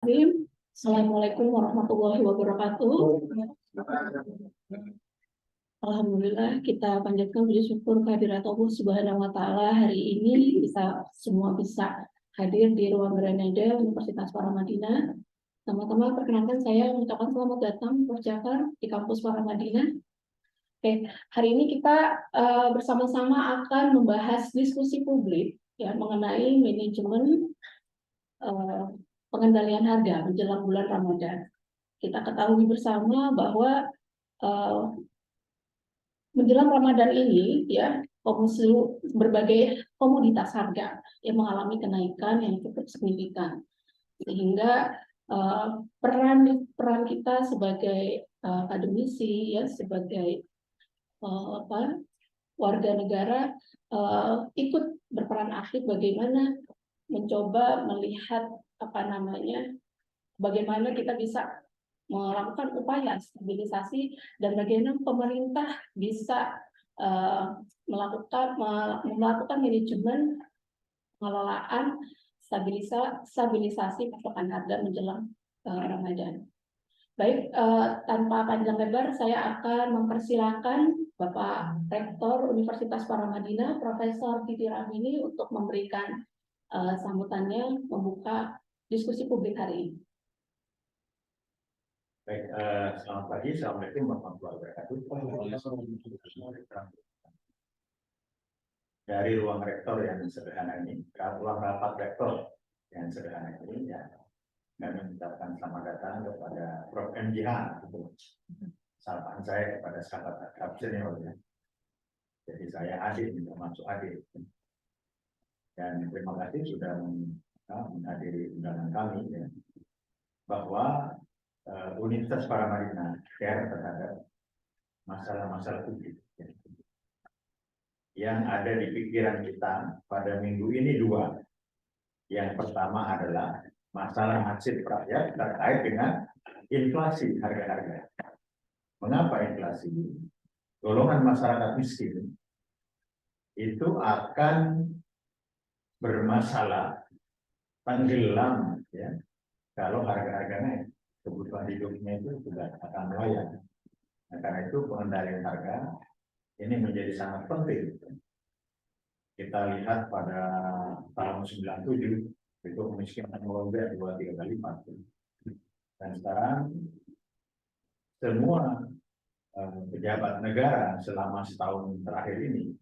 Bismillahirrahmanirrahim. Assalamualaikum warahmatullahi wabarakatuh. Alhamdulillah, kita panjatkan puji syukur kehadirat Allah Subhanahu wa Ta'ala. Hari ini kita semua bisa hadir di ruang Granada Universitas Paramadina. Pertama-tama perkenankan saya mengucapkan selamat datang Prof. Jafar di kampus Paramadina. Oke, hari ini kita bersama-sama akan membahas diskusi publik ya mengenai manajemen pengendalian harga menjelang bulan Ramadan. Kita ketahui bersama bahwa menjelang Ramadan ini ya berbagai komoditas harga yang mengalami kenaikan yang cukup signifikan, sehingga peran kita sebagai akademisi ya sebagai warga negara ikut berperan aktif bagaimana mencoba melihat bagaimana kita bisa melakukan upaya stabilisasi dan bagaimana pemerintah bisa melakukan manajemen pengelolaan stabilisasi pasokan harga menjelang Ramadan. Baik, tanpa panjang lebar saya akan mempersilakan Bapak Rektor Universitas Paramadina, Profesor Titi Rahmini untuk memberikan sambutannya membuka diskusi publik hari ini. Baik, selamat pagi. Assalamualaikum warahmatullahi wabarakatuh. Dari ruang rektor yang sederhana ini, ruang rapat rektor yang sederhana ini, ya, kami mengucapkan selamat datang kepada Prof. MJH. Sapaan saya kepada sahabat akrab senior. Ya. Jadi saya Adit, termasuk Adit. Dan terima kasih sudah menghadiri undangan kami ya, bahwa Universitas Paramadina care terhadap masalah-masalah publik ya, yang ada di pikiran kita pada minggu ini dua. Yang pertama adalah masalah nasib rakyat terkait dengan inflasi harga-harga. Mengapa inflasi? Golongan masyarakat miskin itu akan bermasalah tenggelam ya kalau harga-harga naik, kebutuhan hidupnya itu sudah akan melayang. Nah, karena itu pengendalian harga ini menjadi sangat penting. Kita lihat pada tahun 97 itu kemiskinan melonjak 2-3 kali lipat. Dan sekarang semua pejabat negara selama setahun terakhir ini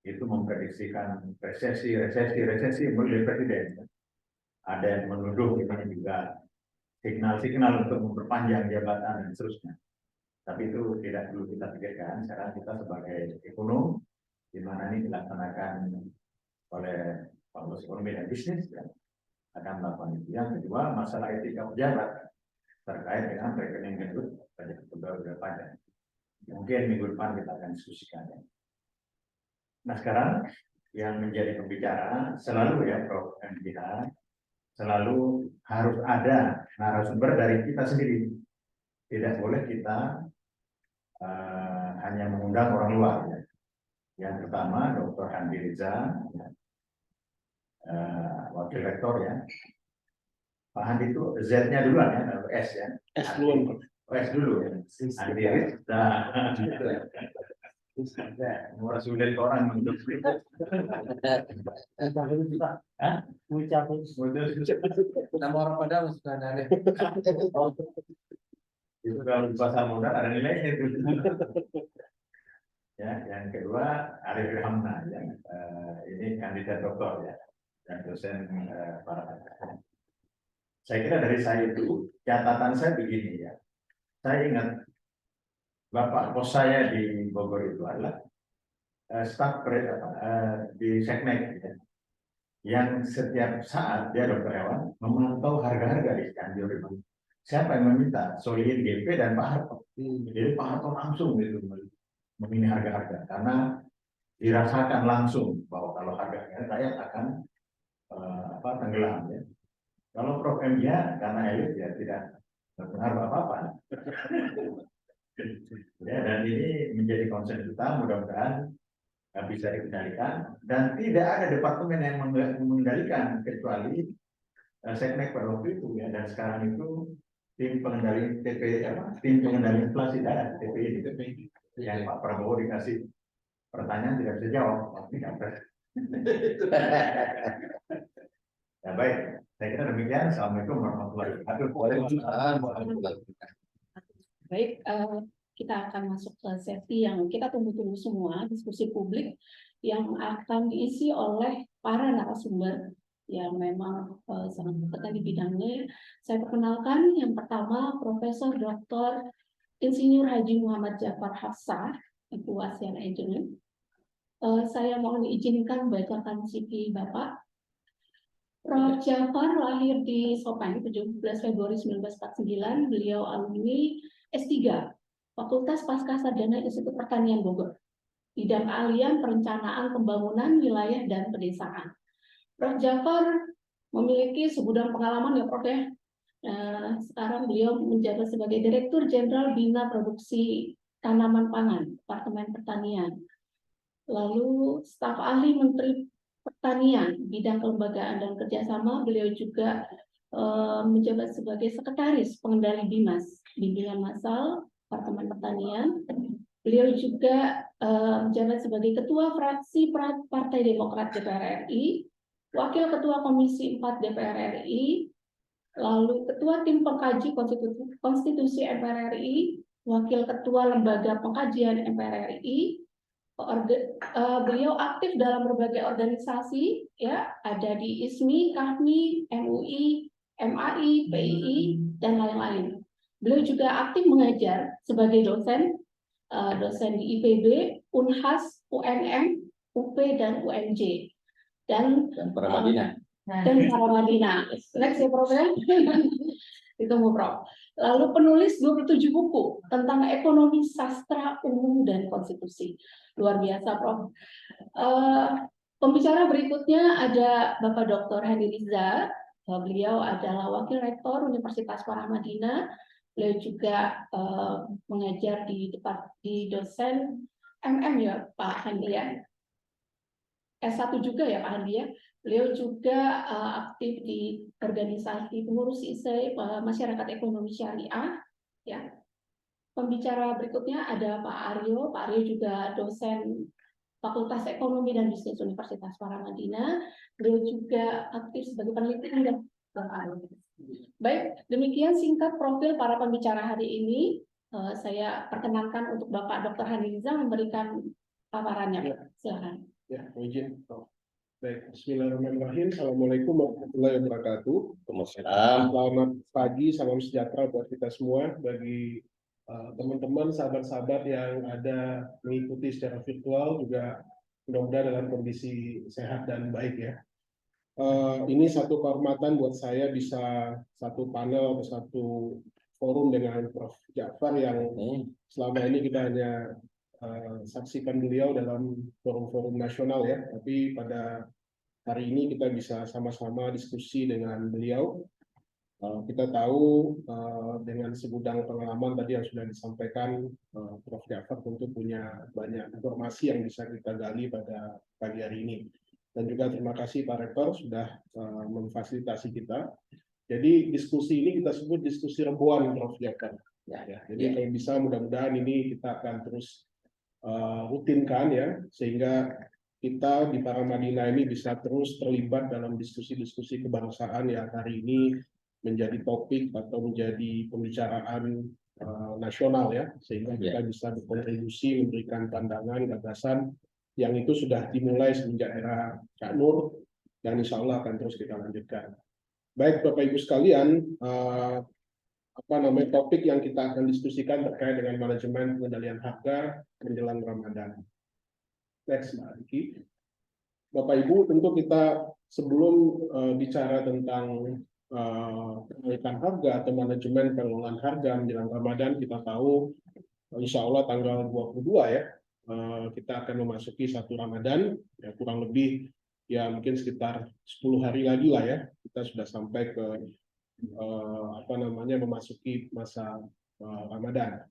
itu memprediksikan resesi mulai presiden. Ada yang menuduh ini juga signal-signal untuk memperpanjang jabatan dan seterusnya. Tapi itu tidak perlu kita pikirkan. Sekarang kita sebagai ekonom, di mana ini dilaksanakan oleh Fakultas Ekonomi dan Bisnis, ya, akan melakukan itu. Yang kedua, masalah etika pejabat terkait dengan rekening gendut pada pegawai pajak. Mungkin minggu depan kita akan diskusikan. Ya. Nah sekarang yang menjadi pembicara selalu ya Prof. MJH, selalu harus ada narasumber dari kita sendiri. Tidak boleh kita hanya mengundang orang luar. Ya. Yang pertama Dr. Handi Riza, ya, Wakil Rektor ya. Pak Handi itu Z-nya duluan ya, atau S ya. S dulu. Oh, S dulu ya. Handi Riza. Murah sudah orang untuk nama orang Padang sudah aneh. Itu kalau di pasar modal ada nilainya itu. Ya, yang kedua Arif Hamna yang ini kandidat doktor ya dan dosen para. Saya kira dari saya itu catatan saya begini ya. Saya ingat Bapak bos saya di Bogor itu adalah staf di Seknek ya, yang setiap saat dia dokter hewan memantau harga-harga di Cianjur itu. Siapa yang meminta? Solihin GP dan Pak Harto. Jadi Pak Harto langsung gitu memilih harga-harga karena dirasakan langsung bahwa kalau harganya rakyat akan tenggelam ya. Kalau Prof. MJ karena elit ya tidak berpengaruh apa-apa. Ya, dan ini menjadi concern kita, mudah-mudahan bisa dikendalikan dan tidak ada departemen yang mengendalikan kecuali Seknek pada waktu itu ya, dan sekarang itu tim pengendali tim pengendali inflasi daerah TPI yang Pak Prabowo dikasih pertanyaan tidak bisa jawab, tidak pres. Ya baik, saya kira demikian. Assalamualaikum warahmatullahi wabarakatuh. Baik, kita akan masuk ke sesi yang kita tunggu-tunggu semua, diskusi publik yang akan diisi oleh para narasumber yang memang sangat berkaitan di bidangnya. Saya perkenalkan yang pertama Profesor Dr. Insinyur Haji Muhammad Jafar Hafsah, Ibu ASEAN Engineer. Saya mohon diizinkan bacakan CV Bapak. Prof. Jafar lahir di Sopeng 17 Februari 1949. Beliau alumni S3 Fakultas Pascasarjana Institut Pertanian Bogor. Bidang keahlian perencanaan pembangunan wilayah dan pedesaan. Prof. Jafar memiliki segudang pengalaman ya Prof ya. Sekarang beliau menjabat sebagai Direktur Jenderal Bina Produksi Tanaman Pangan, Departemen Pertanian. Lalu staf ahli Menteri Pertanian, bidang kelembagaan dan kerjasama. Beliau juga menjabat sebagai Sekretaris Pengendali BIMAS, Bimbingan Massal, Departemen Pertanian. Beliau juga menjabat sebagai Ketua Fraksi Partai Demokrat DPR RI, Wakil Ketua Komisi 4 DPR RI, lalu Ketua Tim Pengkaji Konstitusi MPR RI, Wakil Ketua Lembaga Pengkajian MPR RI. Beliau aktif dalam berbagai organisasi, ya, ada di ISMI, KAHMI, MUI, MAI, PII, dan lain-lain. Beliau juga aktif mengajar sebagai dosen di IPB, UNHAS, UNM, UP, dan UNJ. Dan Paramadina. Next ya Prof. Ditunggu Prof. Lalu penulis 27 buku tentang ekonomi, sastra, umum, dan konstitusi. Luar biasa, Prof. Pembicara berikutnya ada Bapak Dr. Hani Riza. Beliau adalah Wakil Rektor Universitas Paramadina. Beliau juga mengajar di dosen MM ya Pak Handi ya. S1 juga ya Pak Handi ya. Beliau juga aktif di organisasi pengurus ISE Masyarakat Ekonomi Syariah. Ya. Pembicara berikutnya ada Pak Aryo. Pak Aryo juga dosen Fakultas Ekonomi dan Bisnis Universitas Paramadina. Beliau juga aktif sebagai peneliti. Baik, demikian singkat profil para pembicara hari ini. Saya perkenankan untuk Bapak Dr. Hani Riza memberikan paparannya. Ya. Silakan. Ya, izin. Baik, bismillahirrahmanirrahim. Assalamualaikum warahmatullahi wabarakatuh. Selamat pagi, salam sejahtera buat kita semua. Bagi teman-teman, sahabat-sahabat yang ada mengikuti secara virtual juga mudah-mudahan dalam kondisi sehat dan baik ya. Ini satu kehormatan buat saya bisa satu panel atau satu forum dengan Prof. Jafar yang selama ini kita hanya saksikan beliau dalam forum-forum nasional ya, tapi pada hari ini kita bisa sama-sama diskusi dengan beliau. Kita tahu dengan segudang pengalaman tadi yang sudah disampaikan Prof. Jafar tentu punya banyak informasi yang bisa kita gali pada pagi hari ini. Dan juga terima kasih Pak Rektor sudah memfasilitasi kita. Jadi diskusi ini kita sebut diskusi rembuan Prof. Jafar. Ya, jadi kalau bisa mudah-mudahan ini kita akan terus rutinkan ya, sehingga kita di Paramadina ini bisa terus terlibat dalam diskusi-diskusi kebangsaan yang hari ini menjadi topik atau menjadi pembicaraan nasional ya, sehingga kita bisa berkontribusi memberikan pandangan, gagasan yang itu sudah dimulai semenjak era Cak Nur dan insya Allah akan terus kita lanjutkan. Baik Bapak Ibu sekalian, topik yang kita akan diskusikan terkait dengan manajemen pengendalian harga menjelang Ramadan. Next, Mbak Riki. Bapak Ibu, tentu kita sebelum bicara tentang kenaikan harga atau manajemen pengelolaan harga menjelang Ramadan, kita tahu insya Allah tanggal 22 ya, kita akan memasuki satu Ramadan, ya kurang lebih ya mungkin sekitar 10 hari lagi lah ya, kita sudah sampai ke memasuki masa Ramadan.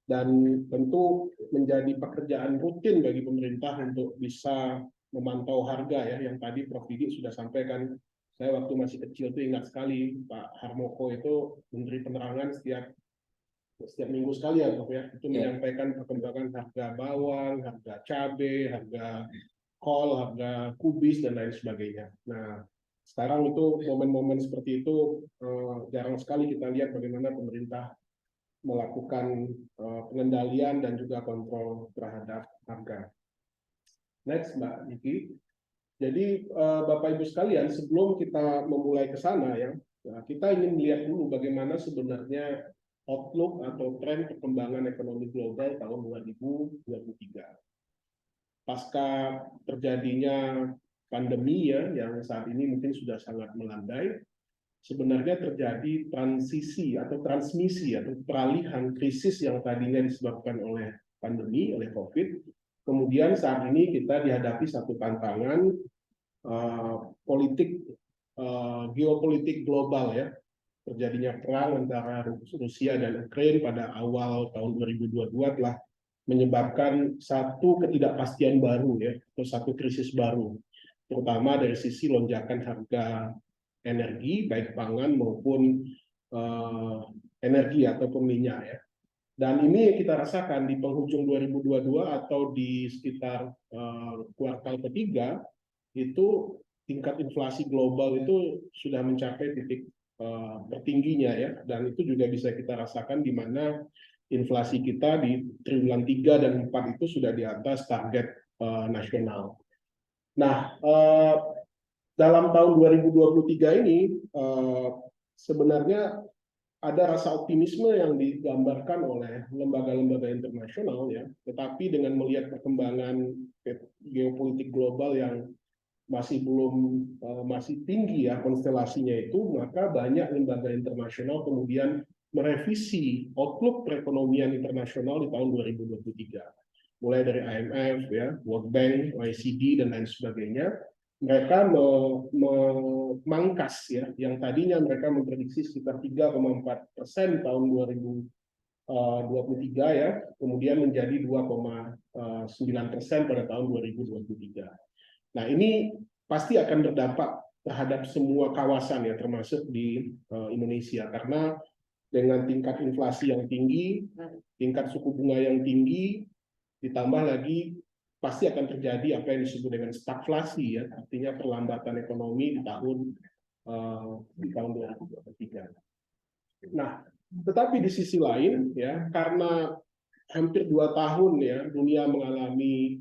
Dan tentu menjadi pekerjaan rutin bagi pemerintah untuk bisa memantau harga ya, yang tadi Prof. Didi sudah sampaikan Saya waktu masih kecil tuh ingat sekali Pak Harmoko itu Menteri Penerangan setiap minggu sekali ya Prof ya, itu menyampaikan perkembangan harga bawang, harga cabai, harga kol, harga kubis dan lain sebagainya. Nah, sekarang itu momen-momen seperti itu jarang sekali kita lihat bagaimana pemerintah melakukan pengendalian dan juga kontrol terhadap harga. Next, Mbak Niki. Jadi Bapak Ibu sekalian, sebelum kita memulai ke sana ya, kita ingin melihat dulu bagaimana sebenarnya outlook atau tren perkembangan ekonomi global tahun 2023. Pasca terjadinya pandemi ya, yang saat ini mungkin sudah sangat melandai, sebenarnya terjadi transisi atau transmisi atau peralihan krisis yang tadinya disebabkan oleh pandemi, oleh COVID. Kemudian saat ini kita dihadapi satu tantangan politik, geopolitik global ya, terjadinya perang antara Rusia dan Ukraina pada awal tahun 2022 telah menyebabkan satu ketidakpastian baru ya, atau satu krisis baru, terutama dari sisi lonjakan harga energi, baik pangan maupun energi ataupun minyak ya. Dan ini kita rasakan di penghujung 2022 atau di sekitar kuartal ketiga, itu tingkat inflasi global itu sudah mencapai titik tertingginya ya, dan itu juga bisa kita rasakan di mana inflasi kita di triwulan 3 dan 4 itu sudah di atas target nasional. Nah, dalam tahun 2023 ini sebenarnya ada rasa optimisme yang digambarkan oleh lembaga-lembaga internasional ya, tetapi dengan melihat perkembangan geopolitik global yang masih tinggi ya konstelasinya itu, maka banyak lembaga internasional kemudian merevisi outlook perekonomian internasional di tahun 2023. Mulai dari IMF ya, World Bank, OECD dan lain sebagainya, mereka memangkas ya, yang tadinya mereka memprediksi sekitar 3,4% tahun 2023 ya, kemudian menjadi 2,9% pada tahun 2023. Nah, ini pasti akan berdampak terhadap semua kawasan ya, termasuk di Indonesia, karena dengan tingkat inflasi yang tinggi, tingkat suku bunga yang tinggi, ditambah lagi pasti akan terjadi apa yang disebut dengan stagflasi ya, artinya perlambatan ekonomi di tahun 2023. Nah, tetapi di sisi lain ya, karena hampir 2 tahun ya dunia mengalami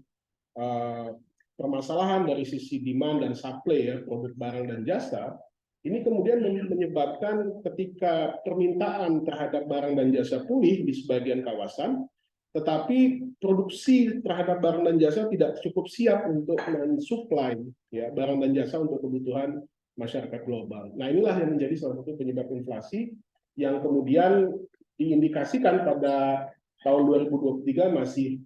permasalahan dari sisi demand dan supply ya, produk barang dan jasa, ini kemudian menyebabkan ketika permintaan terhadap barang dan jasa pulih di sebagian kawasan, tetapi produksi terhadap barang dan jasa tidak cukup siap untuk mensuplai ya barang dan jasa untuk kebutuhan masyarakat global. Nah, inilah yang menjadi salah satu penyebab inflasi yang kemudian diindikasikan pada tahun 2023 masih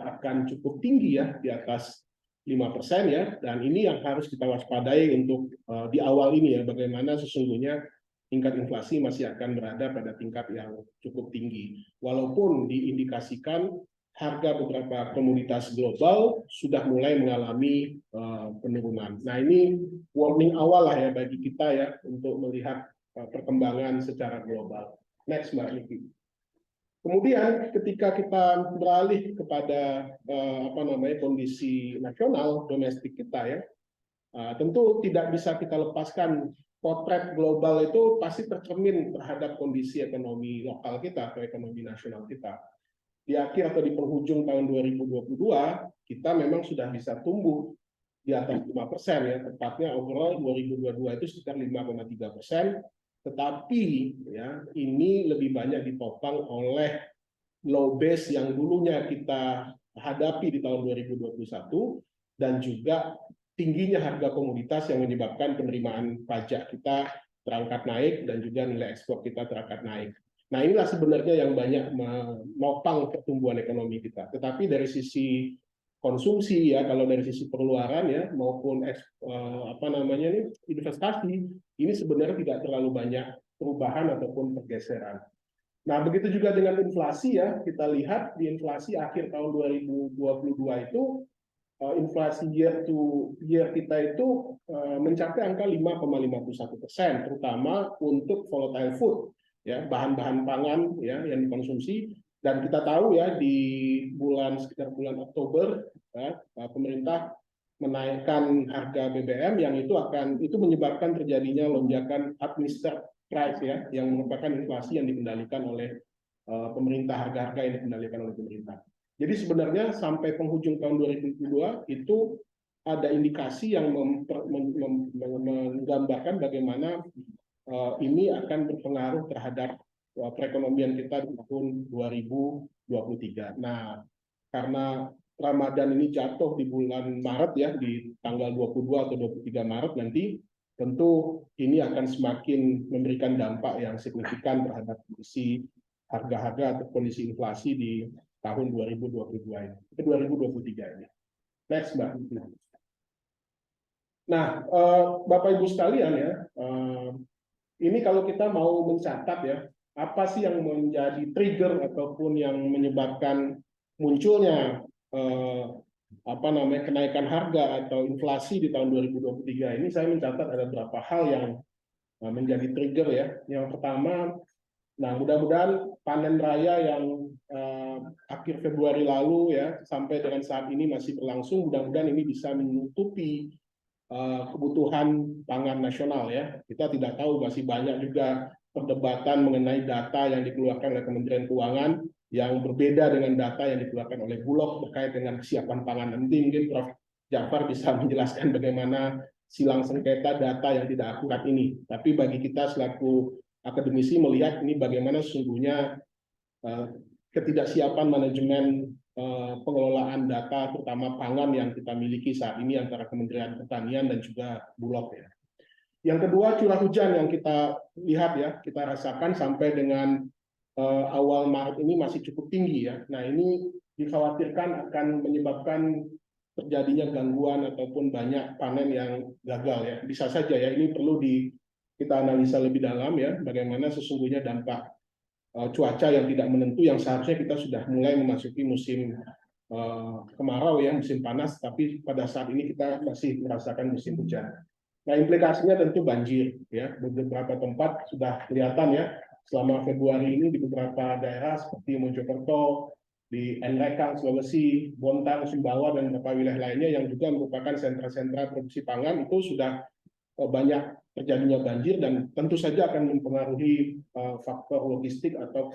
akan cukup tinggi ya, di atas 5% ya, dan ini yang harus kita waspadai untuk di awal ini ya, bagaimana sesungguhnya tingkat inflasi masih akan berada pada tingkat yang cukup tinggi. Walaupun diindikasikan harga beberapa komoditas global sudah mulai mengalami penurunan. Nah, ini warning awal lah ya bagi kita ya untuk melihat perkembangan secara global. Next, Mbak Niki. Kemudian ketika kita beralih kepada kondisi nasional domestik kita ya, tentu tidak bisa kita lepaskan potret global itu pasti tercermin terhadap kondisi ekonomi lokal kita atau ekonomi nasional kita. Di akhir atau di penghujung tahun 2022 kita memang sudah bisa tumbuh di atas 5% ya, tepatnya overall 2022 itu sekitar 5,3%. Tetapi ya ini lebih banyak ditopang oleh low base yang dulunya kita hadapi di tahun 2021 dan juga tingginya harga komoditas yang menyebabkan penerimaan pajak kita terangkat naik dan juga nilai ekspor kita terangkat naik. Nah, inilah sebenarnya yang banyak menopang pertumbuhan ekonomi kita. Tetapi dari sisi konsumsi ya, kalau dari sisi pengeluaran ya maupun investasi, ini sebenarnya tidak terlalu banyak perubahan ataupun pergeseran. Nah, begitu juga dengan inflasi ya, kita lihat di inflasi akhir tahun 2022 itu inflasi year to year kita itu mencapai angka 5,51%, terutama untuk volatile food, ya, bahan-bahan pangan ya yang dikonsumsi. Dan kita tahu ya di sekitar bulan Oktober ya, pemerintah menaikkan harga BBM yang itu menyebabkan terjadinya lonjakan administered price ya, yang merupakan inflasi yang dikendalikan oleh pemerintah, harga-harga yang dikendalikan oleh pemerintah. Jadi sebenarnya sampai penghujung tahun 2022 itu ada indikasi yang menggambarkan bagaimana ini akan berpengaruh terhadap perekonomian kita di tahun 2023. Nah, karena Ramadan ini jatuh di bulan Maret ya, di tanggal 22 atau 23 Maret nanti, tentu ini akan semakin memberikan dampak yang signifikan terhadap kondisi harga-harga atau kondisi inflasi di tahun 2023 ini. Next, Mbak. Nah, Bapak Ibu sekalian ya, ini kalau kita mau mencatat ya, apa sih yang menjadi trigger ataupun yang menyebabkan munculnya kenaikan harga atau inflasi di tahun 2023 ini, saya mencatat ada beberapa hal yang menjadi trigger ya. Yang pertama, nah mudah-mudahan panen raya yang akhir Februari lalu ya sampai dengan saat ini masih berlangsung, mudah-mudahan ini bisa menutupi kebutuhan pangan nasional ya. Kita tidak tahu, masih banyak juga perdebatan mengenai data yang dikeluarkan oleh Kementerian Keuangan yang berbeda dengan data yang dikeluarkan oleh Bulog terkait dengan kesiapan pangan. Nanti mungkin Prof. Jafar bisa menjelaskan bagaimana silang sengketa data yang tidak akurat ini. Tapi bagi kita selaku akademisi melihat ini bagaimana sesungguhnya ketidaksiapan manajemen pengelolaan data terutama pangan yang kita miliki saat ini antara Kementerian Pertanian dan juga Bulog ya. Yang kedua, curah hujan yang kita lihat ya, kita rasakan sampai dengan awal Maret ini masih cukup tinggi ya. Nah, ini dikhawatirkan akan menyebabkan terjadinya gangguan ataupun banyak panen yang gagal ya. Bisa saja ya, ini perlu kita analisa lebih dalam ya, bagaimana sesungguhnya dampak cuaca yang tidak menentu yang seharusnya kita sudah mulai memasuki musim kemarau ya, musim panas, tapi pada saat ini kita masih merasakan musim hujan. Nah, implikasinya tentu banjir ya. Beberapa tempat sudah kelihatan ya selama Februari ini di beberapa daerah seperti Mojokerto, di Nrekang, Sulawesi, Bontang, Sumbawa dan beberapa wilayah lainnya yang juga merupakan sentra-sentra produksi pangan itu sudah banyak terjadinya banjir dan tentu saja akan mempengaruhi faktor logistik atau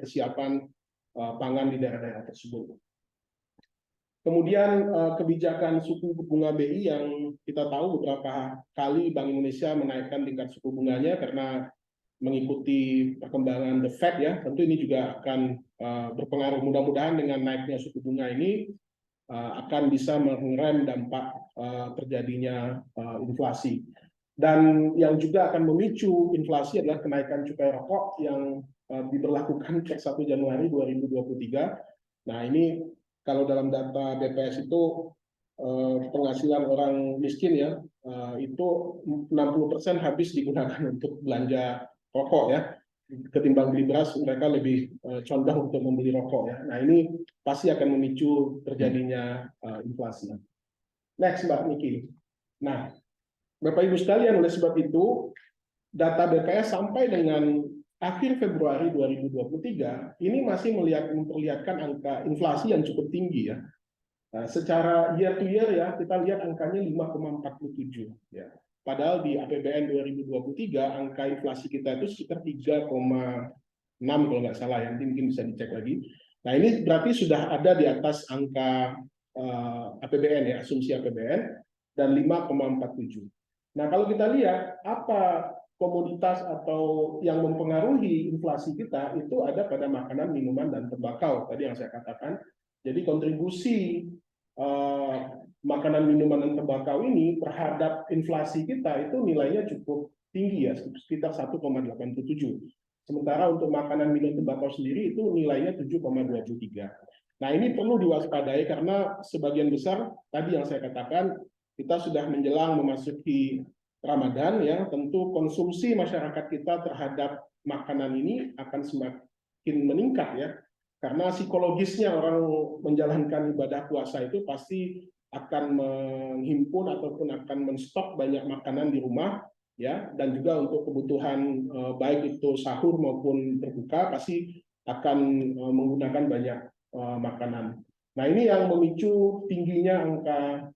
kesiapan pangan di daerah-daerah tersebut. Kemudian kebijakan suku bunga BI yang kita tahu beberapa kali Bank Indonesia menaikkan tingkat suku bunganya karena mengikuti perkembangan The Fed ya, tentu ini juga akan berpengaruh. Mudah-mudahan dengan naiknya suku bunga ini akan bisa mengerem dampak terjadinya inflasi. Dan yang juga akan memicu inflasi adalah kenaikan cukai rokok yang diberlakukan per 1 Januari 2023. Nah, ini kalau dalam data BPS itu penghasilan orang miskin ya, itu 60% habis digunakan untuk belanja rokok ya. Ketimbang beli beras, mereka lebih condong untuk membeli rokok ya. Nah, ini pasti akan memicu terjadinya inflasi. Next, Mbak Niki. Nah, Bapak Ibu sekalian, oleh sebab itu data BPS sampai dengan akhir Februari 2023 ini masih memperlihatkan angka inflasi yang cukup tinggi ya. Nah, secara year to year ya, kita lihat angkanya 5,47 ya. Padahal di APBN 2023 angka inflasi kita itu sekitar 3,6 kalau nggak salah ya, nanti mungkin bisa dicek lagi. Nah, ini berarti sudah ada di atas angka APBN ya, asumsi APBN, dan 5,47. Nah, kalau kita lihat apa komoditas atau yang mempengaruhi inflasi kita itu ada pada makanan, minuman, dan tembakau tadi yang saya katakan. Jadi kontribusi makanan, minuman, dan tembakau ini terhadap inflasi kita itu nilainya cukup tinggi ya, sekitar 1,87. Sementara untuk makanan, minuman, tembakau sendiri itu nilainya 7,23. Nah, ini perlu diwaspadai karena sebagian besar tadi yang saya katakan kita sudah menjelang memasuki Ramadan ya, tentu konsumsi masyarakat kita terhadap makanan ini akan semakin meningkat ya. Karena psikologisnya orang menjalankan ibadah puasa itu pasti akan menghimpun ataupun akan menstok banyak makanan di rumah, ya, dan juga untuk kebutuhan baik itu sahur maupun berbuka pasti akan menggunakan banyak makanan. Nah, ini yang memicu tingginya angka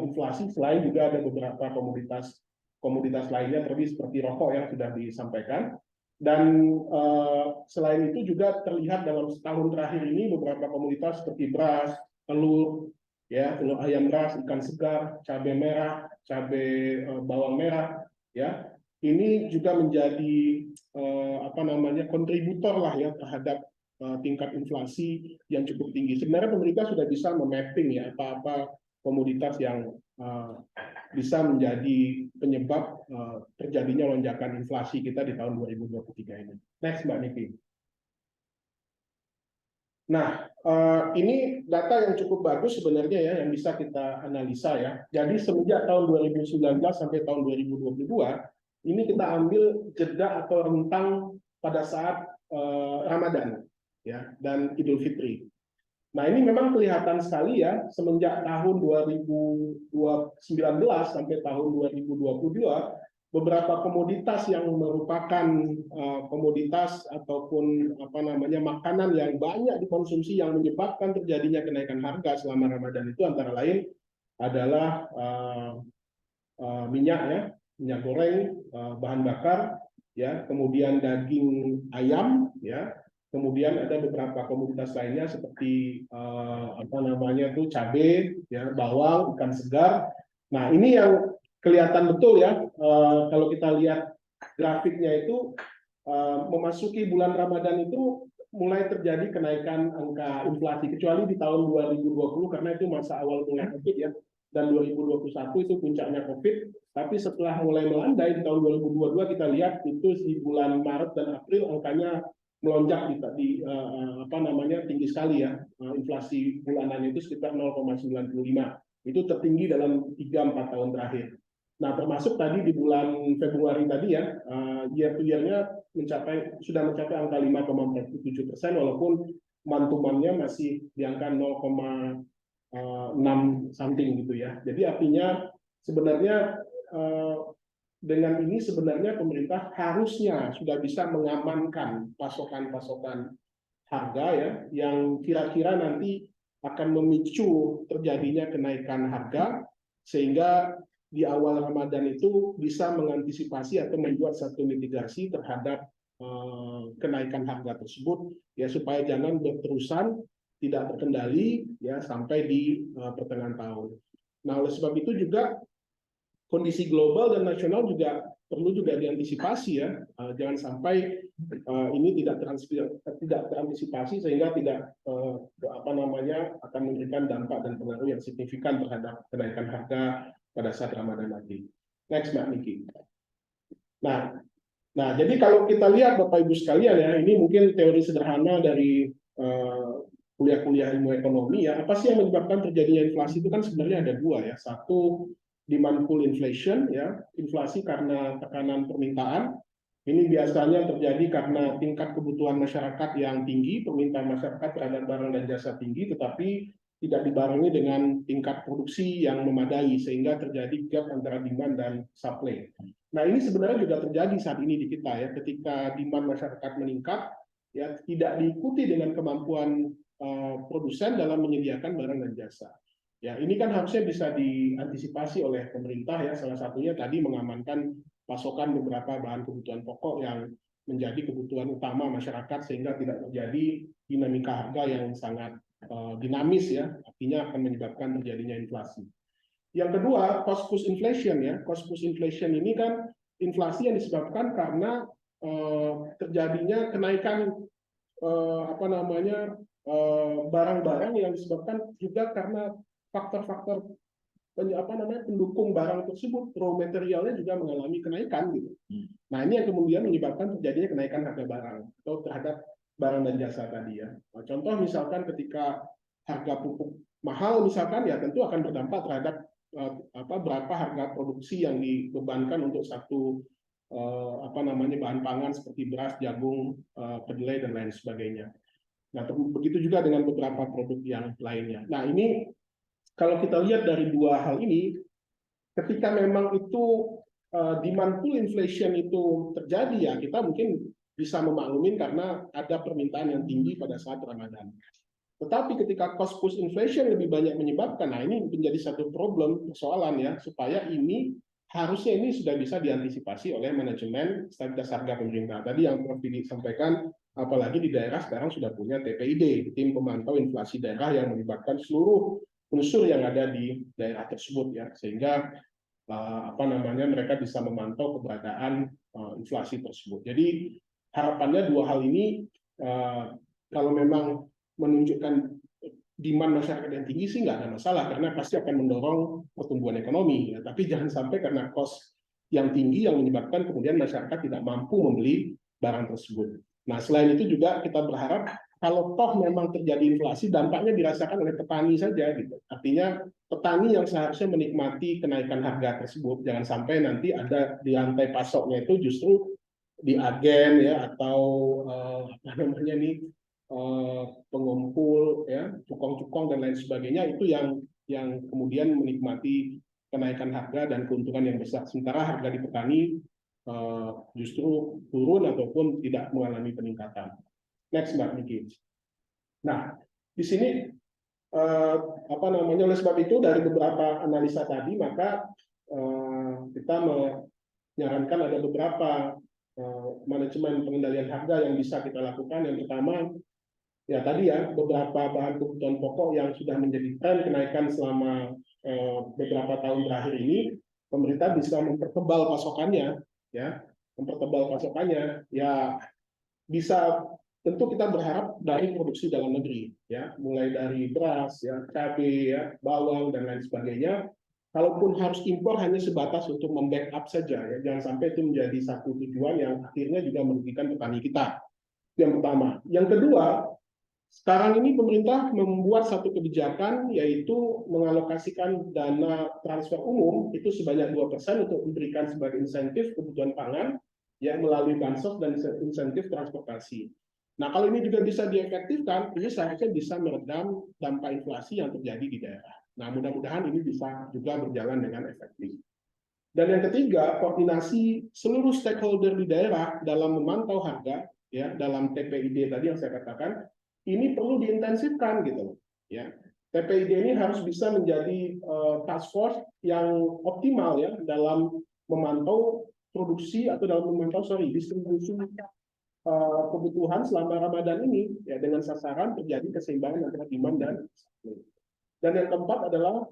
inflasi, selain juga ada beberapa komoditas lainnya terlebih seperti rokok yang sudah disampaikan. Dan selain itu juga terlihat dalam setahun terakhir ini beberapa komoditas seperti beras, telur, ya, telur ayam ras, ikan segar, cabai merah, cabai bawang merah, ya, ini juga menjadi kontributor lah ya terhadap tingkat inflasi yang cukup tinggi. Sebenarnya pemerintah sudah bisa memapping ya apa-apa komoditas yang bisa menjadi penyebab terjadinya lonjakan inflasi kita di tahun 2023 ini. Next, Mbak Niki. Nah, ini data yang cukup bagus sebenarnya ya, yang bisa kita analisa ya. Jadi semenjak tahun 2019 sampai tahun 2022, ini kita ambil jeda atau rentang pada saat Ramadan ya, dan Idul Fitri. Nah, ini memang kelihatan sekali ya, semenjak tahun 2019 sampai tahun 2022, beberapa komoditas yang merupakan komoditas ataupun makanan yang banyak dikonsumsi yang menyebabkan terjadinya kenaikan harga selama Ramadan itu antara lain adalah minyak ya, minyak goreng, bahan bakar, ya, kemudian daging ayam, ya. Kemudian ada beberapa komoditas lainnya seperti cabai, ya, bawang, ikan segar. Nah, ini yang kelihatan betul ya kalau kita lihat grafiknya itu memasuki bulan Ramadan itu mulai terjadi kenaikan angka inflasi, kecuali di tahun 2020 karena itu masa awal mulai Covid ya, dan 2021 itu puncaknya Covid. Tapi setelah mulai melandai di tahun 2022 kita lihat itu di bulan Maret dan April angkanya melonjak tinggi sekali ya, inflasi bulanannya itu sekitar 0,95, itu tertinggi dalam 3-4 tahun terakhir. Nah, termasuk tadi di bulan Februari tadi ya, year to year-nya sudah mencapai angka 5,47%, walaupun mantumannya masih di angka 0,6 something gitu ya. Jadi artinya sebenarnya dengan ini sebenarnya pemerintah harusnya sudah bisa mengamankan pasokan-pasokan harga ya, yang kira-kira nanti akan memicu terjadinya kenaikan harga, sehingga di awal Ramadan itu bisa mengantisipasi atau membuat satu mitigasi terhadap kenaikan harga tersebut ya, supaya jangan berterusan tidak terkendali ya sampai di pertengahan tahun. Nah, oleh sebab itu juga kondisi global dan nasional juga perlu juga diantisipasi ya, jangan sampai ini tidak terantisipasi sehingga tidak akan memberikan dampak dan pengaruh yang signifikan terhadap kenaikan harga pada saat Ramadan nanti. Next, Mbak Niki. Nah, jadi kalau kita lihat Bapak Ibu sekalian ya, ini mungkin teori sederhana dari kuliah-kuliah ilmu ekonomi ya. Apa sih yang menyebabkan terjadinya inflasi itu kan sebenarnya ada dua ya. Satu, demand pull inflation ya, inflasi karena tekanan permintaan. Ini biasanya terjadi karena tingkat kebutuhan masyarakat yang tinggi, permintaan masyarakat terhadap barang dan jasa tinggi, tetapi tidak dibarengi dengan tingkat produksi yang memadai sehingga terjadi gap antara demand dan supply. Nah, ini sebenarnya juga terjadi saat ini di kita ya, ketika demand masyarakat meningkat ya, tidak diikuti dengan kemampuan produsen dalam menyediakan barang dan jasa. Ya, ini kan harusnya bisa diantisipasi oleh pemerintah ya, salah satunya tadi mengamankan pasokan beberapa bahan kebutuhan pokok yang menjadi kebutuhan utama masyarakat sehingga tidak terjadi dinamika harga yang sangat dinamis ya, artinya akan menyebabkan terjadinya inflasi. Yang kedua, cost push inflation ya. Cost push inflation ini kan inflasi yang disebabkan karena terjadinya kenaikan barang-barang yang disebabkan juga karena faktor-faktor pendukung barang tersebut, raw materialnya juga mengalami kenaikan gitu. Nah, ini yang kemudian menyebabkan terjadinya kenaikan harga barang atau terhadap barang dan jasa tadi ya. Nah, contoh misalkan ketika harga pupuk mahal misalkan ya, tentu akan berdampak terhadap berapa harga produksi yang dibebankan untuk satu bahan pangan seperti beras, jagung, kedelai dan lain sebagainya. Nah, begitu juga dengan beberapa produk yang lainnya. Nah, ini kalau kita lihat dari dua hal ini, ketika memang itu demand pull inflation itu terjadi, ya kita mungkin bisa memaklumin karena ada permintaan yang tinggi pada saat Ramadan. Tetapi ketika cost push inflation lebih banyak menyebabkan, nah ini menjadi satu problem, persoalan ya, supaya ini harusnya ini sudah bisa diantisipasi oleh manajemen stabilitas harga pemerintah. Tadi yang Prof. Didi sampaikan, apalagi di daerah sekarang sudah punya TPID, tim pemantau inflasi daerah yang melibatkan seluruh unsur yang ada di daerah tersebut ya, sehingga mereka bisa memantau keberadaan inflasi tersebut. Jadi harapannya dua hal ini kalau memang menunjukkan demand masyarakat yang tinggi sih nggak ada masalah karena pasti akan mendorong pertumbuhan ekonomi. Ya. Tapi jangan sampai karena cost yang tinggi yang menyebabkan kemudian masyarakat tidak mampu membeli barang tersebut. Nah selain itu juga kita berharap kalau toh memang terjadi inflasi, dampaknya dirasakan oleh petani saja, gitu. Artinya petani yang seharusnya menikmati kenaikan harga tersebut, jangan sampai nanti ada di rantai pasoknya itu justru di agen ya atau pengumpul ya, cukong-cukong dan lain sebagainya itu yang kemudian menikmati kenaikan harga dan keuntungan yang besar. Sementara harga di petani justru turun ataupun tidak mengalami peningkatan. Next, Mbak Niki. Nah, di sini oleh sebab itu dari beberapa analisa tadi maka kita menyarankan ada beberapa manajemen pengendalian harga yang bisa kita lakukan. Yang pertama ya tadi ya beberapa bahan kebutuhan pokok yang sudah menjadi tren kenaikan selama beberapa tahun terakhir ini, pemerintah bisa mempertebal pasokannya ya, ya bisa. Tentu kita berharap dari produksi dalam negeri, ya, mulai dari beras, ya, cabai, ya, bawang dan lain sebagainya. Kalaupun harus impor hanya sebatas untuk membackup saja, ya, jangan sampai itu menjadi satu tujuan yang akhirnya juga merugikan petani kita. Yang pertama. Yang kedua, sekarang ini pemerintah membuat satu kebijakan yaitu mengalokasikan dana transfer umum itu sebanyak 2% untuk diberikan sebagai insentif kebutuhan pangan, ya, melalui bansos dan insentif transportasi. Nah, kalau ini juga bisa diefektifkan, ini seharusnya bisa meredam dampak inflasi yang terjadi di daerah. Nah, mudah-mudahan ini bisa juga berjalan dengan efektif. Dan yang ketiga, koordinasi seluruh stakeholder di daerah dalam memantau harga, ya, dalam TPID tadi yang saya katakan, ini perlu diintensifkan gitu, ya. TPID ini harus bisa menjadi task force yang optimal ya dalam memantau produksi atau dalam memantau distribusi kebutuhan selama Ramadan ini ya dengan sasaran terjadi keseimbangan antara demand dan supply. Dan yang keempat adalah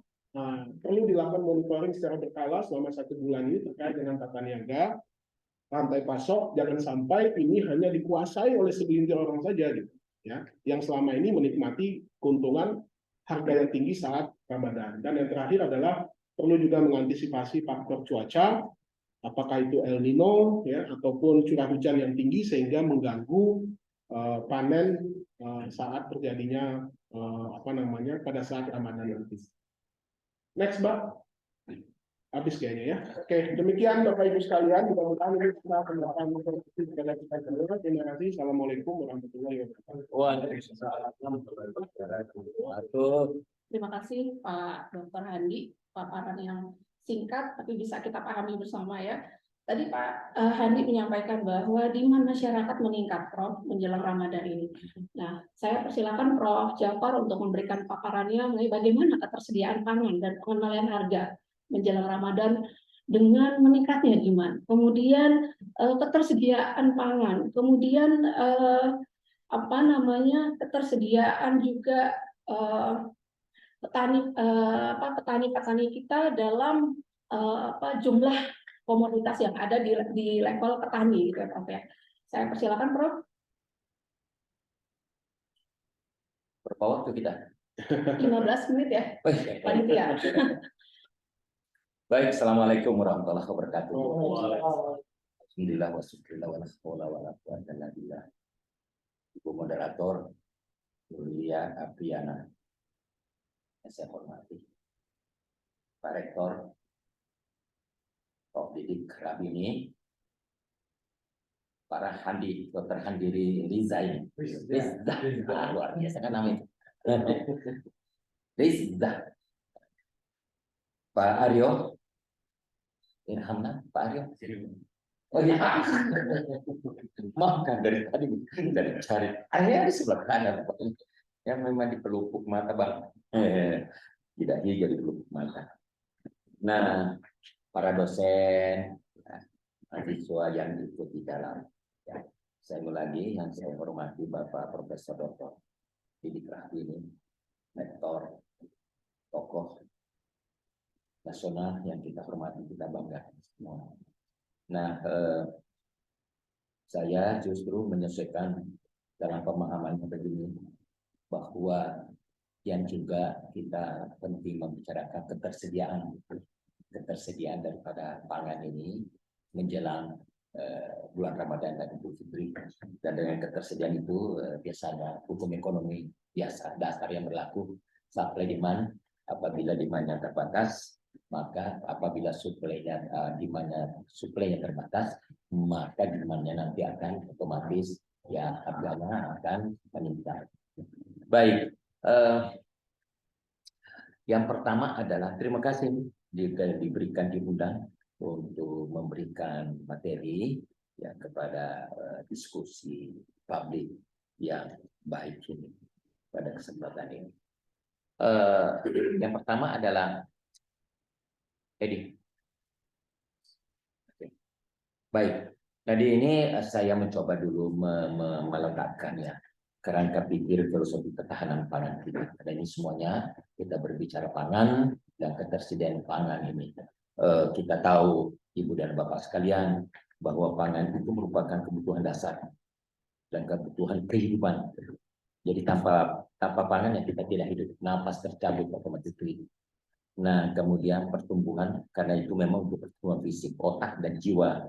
perlu dilakukan monitoring secara berkala selama 1 bulan ini terkait dengan tata niaga, rantai pasok, jangan sampai ini hanya dikuasai oleh segelintir orang saja gitu ya, yang selama ini menikmati keuntungan harga yang tinggi saat Ramadan. Dan yang terakhir adalah perlu juga mengantisipasi faktor cuaca, apakah itu El Nino ya ataupun curah hujan yang tinggi sehingga mengganggu panen saat terjadinya pada saat Ramadan nanti. Next, Mbak. Habis kayaknya ya. Oke, demikian Bapak Ibu sekalian. Mudah-mudahan ini bisa penjelasan kepada kita semua. Terima kasih. Assalamualaikum warahmatullahi wabarakatuh. Waalaikumsalam warahmatullahi wabarakatuh. Terima kasih Pak Dr. Handi, paparan yang singkat tapi bisa kita pahami bersama ya. Tadi Pak Handi menyampaikan bahwa demand masyarakat meningkat, Prof, menjelang Ramadan ini. Nah, saya persilakan Prof Jafar untuk memberikan paparannya mengenai bagaimana ketersediaan pangan dan pengendalian harga menjelang Ramadan dengan meningkatnya demand. Kemudian ketersediaan pangan, kemudian ketersediaan juga petani-petani kita dalam jumlah komoditas yang ada di level petani gitu ya, Prof ya. Saya persilakan Prof. Berapa waktu kita? 15 menit ya, panitia. Baik, assalamualaikum warahmatullahi wabarakatuh. Alhamdulillah wassyukurillah wa la haula wa la quwwata illa billah. Ibu moderator Yulia Apriana, yang saya hormati, Pak Rektor, Prof. Didik Rabini, Pak Handi, Dr. Handiri Riza ini. Riza, luar biasa kan namanya. Riza. Pak Aryo, Irhamna, Pak Aryo. Oh iya, maafkan dari tadi dari cari. Akhirnya di sebelah kanan, yang memang di pelupuk mata bang. Tidak jadi pelupuk mata. Nah, para dosen, mahasiswa yang ikut di dalam. Ya, saya lagi yang saya hormati Bapak Profesor Dr. Didik Rahwini, rektor, tokoh nasional yang kita hormati, kita banggakan semua. Nah, saya justru menyesuaikan dalam pemahamannya begini, bahwa yang juga kita penting membicarakan ketersediaan daripada pangan ini menjelang bulan Ramadan dan Idul Fitri. Dan dengan ketersediaan itu biasanya hukum ekonomi biasa dasar yang berlaku, supply demand. Apabila demandnya terbatas, maka apabila suplainya terbatas, maka demandnya nanti akan otomatis ya harganya akan meningkat. Baik, yang pertama adalah terima kasih diberikan diundang untuk memberikan materi ya kepada diskusi publik yang baik ini pada kesempatan ini. Yang pertama adalah Edi. Baik, tadi ini saya mencoba dulu meletakkan ya kerangka pikir filosofi ketahanan pangan kita. Dan ini semuanya kita berbicara pangan dan ketersediaan pangan ini. Kita tahu Ibu dan Bapak sekalian bahwa pangan itu merupakan kebutuhan dasar dan kebutuhan kehidupan. Jadi tanpa pangan ya kita tidak hidup, napas tercabut otomatis hidup. Nah, kemudian pertumbuhan karena itu memang untuk pertumbuhan fisik, otak dan jiwa.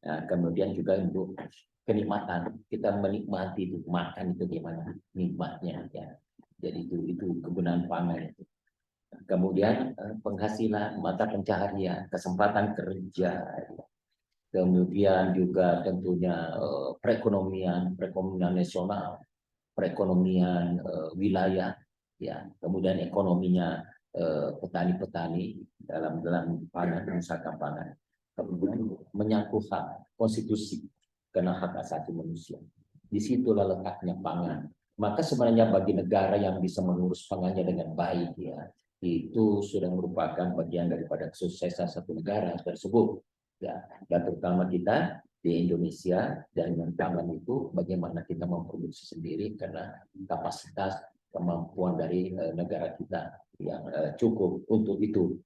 Nah, kemudian juga untuk kenikmatan, kita menikmati itu makan itu gimana nikmatnya ya. Jadi itu kegunaan pangan itu. Kemudian penghasilan, mata pencaharian, kesempatan kerja. Kemudian juga tentunya perekonomian nasional, perekonomian wilayah ya. Kemudian ekonominya petani-petani dalam pangan, usaha pangan. Kemudian menyangkut hak konstitusi karena hak asasi manusia. Disitulah letaknya pangan. Maka sebenarnya bagi negara yang bisa mengurus pangannya dengan baik ya, itu sudah merupakan bagian daripada kesuksesan satu negara tersebut. Ya, dan terutama kita di Indonesia dan dengan pangan itu bagaimana kita memproduksi sendiri karena kapasitas kemampuan dari negara kita yang cukup untuk itu.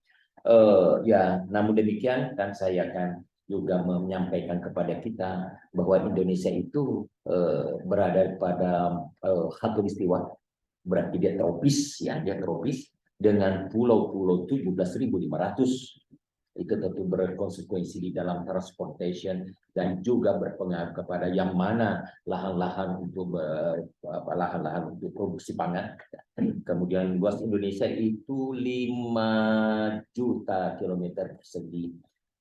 Ya, namun demikian kan saya akan juga menyampaikan kepada kita bahwa Indonesia itu berada pada khatulistiwa, berarti dia tropis ya, dia tropis dengan pulau-pulau 17.500. Itu tentu berkonsekuensi di dalam transportation dan juga berpengaruh kepada yang mana lahan-lahan untuk produksi pangan. Kemudian luas Indonesia itu 5 juta kilometer persegi.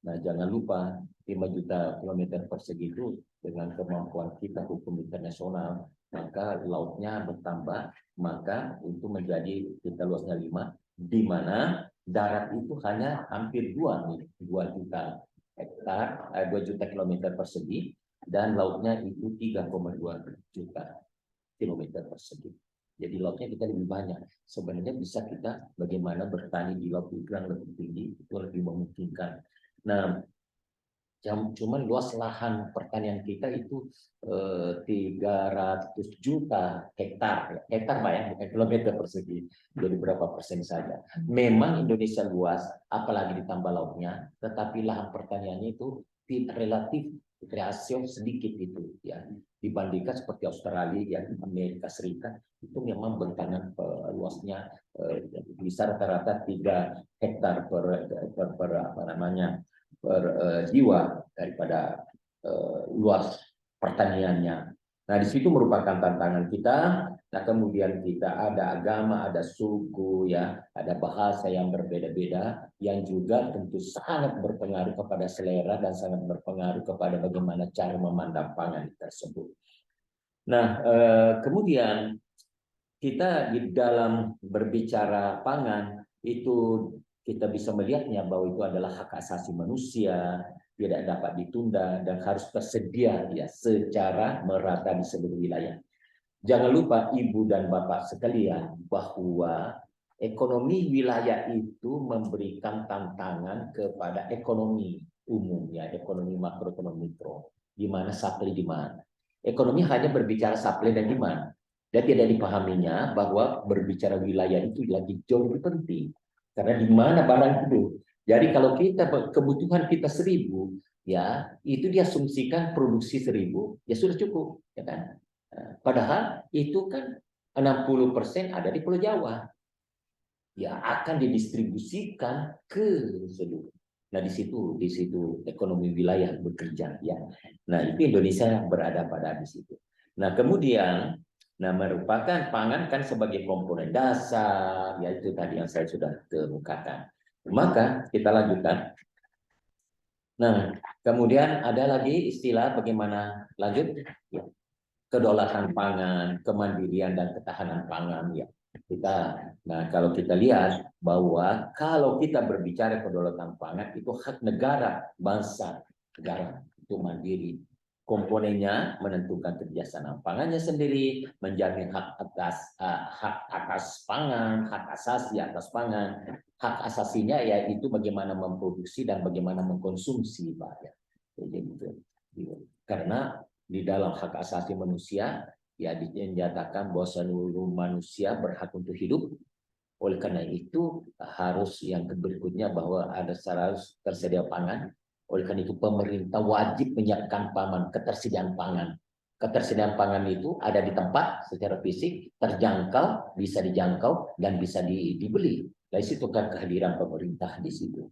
Nah, jangan lupa 5 juta kilometer persegi itu dengan kemampuan kita hukum internasional, maka lautnya bertambah, maka itu menjadi kita luasnya 5, di mana darat itu hanya hampir 2 juta hektar, 2 juta kilometer persegi, dan lautnya itu 3,2 juta kilometer persegi. Jadi lautnya kita lebih banyak. Sebenarnya bisa kita bagaimana bertani di laut yang lebih tinggi, itu lebih memungkinkan. Nah, cuman luas lahan pertanian kita itu 300 juta hektar Pak ya, bukan kilometer persegi. Jadi berapa persen saja. Memang Indonesia luas, apalagi ditambah lautnya, tetapi lahan pertaniannya itu relatif rasio sedikit itu ya, dibandingkan seperti Australia ya, Amerika Serikat itu memang bentangan luasnya bisa rata-rata 3 hektar per apa namanya per jiwa daripada luas pertaniannya. Nah, di situ merupakan tantangan kita. Nah, kemudian kita ada agama, ada suku, ya, ada bahasa yang berbeda-beda, yang juga tentu sangat berpengaruh kepada selera dan sangat berpengaruh kepada bagaimana cara memandang pangan tersebut. Nah, kemudian kita di dalam berbicara pangan itu kita bisa melihatnya bahwa itu adalah hak asasi manusia, tidak dapat ditunda dan harus tersedia ya secara merata di seluruh wilayah. Jangan lupa ibu dan bapak sekalian bahwa ekonomi wilayah itu memberikan tantangan kepada ekonomi umum ya, ekonomi makro, ekonomi mikro, di mana supply demand. Ekonomi hanya berbicara supply dan demand. Dan tidak dipahaminya bahwa berbicara wilayah itu lagi jauh lebih penting. Karena di mana barang itu. Jadi kalau kita kebutuhan kita 1.000, ya itu diasumsikan produksi 1.000, ya sudah cukup, ya kan? Padahal itu kan 60% ada di Pulau Jawa. Ya akan didistribusikan ke seluruh. Nah di situ ekonomi wilayah bekerja ya. Nah itu Indonesia berada pada di situ. Nah kemudian, nah merupakan pangan kan sebagai komponen dasar, ya itu tadi yang saya sudah kemukakan. Maka kita lanjutkan. Nah kemudian ada lagi istilah bagaimana lanjut? Ya. Kedaulatan pangan, kemandirian dan ketahanan pangan ya. Nah kalau kita lihat bahwa kalau kita berbicara kedaulatan pangan itu hak negara, bangsa, negara itu mandiri. Komponennya menentukan kebiasaan pangannya sendiri, menjamin hak atas pangan, hak asasi atas pangan. Hak asasinya yaitu bagaimana memproduksi dan bagaimana mengkonsumsi, Pak ya. Jadi gitu. Karena di dalam hak asasi manusia ya dinyatakan bahwa seluruh manusia berhak untuk hidup. Oleh karena itu harus yang berikutnya bahwa ada harus tersedia pangan. Oleh karena itu pemerintah wajib menyiapkan ketersediaan pangan. Ketersediaan pangan itu ada di tempat secara fisik, terjangkau, bisa dijangkau dan bisa dibeli. Dari situ kan kehadiran pemerintah di situ.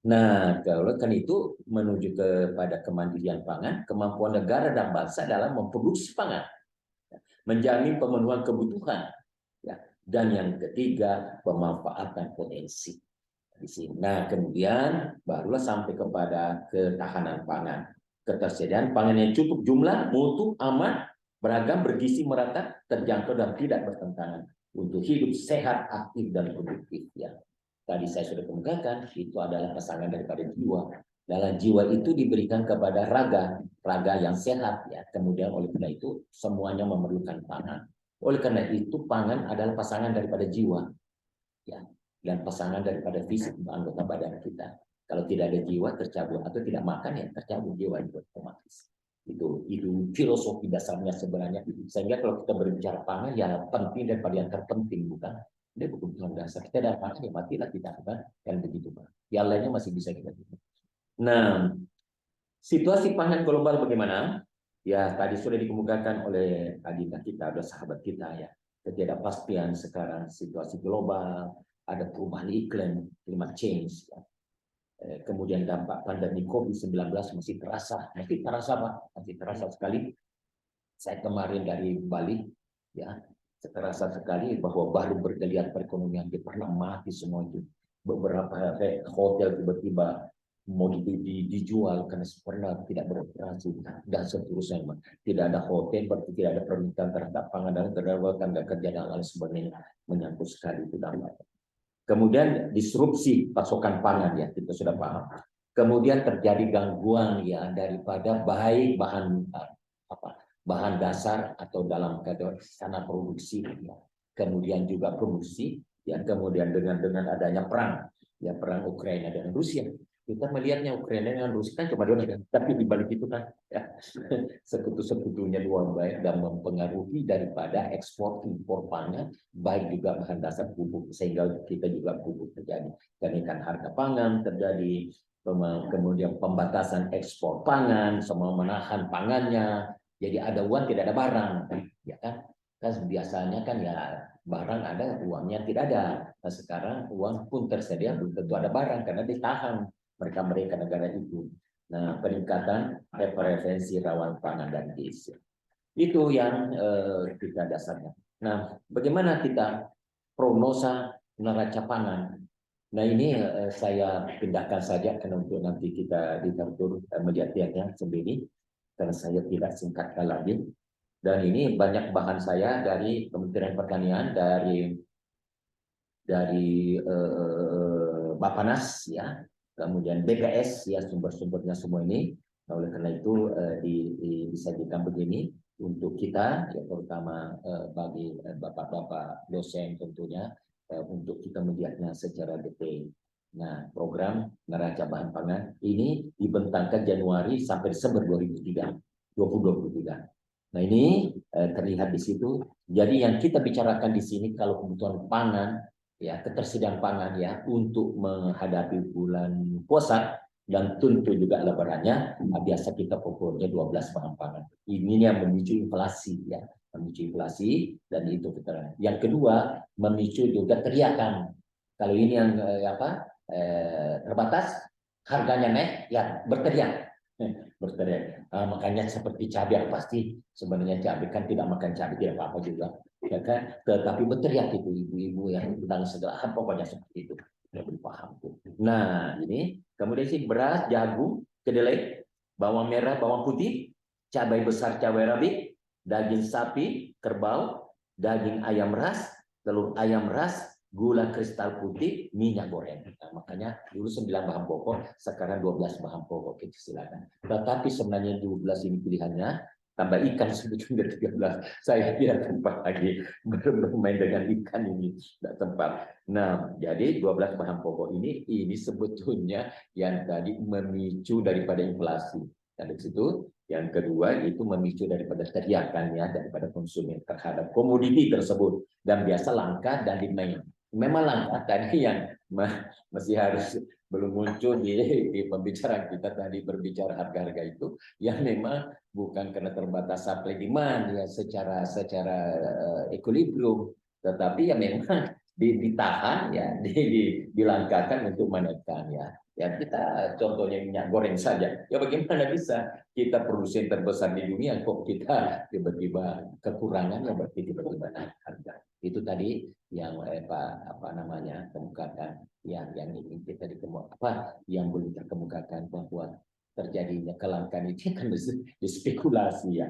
Nah, kalau kan itu menuju kepada kemandirian pangan, kemampuan negara dan bangsa dalam memproduksi pangan, menjamin pemenuhan kebutuhan, ya. Dan yang ketiga, pemanfaatan potensi. Di sini. Nah, kemudian barulah sampai kepada ketahanan pangan, ketersediaan pangan yang cukup jumlah, mutu, aman, beragam, bergizi, merata, terjangkau dan tidak bertentangan untuk hidup sehat, aktif dan produktif. Ya. Tadi saya sudah kemukakan, itu adalah pasangan daripada jiwa. Dalam jiwa itu diberikan kepada raga yang sehat. Ya. Kemudian oleh karena itu, semuanya memerlukan pangan. Oleh karena itu, pangan adalah pasangan daripada jiwa. Ya. Dan pasangan daripada fisik anggota badan kita. Kalau tidak ada jiwa, tercabut. Atau tidak makan, ya tercabut jiwa itu otomatis. Itu filosofi dasarnya sebenarnya. Sehingga kalau kita berbicara pangan, ya penting daripada yang terpenting, bukan? Ini kebutuhan dasar. Kita ada pangan, ya matilah kita. Kan? Yang begitu, Pak. Yang lainnya masih bisa kita. Nah, situasi pangan global bagaimana? Ya, tadi sudah dikemukakan oleh agenda kita, ada sahabat kita ya. Ketidakpastian sekarang, situasi global, ada perubahan iklim, climate change. Ya. Kemudian dampak pandemi COVID-19 masih terasa Pak, masih terasa sekali. Saya kemarin dari Bali, ya, terasa sekali bahwa baru bergeliat perekonomian kita pernah mati semua itu. Beberapa hotel tiba-tiba mau dijual karena pernah tidak beroperasi dan seterusnya. Tidak ada hotel berarti tidak ada permintaan terhadap pangan dan tenaga kerja dan lain sebagainya, menyangkut sekali itu dampaknya. Kemudian disrupsi pasokan pangan ya kita sudah paham. Kemudian terjadi gangguan ya daripada baik bahan dasar atau dalam sana produksi ya. Kemudian juga produksi ya, kemudian dengan adanya perang ya, perang Ukraina dan Rusia. Kita melihatnya Ukraina dengan Rusia kan cuma dua negara, tapi di balik itu kan ya, sekutu-sekutunya luar biasa dan mempengaruhi daripada ekspor impor pangan, baik juga bahan dasar pupuk, sehingga kita juga pupuk terjadi kenaikan harga pangan terjadi, kemudian pembatasan ekspor pangan, semua menahan pangannya, jadi ada uang tidak ada barang, ya kan? Kan biasanya kan ya barang ada, uangnya tidak ada. Nah sekarang uang pun tersedia, belum tentu ada barang karena ditahan mereka negara itu. Nah peningkatan preferensi rawan pangan dan gizi. Itu yang kita dasarnya. Nah, bagaimana kita prognosa neraca pangan? Nah, ini saya pindahkan saja karena untuk nanti kita diatur melihatnya sendiri, karena saya tidak singkatkan lagi. Dan ini banyak bahan saya dari Kementerian Pertanian, dari Bappenas ya, kemudian BPS ya, sumber-sumbernya semua ini. Nah, oleh karena itu disajikan begini untuk kita, ya, terutama bagi bapak-bapak dosen tentunya, untuk kita melihatnya secara detail. Nah, program neraca bahan pangan ini dibentangkan Januari sampai Desember 2023. Nah, ini terlihat di situ. Jadi yang kita bicarakan di sini kalau kebutuhan pangan, ya, ketersediaan pangan ya untuk menghadapi bulan puasa dan tentu juga lebarannya, biasa kita pokoknya 12 bahan pangan. Ini yang memicu inflasi ya, memicu inflasi, dan itu kita. Yang kedua, memicu juga teriakan. Kalau ini yang terbatas, harganya naik, ya berteriak. Berteriak. Makanya seperti cabai pasti sebenarnya cabai kan tidak makan cabai tidak apa-apa juga, ya kan? Tetapi berteriak itu ibu-ibu yang tentang segala pokoknya seperti itu. Lebih paham tuh. Nah, ini kemudian sih beras, jagung, kedelai, bawang merah, bawang putih, cabai besar, cabai rawit, daging sapi, kerbau, daging ayam ras, telur ayam ras, gula kristal putih, minyak goreng. Nah, makanya dulu 9 bahan pokok, sekarang 12 bahan pokok. Kita silakan. Tetapi sebenarnya 12 ini pilihannya, tambah ikan sebetulnya 13. Saya tidak tempat lagi bermain dengan ikan ini, tidak tempat. Nah, jadi 12 bahan pokok ini sebetulnya yang tadi memicu daripada inflasi. Dan di situ yang kedua itu memicu daripada teriakan ya, daripada konsumen terhadap komoditi tersebut, dan biasa langka dan demand. Memang langka tadi yang masih harus belum muncul di pembicaraan kita tadi, berbicara harga-harga itu yang memang bukan karena terbatas supply demand ya secara equilibrium, tetapi yang memang ditahan ya, dilangkakan untuk menekan ya. Ya kita contohnya minyak goreng saja. Ya bagaimana bisa kita produsen terbesar di dunia kok kita tiba-tiba kekurangan, ya berarti tiba-tiba naik harga. Itu tadi yang kemukakan yang ingin kita yang belum terkemukakan bahwa terjadinya kelangkaan itu kan dispekulasi ya.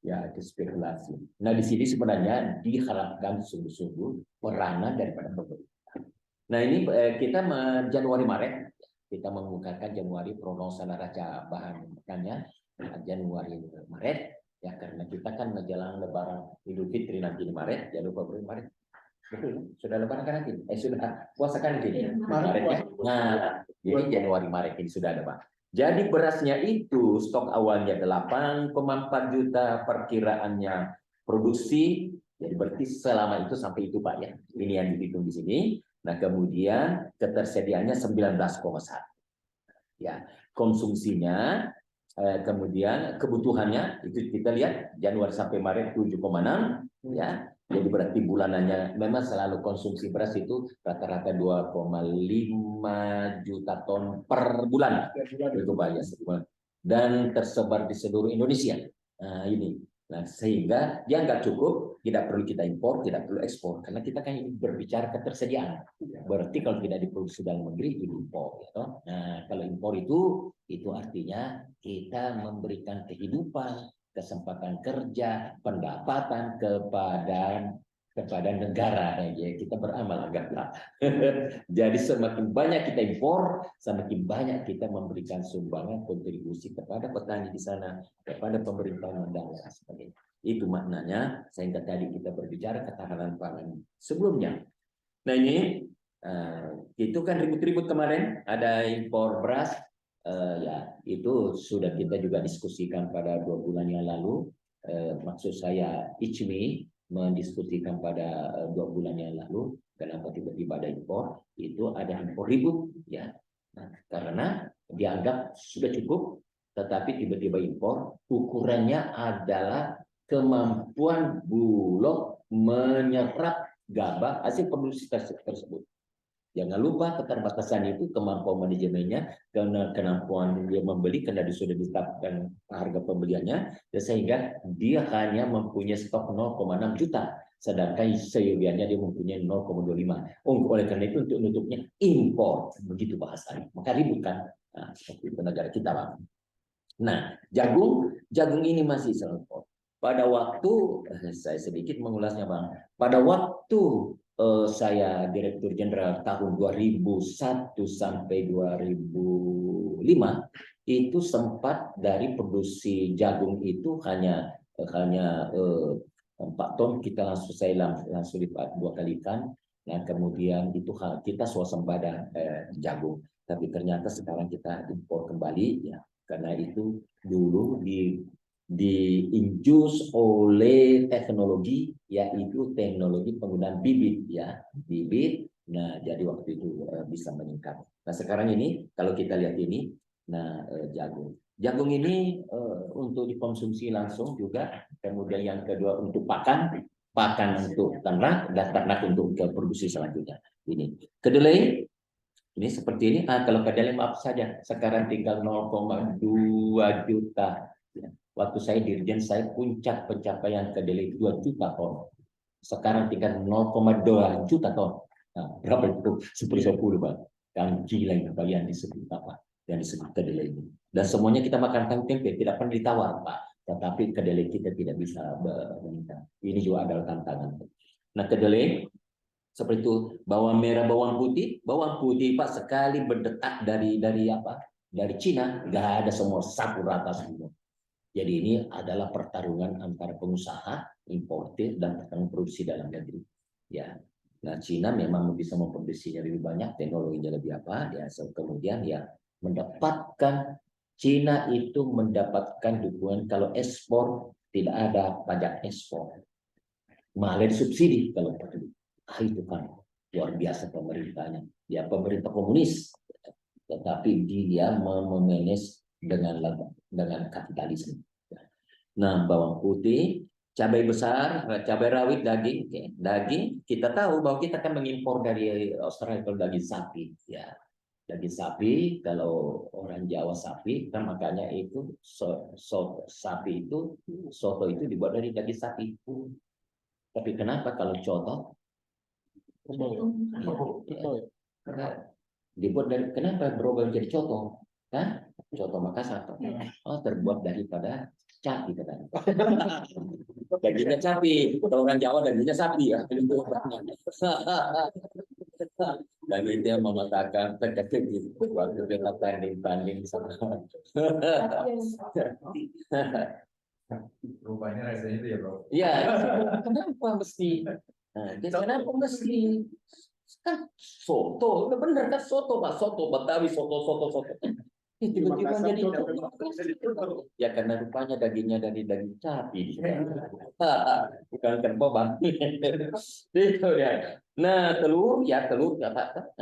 Ya, dispekulasi. Nah, di sini sebenarnya diharapkan sungguh-sungguh peranan daripada pemerintah. Nah, ini kita Januari Maret kita menggunakan Januari prognosa neraca bahan makannya Januari Maret ya, karena kita kan menjelang Lebaran Idul Fitri nanti di Maret, Januari Februari Maret. Betul, sudah Lebaran kan nanti? Sudah puasa kan nanti? Maret ya. Nah, jadi Januari Maret ini sudah ada, Pak. Jadi berasnya itu stok awalnya 8,4 juta, perkiraannya produksi, jadi berarti selama itu sampai itu Pak ya. Ini yang dihitung di sini. Nah, kemudian ketersediaannya 19,1. Ya, konsumsinya kemudian kebutuhannya itu kita lihat Januari sampai Maret 7,6 ya. Jadi berarti bulanannya memang selalu konsumsi beras itu rata-rata 2,5 juta ton per bulan. Itu banyak sebulan. Dan tersebar di seluruh Indonesia. Nah, ini. Nah, sehingga dia nggak cukup, tidak perlu kita impor, tidak perlu ekspor, karena kita kan berbicara ketersediaan. Berarti kalau tidak diproduksi dalam negeri itu impor, ya. Nah, kalau impor itu artinya kita memberikan kehidupan, kesempatan kerja, pendapatan kepada negara, ya kita beramal agarlah. Jadi semakin banyak kita impor, semakin banyak kita memberikan sumbangan kontribusi kepada petani di sana, kepada pemerintah dan sebagainya. Itu maknanya sehingga tadi kita berbicara ketahanan pangan sebelumnya. Nah, ini itu kan ribut-ribut kemarin ada impor beras, ya itu sudah kita juga diskusikan pada 2 bulan yang lalu. Maksud saya ICMI mendiskusikan pada 2 bulan yang lalu kenapa tiba-tiba ada impor. Itu ada impor ribut ya, nah, karena dianggap sudah cukup, tetapi tiba-tiba impor. Ukurannya adalah kemampuan Bulog menyerap gabah hasil produksi tersebut. Jangan lupa keterbatasan itu kemampuan manajemennya, karena kemampuan dia membeli karena dia sudah ditetapkan harga pembeliannya, sehingga dia hanya mempunyai stok 0,6 juta, sedangkan seyogianya dia mempunyai 0,25. Oleh karena itu untuk nutupnya impor, begitu bahasanya. Maka ribut kan, nah, seperti itu negara kita, Bang. Nah, jagung ini masih selektor. Pada waktu saya sedikit mengulasnya, Bang. Pada waktu saya Direktur Jenderal tahun 2001 sampai 2005, itu sempat dari produksi jagung itu hanya 4 ton, saya langsung lipat 2 kali ikan. Nah, kemudian itu kita swasembada jagung. Tapi ternyata sekarang kita impor kembali, ya, karena itu dulu diinjus oleh teknologi, yaitu teknologi penggunaan bibit, ya, bibit. Nah, jadi waktu itu bisa meningkat. Nah, sekarang ini kalau kita lihat ini, nah, jagung ini untuk dikonsumsi langsung juga. Kemudian yang kedua untuk pakan untuk ternak, dan ternak untuk produksi selanjutnya. Ini kedelai. Ini seperti ini. Kalau kedelai maaf saja, sekarang tinggal 0,2 juta. Waktu saya dirjen, saya puncak pencapaian kedelai 2 juta ton. Sekarang tinggal 0,2 juta ton. Nah, berapa itu? 10 Pak. Kan gila yang bagian disebut apa? Yang disebut kedelai ini. Dan semuanya kita makan tahu tempe, tidak pernah ditawar, Pak. Tetapi kedelai kita tidak bisa meningkat. Ini juga adalah tantangan. Nah, kedelai seperti itu, bawang merah, bawang putih Pak, sekali berdetak dari apa? Dari Cina, nggak ada, semua satu rata semua. Jadi ini adalah pertarungan antara pengusaha importir dan pertarungan produksi dalam negeri. Ya, nah Cina memang bisa memproduksinya lebih banyak, teknologinya lebih apa? Ya, kemudian ya mendapatkan, Cina itu mendapatkan dukungan kalau ekspor, tidak ada pajak ekspor, malah disubsidi kalau perlu. Itu kan luar biasa pemerintahnya. Ya, pemerintah komunis, tetapi dia memanage dengan kapitalisme. Nah, bawang putih, cabai besar, cabai rawit, daging. Daging kita tahu bahwa kita akan mengimpor dari Australia kalau daging sapi. Ya, daging sapi, kalau orang Jawa sapi, kan makanya itu sapi itu, soto itu dibuat dari daging sapi. Tapi kenapa kalau coto? Dibuat dari, kenapa berubah menjadi coto? Kan? Coto Makassar. Oh, terbuat daripada sapi katanya. Dagingnya sapi. Kalau orang Jawa dagingnya sapi, ya. Dan itu yang mematakan terkejut waktu kita tanding sama. Rupanya rasanya itu ya, Bro. Iya, kenapa mesti? Nah, kenapa mesti? Kan soto, udah bener kan soto, Pak, soto Betawi, soto. Tiba-tiba jadi ya karena rupanya dagingnya dari daging sapi, bukan kerbau, Bang. Itu ya. Nah, telur nggak Pak?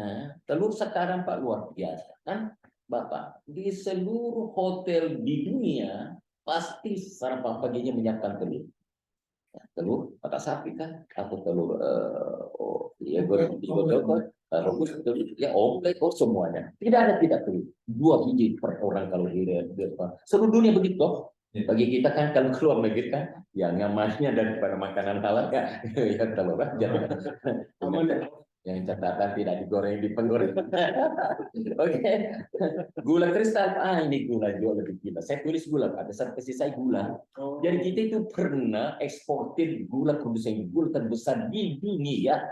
Telur sekarang Pak luar biasa kan, Bapak. Di seluruh hotel di dunia pasti sarapan paginya menyiapkan telur. Telur mata sapi kan, atau telur ya rebus, ya omelette, semuanya tidak telur 2 biji per orang kalau di seluruh dunia begitu. Bagi kita kan kalau keluar negeri kan yang nyamannya daripada makanan halal ya, ya telur aja. Yang catatan tidak digoreng di penggoreng. Oke. Gula kristal, ini gula juga lebih gila. Saya tulis gula, ada sertifikasi saya gula. Jadi kita itu pernah eksportir gula, produsen gula terbesar di dunia.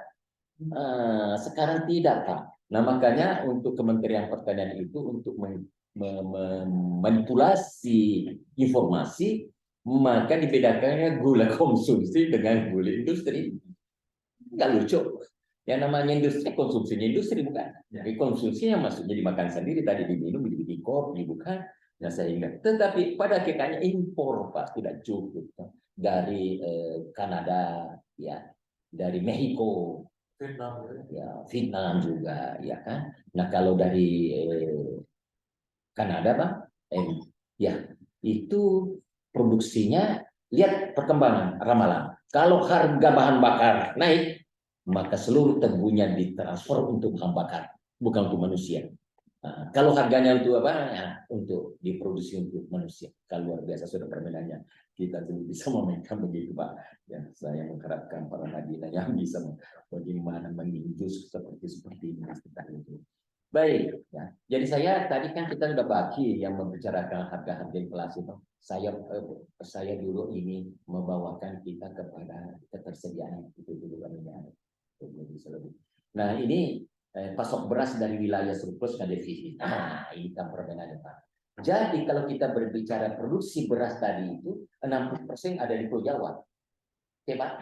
Sekarang tidak, Pak. Nah, makanya untuk Kementerian Pertanian itu untuk manipulasi informasi, maka dibedakannya gula konsumsi dengan gula industri. Nggak lucu. Yang namanya industri, konsumsinya industri bukan. Jadi konsumsinya maksudnya dimakan sendiri, tadi diminum, dibikin kopi, bukan. Nah, sehingga tetapi pada akhirnya impor, Pak, tidak cukup dari Kanada, ya, dari Meksiko, Vietnam juga, ya kan. Nah, kalau dari Kanada, Pak, ya itu produksinya, lihat perkembangan ramalan. Kalau harga bahan bakar naik, maka seluruh tebunya ditransfer untuk bahan bakar, bukan untuk manusia. Nah, kalau harganya untuk apa? Ya, untuk diproduksi untuk manusia. Kalau luar biasa sudah permainannya. Kita tuh bisa memainkan begitu, Pak. Ya, saya mengharapkan para Madinah yang bisa bagaimana menginjus seperti ini. Baik, ya. Jadi tadi kan kita sudah bagi yang membicarakan harga-harga inflasi. Saya dulu ini membawakan kita kepada ketersediaan itu dulu kan ini. Nah ini pasok beras dari wilayah surplus ke defisit. Nah ini kan perbedaan Pak. Jadi kalau kita berbicara produksi beras tadi itu 60% ada di Pulau Jawa, oke Pak?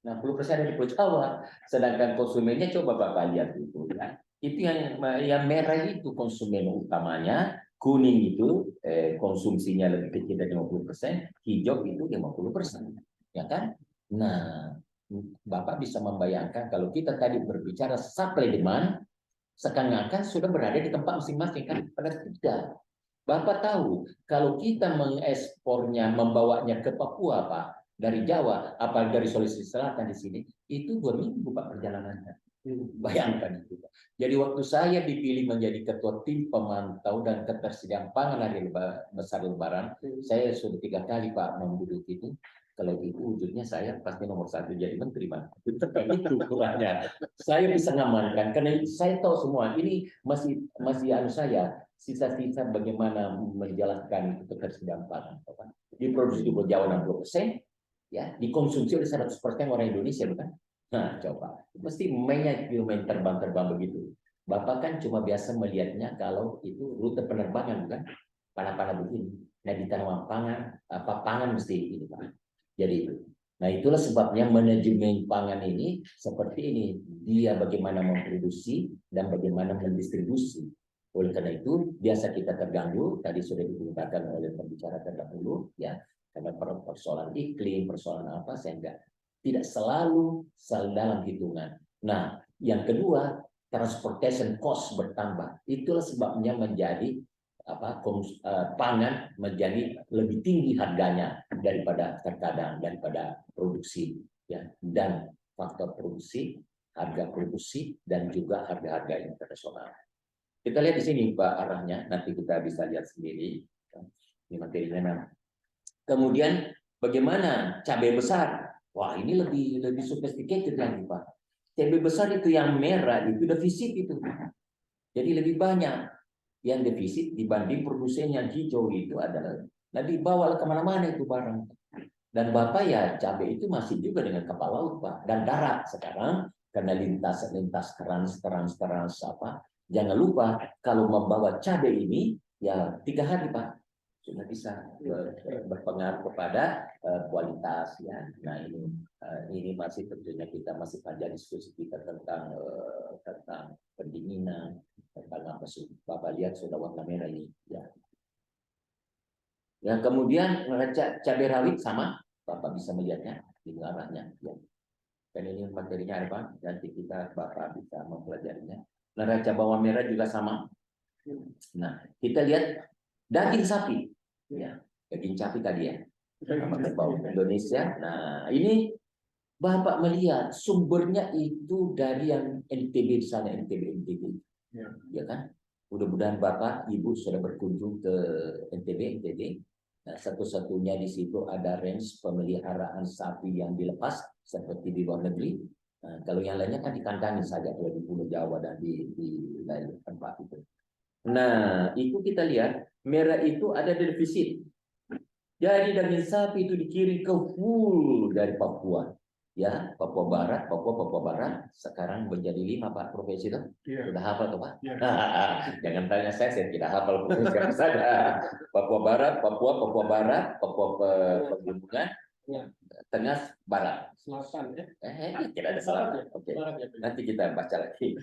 60% ada di Pulau Jawa, sedangkan konsumennya coba Bapak lihat itu ya. Itu yang merah itu konsumen utamanya, kuning itu konsumsinya lebih kecil dari 50%, hijau itu 50%, ya kan? Nah, Bapak bisa membayangkan kalau kita tadi berbicara supply demand, seakan-akan sudah berada di tempat masing-masing kan? Padahal tidak. Bapak tahu kalau kita mengekspornya, membawanya ke Papua, Pak, dari Jawa, apa dari Sulawesi Selatan di sini, itu 2 minggu Pak perjalanannya. Bayangkan itu. Jadi waktu saya dipilih menjadi ketua tim pemantau dan ketersediaan pangan hari besar Lebaran, saya sudah 3 kali Pak menduduk itu. Kalau itu wujudnya saya pasti nomor 1 jadi menteri, Pak. Itu kurangnya. Saya bisa ngamankan karena saya tahu semua. Ini masih saya sisa-sisa bagaimana menjalankan ketersediaan pangan. Diproduksi di Pulau Jawa 60%, ya dikonsumsi oleh 100% orang Indonesia, bukan? Nah, coba. Mesti main terbang-terbang begitu. Bapak kan cuma biasa melihatnya kalau itu rute penerbangan, bukan? Panah-panah begini. Nah, di tanaman pangan mesti ini, Pak. Jadi itu. Nah, itulah sebabnya manajemen pangan ini seperti ini. Dia bagaimana memproduksi dan bagaimana mendistribusi. Oleh karena itu, biasa kita terganggu. Tadi sudah digunakan oleh pembicara terdahulu, ya. Karena persoalan iklim, persoalan apa, sehingga tidak selalu dalam hitungan. Nah, yang kedua, transportation cost bertambah. Itulah sebabnya menjadi pangan menjadi lebih tinggi harganya daripada terkadang daripada produksi, ya. Dan faktor produksi, harga produksi dan juga harga-harga internasional. Kita lihat di sini Pak arahnya, nanti kita bisa lihat sendiri. Ini materinya. Kemudian bagaimana cabai besar? Wah, ini lebih sophisticated lagi, Pak. Cabai besar itu yang merah itu defisit itu. Jadi lebih banyak yang defisit dibanding produsen yang hijau itu adalah. Nah, dibawa kemana-mana itu barang. Dan Bapak ya cabai itu masih juga dengan kapal laut, Pak. Dan darat sekarang karena lintas trans apa. Jangan lupa kalau membawa cabai ini ya 3 hari, Pak. Sudah bisa berpengaruh kepada kualitas ya. Nah ini masih tentunya kita masih panjang diskusi kita tentang pendinginan, tentang apa sih Bapak lihat sudah warna merah ini ya. Yang kemudian cabai rawit sama Bapak bisa melihatnya di arahnya ya. Dan ini materinya apa? Nanti Bapak bisa mempelajarinya. Neraca bawang merah juga sama. Nah kita lihat daging sapi, ya daging sapi tadi ya, bawang Indonesia. Nah ini Bapak melihat sumbernya itu dari yang NTB di sana, NTB, ya kan? Mudah-mudahan Bapak Ibu sudah berkunjung ke NTB. Nah, satu-satunya di situ ada range pemeliharaan sapi yang dilepas seperti di luar negeri. Nah, kalau yang lainnya kan dikandangin saja kalau di Pulau Jawa dan di lain tempat itu. Nah, itu kita lihat merah itu ada defisit. Jadi daging sapi itu dikirim ke full dari Papua. Ya, Papua Barat sekarang menjadi 5 Pak profesi itu. Sudah hafal tuh Pak? Jangan tanya saya tidak hafal profesi saja. Papua Barat, Papua Barat, Papua Pegunungan, Tengah, Barat. Selatan ya? Tidak ada selatan. Oke. Nanti kita baca lagi.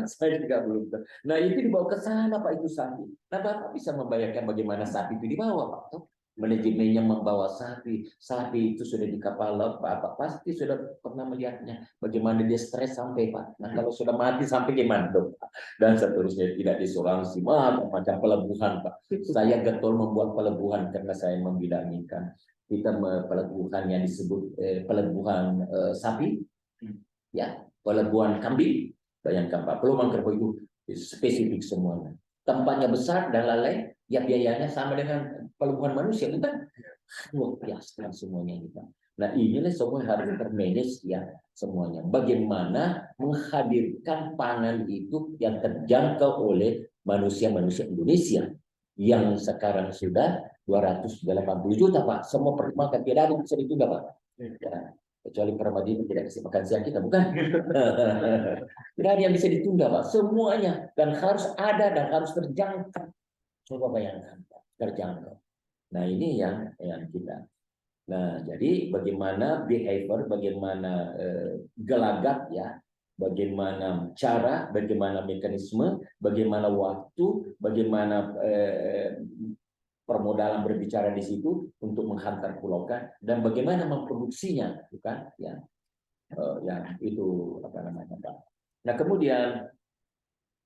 Saya juga belum tahu. Nah itu dibawa ke sana Pak itu sapi. Nah Bapak bisa membayangkan bagaimana sapi itu dibawa Pak. Manajemennya membawa sapi itu sudah di kapal laut, Bapak pasti sudah pernah melihatnya. Bagaimana dia stres sampai Pak. Nah kalau sudah mati sampai gimana dong Pak? Dan seterusnya tidak disuransi, macam pelebuhan Pak. Saya getol membuat pelebuhan karena saya membidangikan. Kita pelebuhan yang disebut pelebuhan sapi. ya, pelabuhan kambing, bayangkan Pak, peluang kerbau itu spesifik semuanya. Tempatnya besar dan lain-lain, ya biayanya sama dengan pelabuhan manusia, bukan? Luar biasa semuanya ini Pak. Nah inilah semua harus termanage ya semuanya. Bagaimana menghadirkan pangan itu yang terjangkau oleh manusia-manusia Indonesia yang sekarang sudah 280 juta Pak. Semua perkembangan tidak ada yang bisa ditunda Pak. Ya, kecuali Permadi tidak kasih makan siang kita, bukan? Tidak ada yang bisa ditunda Pak. Semuanya dan harus ada dan harus terjangkau. Coba bayangkan Pak, terjangkau. Nah ini yang kita. Nah jadi bagaimana behavior, bagaimana gelagat ya, bagaimana cara, bagaimana mekanisme, bagaimana waktu, bagaimana permodalan berbicara di situ untuk menghantar Pulau K dan bagaimana memproduksinya, bukan? Ya, yang itu apa namanya Pak. Nah kemudian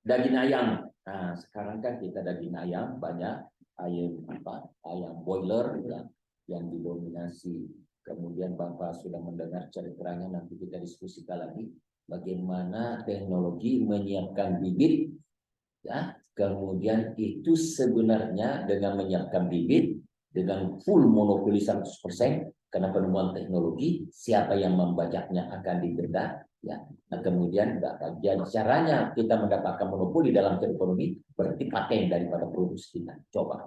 daging ayam. Nah sekarang kan kita daging ayam banyak. Ayam boiler yang didominasi. Kemudian Bapak sudah mendengar ceritanya, nanti kita diskusikan lagi bagaimana teknologi menyiapkan bibit ya. Kemudian itu sebenarnya dengan menyiapkan bibit dengan full monopoli 100% karena penemuan teknologi, siapa yang membajaknya akan didenda ya. Nah, kemudian jadi caranya kita mendapatkan monopoli dalam ekonomi berarti paten daripada produksi kita. Coba.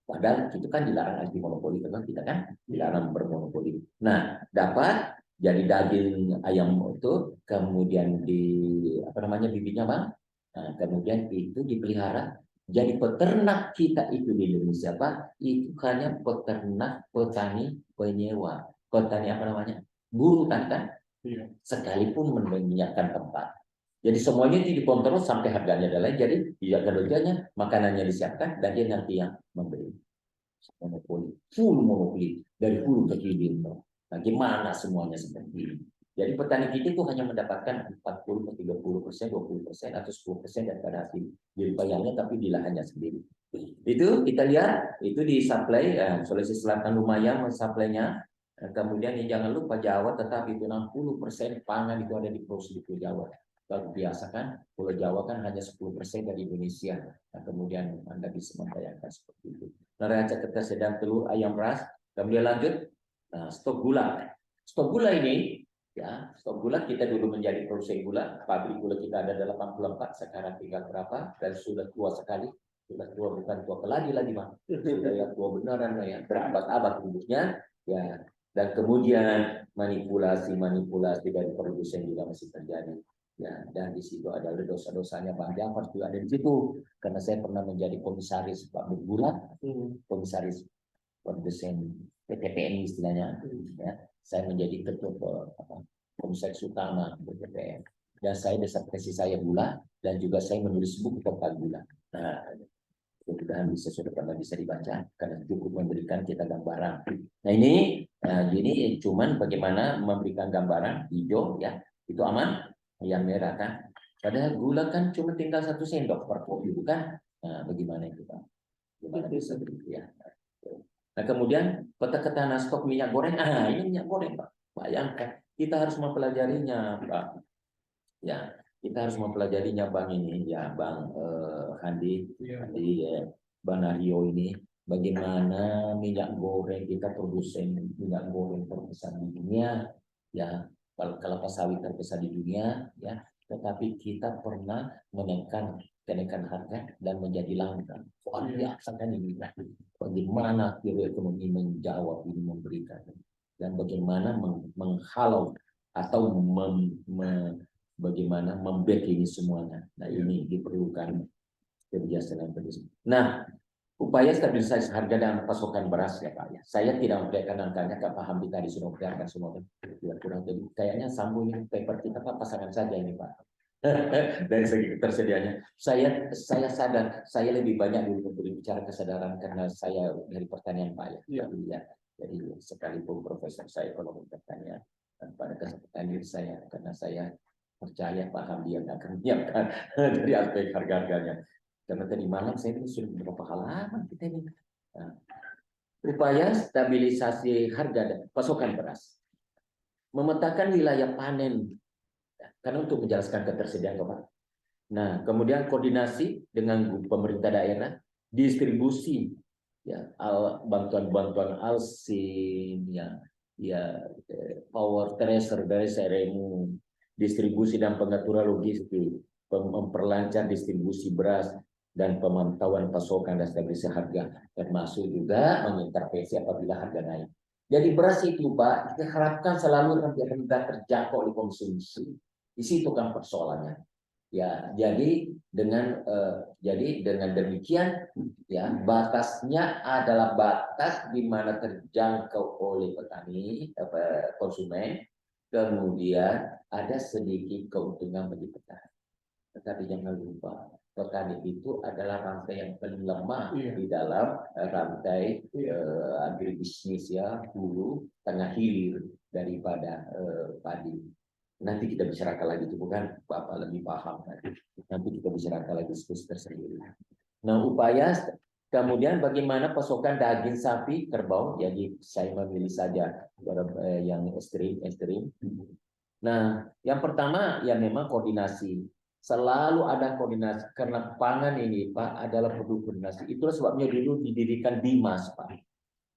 Padahal itu kan dilarang anti monopoli karena kita kan dilarang bermonopoli. Nah, dapat jadi daging ayam itu kemudian apa namanya bibitnya Bang? Nah, kemudian itu dipelihara. Jadi peternak kita itu di Indonesia Pak, itu hanya peternak, petani, penyewa. Petani apa namanya? Buruh kan? Iya. Sekalipun menyiapkan tempat. Jadi semuanya itu dikontrol sampai harganya dan lain. Jadi dia kerjanya, makanannya disiapkan dan dia nanti yang membeli. Monopoli, full monopoli dari hulu ke hilir. Nah, gimana semuanya seperti ini? Jadi petani kita itu hanya mendapatkan 40 ke 30%, 20% atau 10% daripada hasil jeripayanya, tapi di lahannya sendiri. Itu kita lihat, itu disuplai, Sulawesi Selatan lumayan mensuplainya. Kemudian jangan lupa Jawa tetap itu 60% pangan itu ada di Pulau Jawa. Kalau biasa kan, Pulau Jawa kan hanya 10% dari Indonesia. Nah, kemudian Anda bisa membayangkan seperti itu. Neraca ketersediaan telur ayam ras. Kemudian lanjut, stok gula. Stok gula ini, ya, stok gula kita dulu menjadi produsen gula. Pabrik gula kita ada 84, sekarang tinggal berapa? Dan sudah tua sekali. Sudah tua, bukan tua keladi lagi, Bang. Sudah ya tua beneran, ya, berabad-abad hidupnya. Ya, dan kemudian manipulasi dari produsen juga masih terjadi. Ya, dan di situ ada dosa-dosanya Bang Jafar juga ada di situ. Karena saya pernah menjadi komisaris pabrik gula, komisaris produsen PTPN istilahnya. Ya, saya menjadi ketua komisaris utama PTPN. Dan saya desakresi saya gula dan juga saya menulis buku tentang gula. Nah, mudah-mudahan sudah pernah bisa dibaca karena cukup memberikan kita gambaran. Nah ini cuman bagaimana memberikan gambaran hijau ya itu aman, yang merah kan. Padahal gula kan cuma tinggal 1 sendok per kopi bukan? Nah bagaimana itu Pak? Gimana bisa begitu ya? Nah kemudian peta ketahanan stok minyak goreng. Ini minyak goreng Pak. Bayangkan kita harus mempelajarinya Pak. Ya. Kita harus mempelajarinya Bang ini ya Bang Handi, Bang Aryo ini bagaimana minyak goreng kita produsen minyak goreng terbesar di dunia ya kelapa sawit terbesar di dunia ya tetapi kita pernah menekan kenaikan harga dan menjadi langka. Wah biasa kan ini bagaimana teori ekonomi menjawab ini memberikan dan bagaimana menghalau atau bagaimana memback ini semuanya. Nah ini diperlukan kebiasaan begitu. Nah upaya stabilisasi harga dan pasokan beras ya Pak ya. Saya tidak memberikan angkanya, Kak paham kita di sudah memberikan semua kurang jadi kayaknya sambung paper kita Pak pasangan saja ini Pak. Dari segi ketersediaannya, saya sadar saya lebih banyak dulu berbicara kesadaran karena saya dari pertanian Pak ya. Jadi sekalipun profesor saya ekonomi pertanian dan pada kesempatan ini saya karena saya percaya paham dia akan menyiapkan dari aspek harga-harganya. Karena tadi malam saya ini sudah beberapa halaman kita ini. Nah, upaya stabilisasi harga dan pasokan beras. Memetakan wilayah panen Karena untuk menjelaskan ketersediaan Pak. Nah, kemudian koordinasi dengan pemerintah daerah, distribusi ya bantuan-bantuan alsin power tracer dari SRMU, distribusi dan pengaturan logistik, memperlancar distribusi beras dan pemantauan pasokan dan stabilisasi harga, termasuk juga mengintervensi apabila harga naik. Jadi beras itu Pak, kita harapkan selalu tidak terjangkau oleh konsumsi. Di situ kan persoalannya. Ya, jadi dengan demikian ya batasnya adalah batas di mana terjangkau oleh petani konsumen, kemudian ada sedikit keuntungan bagi petani. Tetapi jangan lupa petani itu adalah rantai yang paling lemah di dalam rantai agribisnis ya, hulu, tengah hilir daripada padi. Nanti kita bicarakan lagi itu, bukan Bapak lebih paham tadi. Nanti kita bicarakan lagi diskusi tersendiri. Nah, upaya kemudian bagaimana pasokan daging sapi kerbau, jadi saya memilih saja yang ekstrim. Nah, yang pertama ya memang koordinasi. Selalu ada koordinasi karena pangan ini Pak adalah perlu koordinasi. Itulah sebabnya dulu didirikan Dimas Pak.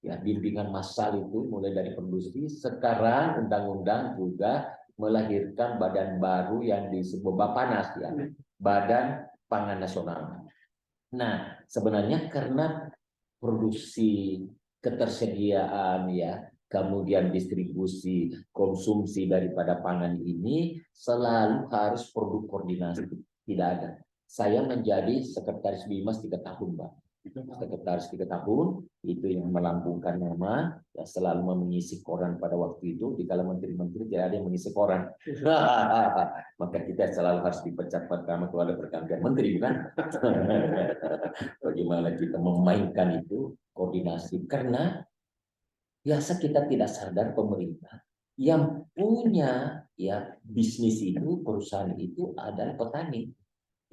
Ya, bimbingan massal itu mulai dari produksi. Sekarang undang-undang juga melahirkan badan baru yang disebut Bapanas ya, Badan Pangan Nasional. Nah, sebenarnya karena produksi, ketersediaan ya, kemudian distribusi, konsumsi daripada pangan ini selalu harus produk koordinasi. Tidak ada. Saya menjadi sekretaris Bimas 3 tahun, Pak. Sekretaris 3 tahun itu yang melambungkan nama, ya, selalu mengisi koran pada waktu itu. Di kala menteri-menteri tidak ada yang mengisi koran, maka kita selalu harus dipecat pertama kalau ada pergantian menteri, bukan? Bagaimana kita memainkan itu koordinasi, karena biasa kita tidak sadar pemerintah yang punya ya bisnis itu, perusahaan itu adalah petani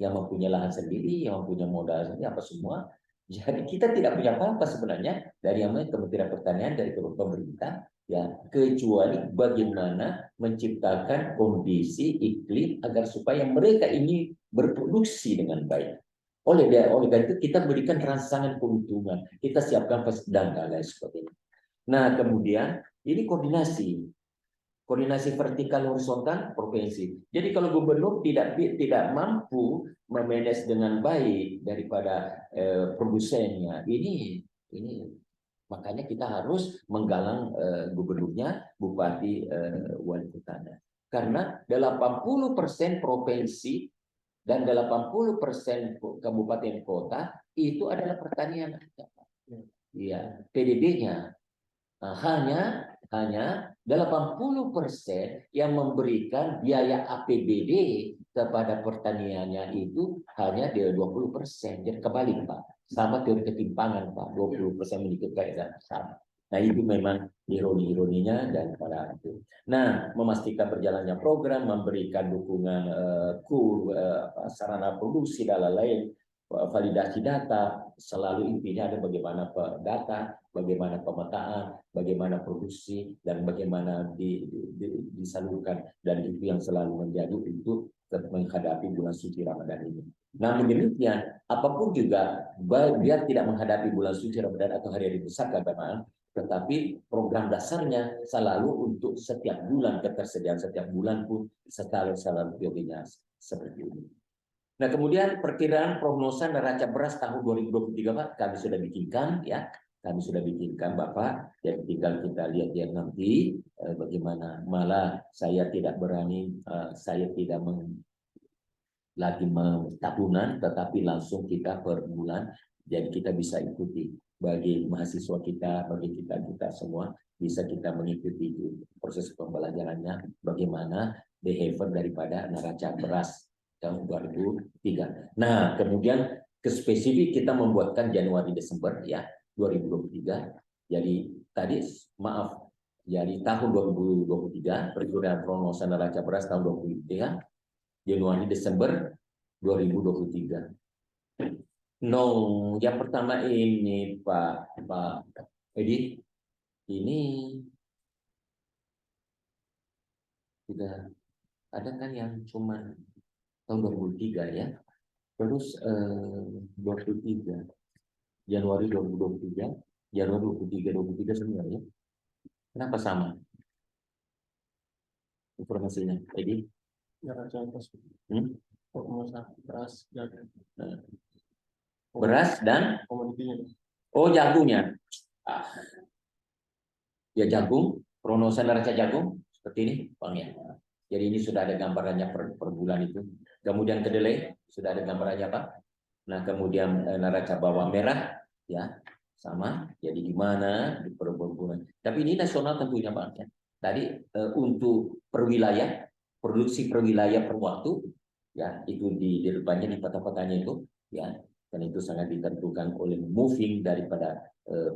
yang mempunyai lahan sendiri, yang mempunyai modal sendiri, apa semua. Jadi kita tidak punya apa-apa sebenarnya dari yang Kementerian Pertanian, dari pemerintah, ya, kecuali bagaimana menciptakan kondisi iklim agar supaya mereka ini berproduksi dengan baik. Oleh itu kita berikan rangsangan keuntungan, kita siapkan dan lain sebagainya. Nah, kemudian ini koordinasi vertikal horizontal provinsi. Jadi kalau gubernur tidak mampu memanage dengan baik daripada produsennya, ini makanya kita harus menggalang gubernurnya, bupati, wali kotanya. Karena 80% provinsi dan 80% kabupaten kota itu adalah pertanian. Ya, PDB-nya hanya 80% yang memberikan biaya APBD kepada pertaniannya itu hanya 20%. Jadi kebalik Pak, sama teori ketimpangan Pak, 20% mengikut kaidah sama. Nah itu memang ironi-ironinya dan pada itu. Nah, memastikan berjalannya program, memberikan dukungan sarana produksi dan lain-lain, validasi data, selalu intinya ada bagaimana data, bagaimana pemetaan, bagaimana produksi, dan bagaimana disalurkan. Dan itu yang selalu menjadi itu menghadapi bulan suci Ramadan ini. Namun demikian, apapun juga, biar tidak menghadapi bulan suci Ramadan atau hari-hari besar keagamaan, tetapi program dasarnya selalu untuk setiap bulan, ketersediaan setiap bulan pun selalu koordinasi seperti ini. Nah, kemudian perkiraan prognosa neraca beras tahun 2023 Pak, kami sudah bikinkan ya. Kami sudah bikinkan Bapak, jadi tinggal kita lihat ya nanti bagaimana. Malah saya tidak berani, saya tidak lagi tahunan, tetapi langsung kita per bulan. Jadi kita bisa ikuti, bagi mahasiswa kita, bagi kita semua bisa kita mengikuti proses pembelajarannya, bagaimana behavior daripada neraca beras tahun 2003. Nah, kemudian ke spesifik kita membuatkan Januari Desember ya 2023. Jadi tadi maaf, jadi tahun 2023 perkiraan prognosa neraca beras tahun 2023 Januari Desember 2023. No, yang pertama ini Pak Edi, ini sudah ada kan yang cuma tahun 2003 ya. Terus 23 Januari 2023, Januari 23 sebenarnya. Kenapa sama informasinya? Jadi Neraca impor beras dan beras dan komoditinya. jagungnya. Ah, ya jagung, prognosa neraca jagung seperti ini, Bang ya. Jadi ini sudah ada gambarannya per bulan itu. Kemudian kedelai sudah ada gambarannya Pak. Nah kemudian neraca bawang merah ya sama. Jadi di mana di per bulan. Tapi ini nasional tentunya Pak ya. Tadi untuk per wilayah, produksi per wilayah per waktu ya itu di depannya di peta-petanya itu ya. Dan itu sangat ditentukan oleh moving daripada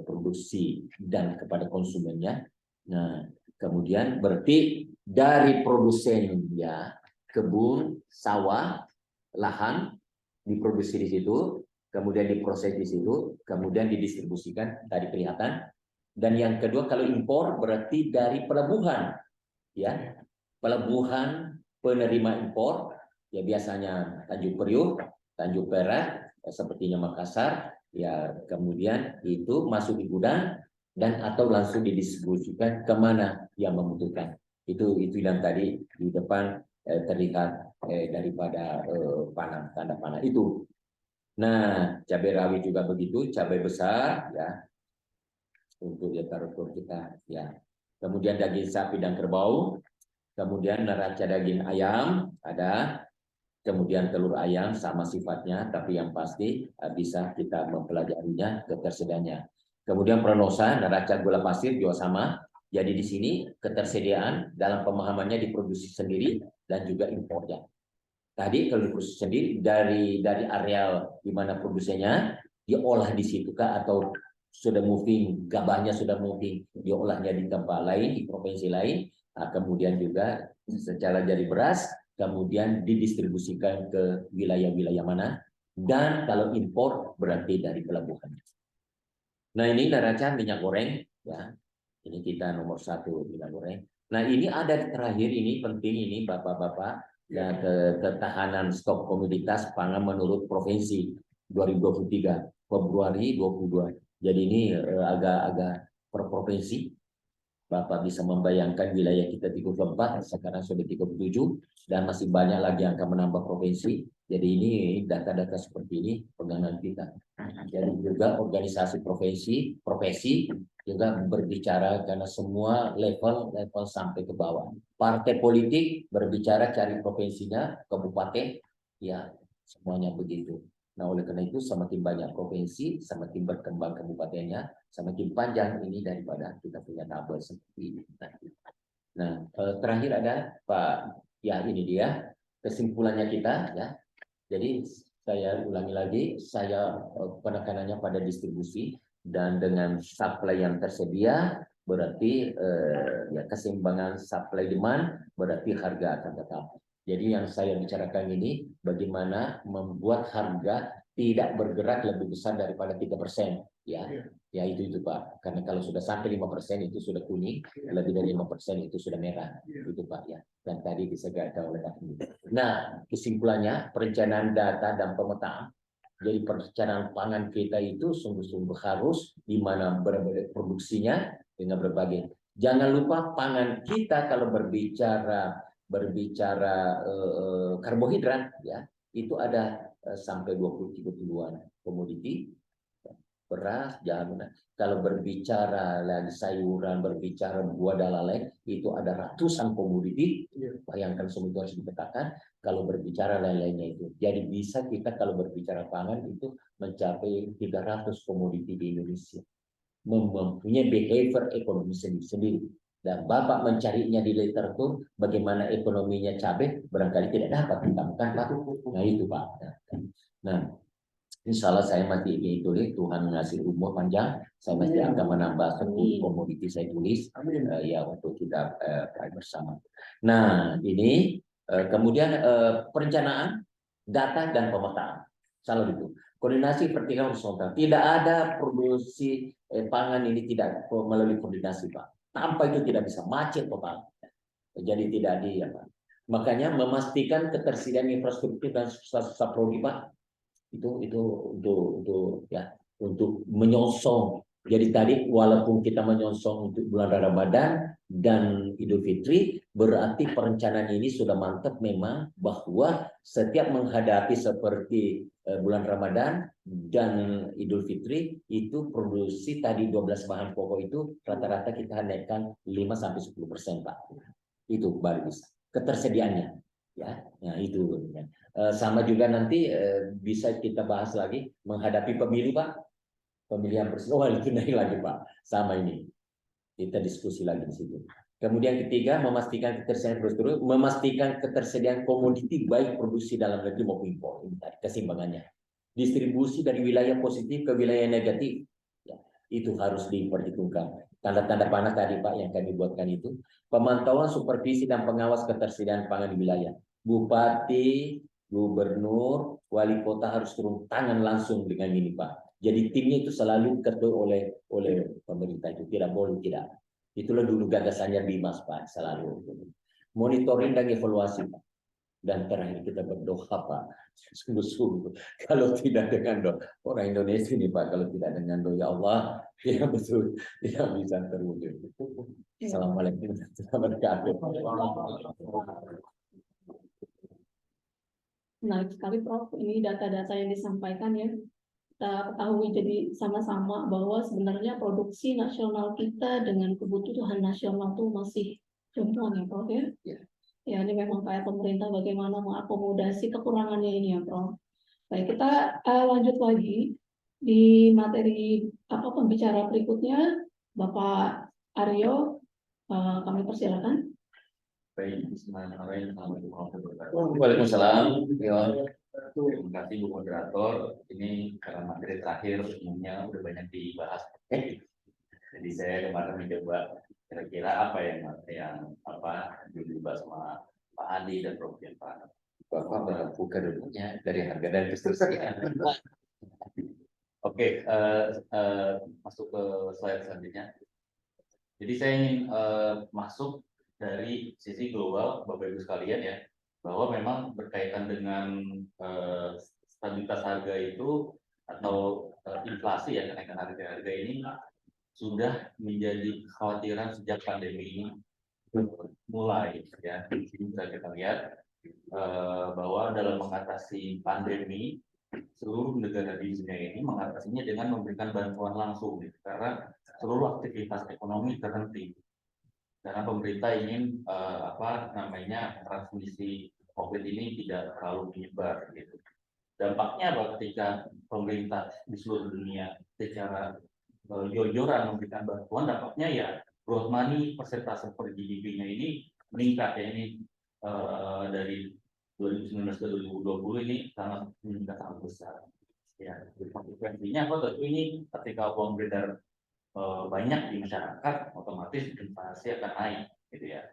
produksi dan kepada konsumennya. Nah, kemudian berarti dari produsennya kebun, sawah, lahan diproduksi di situ, kemudian diproses di situ, kemudian didistribusikan tadi kelihatan. Dan yang kedua kalau impor berarti dari pelabuhan, ya pelabuhan penerima impor, ya biasanya Tanjung Priok, Tanjung Perak, sepertinya Makassar, ya kemudian itu masuk di gudang dan atau langsung didistribusikan kemana yang membutuhkan. Itu yang tadi di depan terlihat daripada tanda panah itu. Nah, cabai rawit juga begitu, cabai besar ya untuk ditaruh kita ya. Kemudian daging sapi dan kerbau, kemudian neraca daging ayam ada, kemudian telur ayam sama sifatnya, tapi yang pasti bisa kita mempelajarinya ketersediaannya. Kemudian prognosa neraca gula pasir juga sama. Jadi di sini ketersediaan dalam pemahamannya diproduksi sendiri dan juga impornya. Tadi kalau diproduksi sendiri dari areal di mana produsennya diolah di situ kah atau sudah moving, gabahnya sudah moving, diolahnya di tempat lain, di provinsi lain, nah, kemudian juga secara jadi beras, kemudian didistribusikan ke wilayah-wilayah mana, dan kalau impor berarti dari pelabuhan. Nah ini neraca minyak goreng, ya ini kita nomor 1 minyak goreng. Nah ini ada terakhir ini penting ini bapak-bapak. Ya, ketahanan stok komoditas pangan menurut provinsi 2023 Februari 22. Jadi ini agak per provinsi. Bapak bisa membayangkan wilayah kita 34, sekarang sudah 37 dan masih banyak lagi yang akan menambah provinsi. Jadi ini data-data seperti ini pegangan kita. Jadi juga organisasi profesi juga berbicara karena semua level sampai ke bawah. Partai politik berbicara cari provinsinya, kabupaten, ya semuanya begitu. Nah oleh karena itu semakin banyak provinsi, semakin berkembang kabupatennya, semakin panjang ini daripada kita punya tabel seperti ini. Nah terakhir ada Pak, ya ini dia kesimpulannya kita ya. Jadi saya ulangi lagi, saya penekanannya pada distribusi dan dengan supply yang tersedia berarti ya keseimbangan supply demand berarti harga akan tetap. Jadi yang saya bicarakan ini bagaimana membuat harga tidak bergerak lebih besar daripada 3%, ya. Ya itu Pak. Karena kalau sudah sampai 5% itu sudah kuning, lebih dari 5% itu sudah merah. Itu Pak ya. Dan tadi disegakkan oleh Pak. Nah, kesimpulannya perencanaan data dan pemetaan. Jadi perencanaan pangan kita itu sungguh-sungguh harus di mana produksinya dengan berbagai. Jangan lupa pangan kita kalau berbicara karbohidrat ya itu ada sampai 20-30-an komoditi, beras, jalan. Kalau berbicara lagi sayuran, berbicara buah dan lain-lain, itu ada ratusan komoditi. Bayangkan semua itu harus dipetakan. Kalau berbicara lain-lainnya itu, jadi bisa kita kalau berbicara pangan itu mencapai 300 komoditi di Indonesia, mempunyai behavior ekonomi sendiri-sendiri. Dan Bapak mencarinya di literatur bagaimana ekonominya cabai barangkali tidak dapat ditemukan Pak. Nah itu Pak. Nah, insya Allah saya masih ingin tulis, Tuhan ngasih umur panjang, saya masih akan menambah 10 komoditi saya tulis, ya untuk kita bersama. Nah ini kemudian perencanaan, data dan pemetaan, salah itu. Koordinasi vertikal horizontal, tidak ada produksi pangan ini tidak melalui koordinasi Pak. Tanpa itu tidak bisa macet total. Jadi tidak di apa. Makanya memastikan ketersediaan infrastruktur dan saprodi Pak, itu untuk ya untuk menyongsong. Jadi tadi walaupun kita menyongsong untuk bulan Ramadan dan Idul Fitri, berarti perencanaan ini sudah mantap memang bahwa setiap menghadapi seperti bulan Ramadan dan Idul Fitri itu produksi tadi 12 bahan pokok itu rata-rata kita naikkan 5-10% Pak. Itu baru bisa. Ketersediaannya ya. Nah, itu ya. Sama juga nanti bisa kita bahas lagi menghadapi pemilu Pak, pemilihan presiden. Oh itu naik lagi Pak, sama ini kita diskusi lagi di situ. Kemudian ketiga, memastikan ketersediaan infrastruktur, memastikan ketersediaan komoditi baik produksi dalam negeri maupun impor. Ini tadi keseimbangannya. Distribusi dari wilayah positif ke wilayah negatif, ya, itu harus diperhitungkan. Tanda-tanda panah tadi Pak yang kami buatkan itu, pemantauan, supervisi dan pengawas ketersediaan pangan di wilayah. Bupati, gubernur, wali kota harus turun tangan langsung dengan ini Pak. Jadi timnya itu selalu ketua oleh pemerintah, itu tidak boleh tidak. Itulah dulu gagasannya Bimas Pak, selalu monitoring dan evaluasi Pak. Dan terakhir kita berdoa Pak, sungguh-sungguh kalau tidak dengan doa orang Indonesia ini Pak, kalau tidak dengan doa ya Allah, ya betul tidak bisa terwujud. Assalamualaikum warahmatullahi wabarakatuh. Menarik sekali Prof. Ini data-data yang disampaikan ya. Kita ketahui jadi sama-sama bahwa sebenarnya produksi nasional kita dengan kebutuhan nasional itu masih jomplang ya Prof ya. Ya ini memang kayak pemerintah bagaimana mengakomodasi kekurangannya ini ya Prof. Baik, kita lanjut lagi di materi pembicara berikutnya, Bapak Aryo, kami persilakan. Baik, bismillahirrahmanirrahim. Assalamualaikum warahmatullahi wabarakatuh. Waalaikumsalam. Terima kasih Bu Moderator. Ini karena materi terakhir umumnya udah banyak dibahas. Jadi saya kemarin mencoba kira-kira apa yang dibahas sama Pak Andi dan Prof. Pak. Bapak buka dulunya dari harga dan ketersediaan. Oke, masuk ke slide selanjutnya. Jadi saya ingin masuk dari sisi global, Bapak Ibu sekalian ya, bahwa memang berkaitan dengan stabilitas harga itu atau inflasi ya, kenaikan harga ini sudah menjadi kekhawatiran sejak pandemi ini mulai ya. Di sini bisa kita lihat bahwa dalam mengatasi pandemi seluruh negara di dunia ini mengatasinya dengan memberikan bantuan langsung karena seluruh aktivitas ekonomi terhenti. Karena pemerintah ingin transmisi COVID ini tidak terlalu menyebar gitu. Dampaknya apa ketika pemerintah di seluruh dunia secara jor-joran memberikan bantuan, dampaknya ya growth money persentase per GDP-nya ini meningkat ya, ini dari 2019 ke 2020 ini sangat meningkat sangat besar. Ya, konsekuensinya apa? Tentu ini ketika uang beredar banyak di masyarakat, otomatis inflasi akan naik, gitu ya.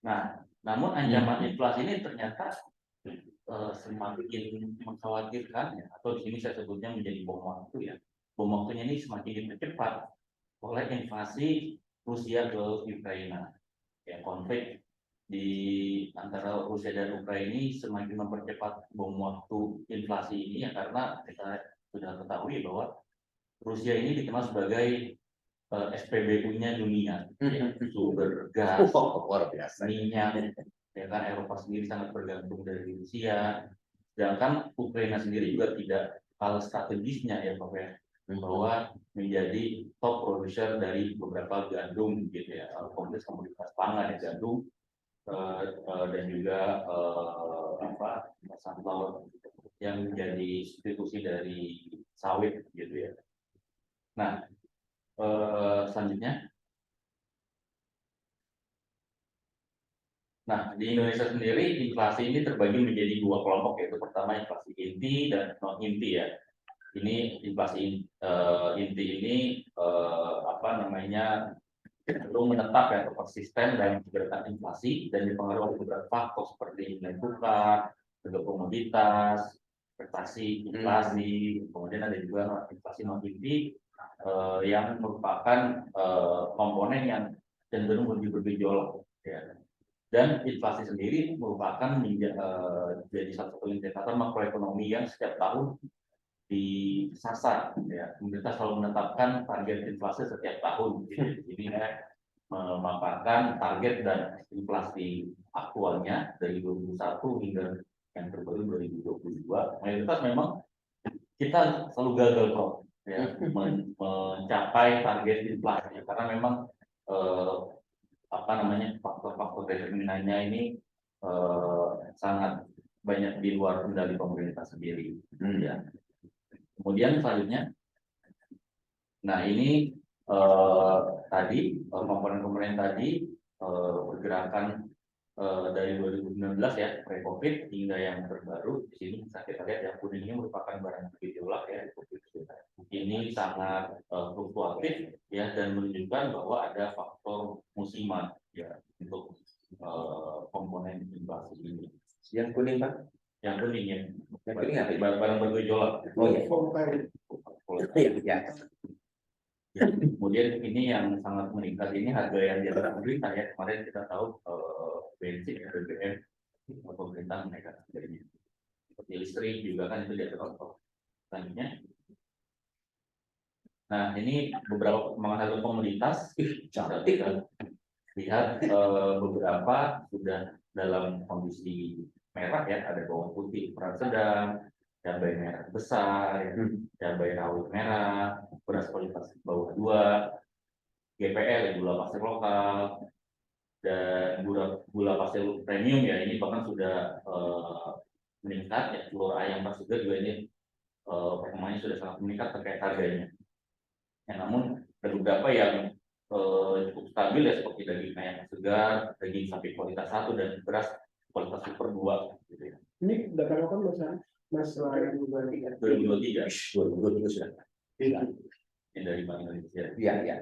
Nah, namun ancaman inflasi ini ternyata semakin mengkhawatirkan, ya, atau di sini saya sebutnya menjadi bom waktu ya. Bom waktunya ini semakin dipercepat oleh invasi Rusia ke Ukraina. Ya, konflik di antara Rusia dan Ukraina ini semakin mempercepat bom waktu inflasi ini ya, karena kita sudah ketahui bahwa Rusia ini dikenal sebagai SPBU-nya dunia, ya, sumber gas, Luar biasa. minyak, ya kan Eropa sendiri sangat bergantung dari Rusia, sedangkan Ukraina sendiri juga tidak kalah strategisnya ya Pak ya, bahwa menjadi top producer dari beberapa gandum gitu ya, komoditas pangan ya, gandum dan juga sunflower yang menjadi substitusi dari sawit gitu ya. Nah, selanjutnya. Nah, di Indonesia sendiri inflasi ini terbagi menjadi dua kelompok, yaitu pertama inflasi inti dan non inti ya. Ini inflasi inti ini cenderung menetap ya, atau persisten dalam pergerakan inflasi dan dipengaruhi oleh beberapa faktor seperti nilai tukar, harga komoditas, ekspektasi inflasi, kemudian ada juga inflasi non inti yang merupakan komponen yang cenderung lebih bergejolak ya. Dan inflasi sendiri merupakan jadi salah satu indikator makroekonomi yang setiap tahun disasar. Ya. Pemerintah selalu menetapkan target inflasi setiap tahun. Jadi memaparkan target dan inflasi aktualnya dari 2021 hingga yang terbaru 2022. Mayoritas memang kita selalu gagal kok ya, mencapai target inflasi karena memang faktor-faktor determinannya ini sangat banyak di luar kendali pemerintah sendiri. Ya. Kemudian selanjutnya, nah ini tadi komponen-komponen tadi pergerakan dari 2019 ya pre-COVID hingga yang terbaru. Di sini bisa kita lihat yang kuning ini merupakan barang gejolak ya. Ini sangat fluktuatif ya dan menunjukkan bahwa ada faktor musiman ya untuk komponen inflasi ini. Yang kuning Pak? Yang kuning ya. Yang kuning apa? Barang bergejolak. Oh iya. Iya. Ya, kemudian ini yang sangat meningkat ini harga yang di atas pemerintah ya. Kemarin kita tahu bensin ya, BBM pemerintah menaikkan harganya. Seperti listrik juga kan itu di atas selanjutnya. Nah ini beberapa perkembangan harga komoditas. Cantik kan? Lihat beberapa sudah dalam kondisi merah ya, ada bawang putih ukuran sedang, cabai merah besar, ya, cabai rawit merah, beras kualitas bawah 2, GPL gula pasir lokal, dan gula pasir premium ya ini bahkan sudah meningkat ya. Telur ayam juga ini perkembangannya sudah sangat meningkat terkait harganya. Ya, namun ada beberapa yang cukup stabil ya seperti daging ayam segar, daging sapi kualitas 1 dan beras kualitas super 2 gitu ya. Ini data kapan Mas? 2023 sudah. Yang dari Bank Indonesia. Iya, iya.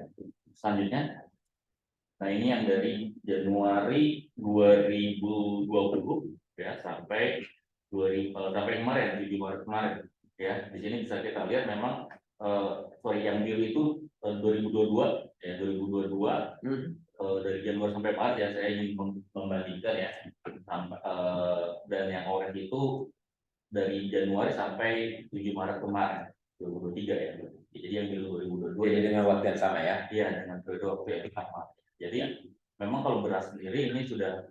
Selanjutnya, nah ini yang dari Januari 2020 ya sampai kemarin 7 Maret kemarin ya. Di sini bisa kita lihat memang yang biru itu 2022 ya 2022 dari Januari sampai Maret ya saya ingin membandingkan ya dan yang orange itu dari Januari sampai 7 Maret kemarin 2023 ya. Jadi yang biru 2022 Jadi dengan waktu yang sama ya? Iya dengan periode waktu yang sama. Jadi memang kalau beras sendiri ini sudah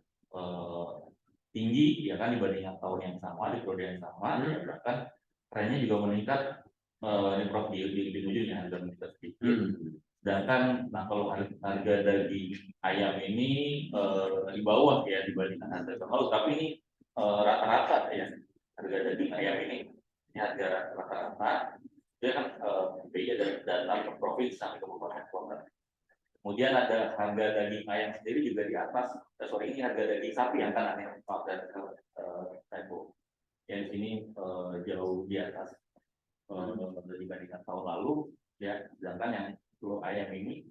tinggi ya kan dibandingkan tahun yang sama di periode yang sama ya, bahkan trennya juga meningkat ini Prof di ujungnya harga meningkat sedikit. Sedangkan nah kalau harga daging ayam ini di bawah ya dibandingkan harga tahun lalu, tapi ini rata-rata ya harga daging ayam ini harga rata-rata dia kan beda dari data per provinsi sampai kabupaten kota. Kemudian ada harga daging ayam sendiri juga di atas. Ini harga daging sapi yang kanan ya Pak dan Tempo. Yang sini jauh di atas dibandingkan tahun lalu ya. Sedangkan yang telur ayam ini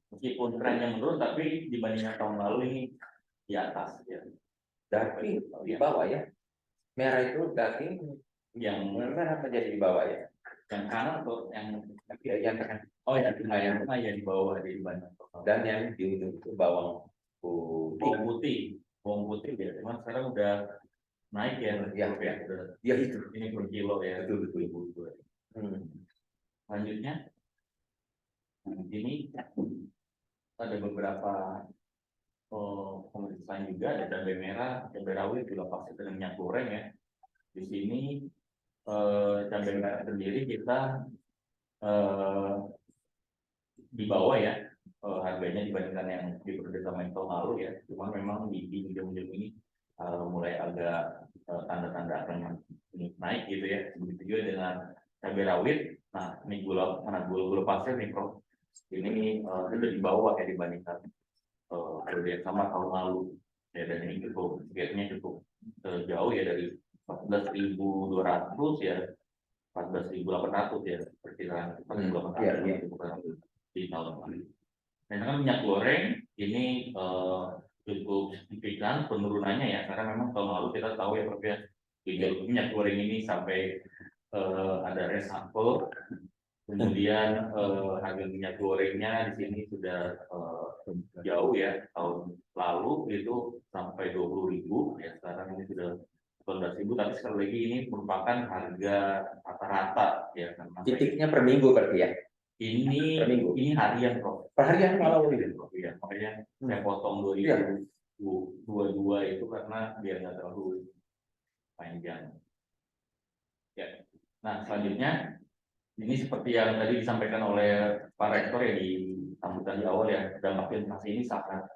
meskipun trennya menurun tapi dibandingkan tahun lalu ini di atas ya. Tapi di bawah ya. Merah itu daging yang merah apa jadi di bawah ya? Yang kanan atau yang kanan? Oh ya, yang tengah ya di bawah di banyak. Dan yang di ujung itu bawang putih. Bawang putih ya. Cuman sekarang udah naik ya. Ya itu. Ini per kilo ya. Betul. Selanjutnya, ini ada beberapa komoditas lain juga, ada cabai merah, cabai rawit, gula pasir dan minyak goreng ya. Di sini cabai merah sendiri kita di bawah ya harganya dibandingkan yang di periode sama tahun lalu ya. Cuman memang di ujung-ujung ini mulai agak tanda-tanda akan naik gitu ya. Begitu juga dengan cabai rawit. Nah ini gula pasir nih Prof. Ini sudah di bawah ya dibandingkan periode yang sama tahun lalu ya, dan ini cukup gapnya cukup jauh ya dari 14.200 ya 14.800 ya perkiraan 14.800 di tahun lalu. Dan dengan minyak goreng ini cukup signifikan penurunannya ya karena memang tahun lalu kita tahu ya Prof ya minyak goreng ini sampai ada reshuffle. Kemudian harga minyak gorengnya di sini sudah jauh ya, tahun lalu itu sampai 20.000 ya, sekarang ini sudah 18.000, tapi sekali lagi ini merupakan harga rata-rata ya, karena Titiknya per minggu berarti ya? ini Per minggu? ini harian Prof. Per harian kalau Ya, makanya saya potong 2022 itu karena biar nggak terlalu panjang. Ya. Nah, selanjutnya ini seperti yang tadi disampaikan oleh Pak Rektor ya di sambutan di awal ya, dampak inflasi ini sangat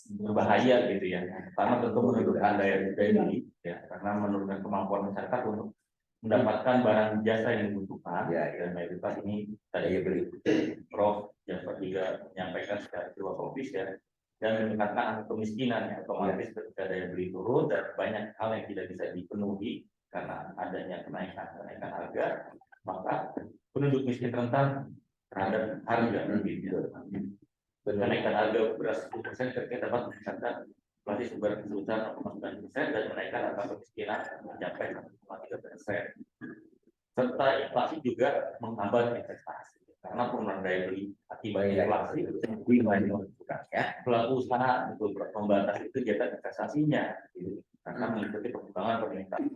berbahaya gitu ya, karena tentu menurunkan daya beli ya, karena menurunkan kemampuan masyarakat untuk mendapatkan barang jasa yang dibutuhkan ya, dan mayoritas ini daya beli. Prof Jasper juga menyampaikan secara filosofis ya, dan meningkatkan angka kemiskinan ya, otomatis ketika daya beli turun dan banyak hal yang tidak bisa dipenuhi karena adanya kenaikan harga, maka penduduk miskin rentan terhadap harga gitu. Kenaikan harga beras 10% kira-kira dapat meningkatkan inflasi sebesar 0,9% dan menaikkan angka kemiskinan mencapai 1,3%. Serta inflasi juga menghambat investasi karena penurunan daya beli akibat inflasi pelaku usaha untuk membatasi kegiatan investasinya karena mengikuti perkembangan permintaan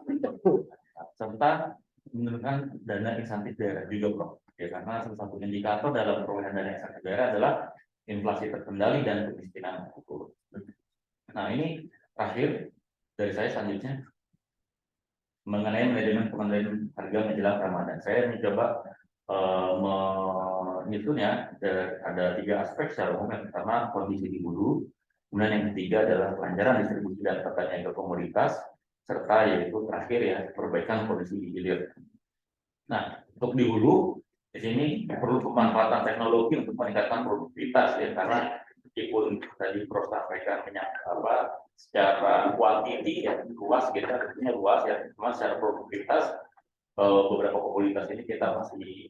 serta menurunkan dana insentif daerah juga Prof. Ya, karena salah satu indikator dalam perolehan dana insentif daerah adalah inflasi terkendali dan kemiskinan turun. Nah, ini terakhir dari saya selanjutnya mengenai manajemen pengendalian harga menjelang Ramadan. Saya mencoba menghitungnya ada 3 aspek secara umum. Yang pertama kondisi di hulu, kemudian yang ketiga adalah kelancaran distribusi dan pertanian ke komoditas, serta yaitu terakhir ya perbaikan kondisi di hilir. Nah, untuk di hulu di sini perlu pemanfaatan teknologi untuk meningkatkan produktivitas ya, karena meskipun tadi Prof sampaikan secara kuantiti ya luas, kita artinya luas ya, cuma secara produktivitas beberapa komoditas ini kita masih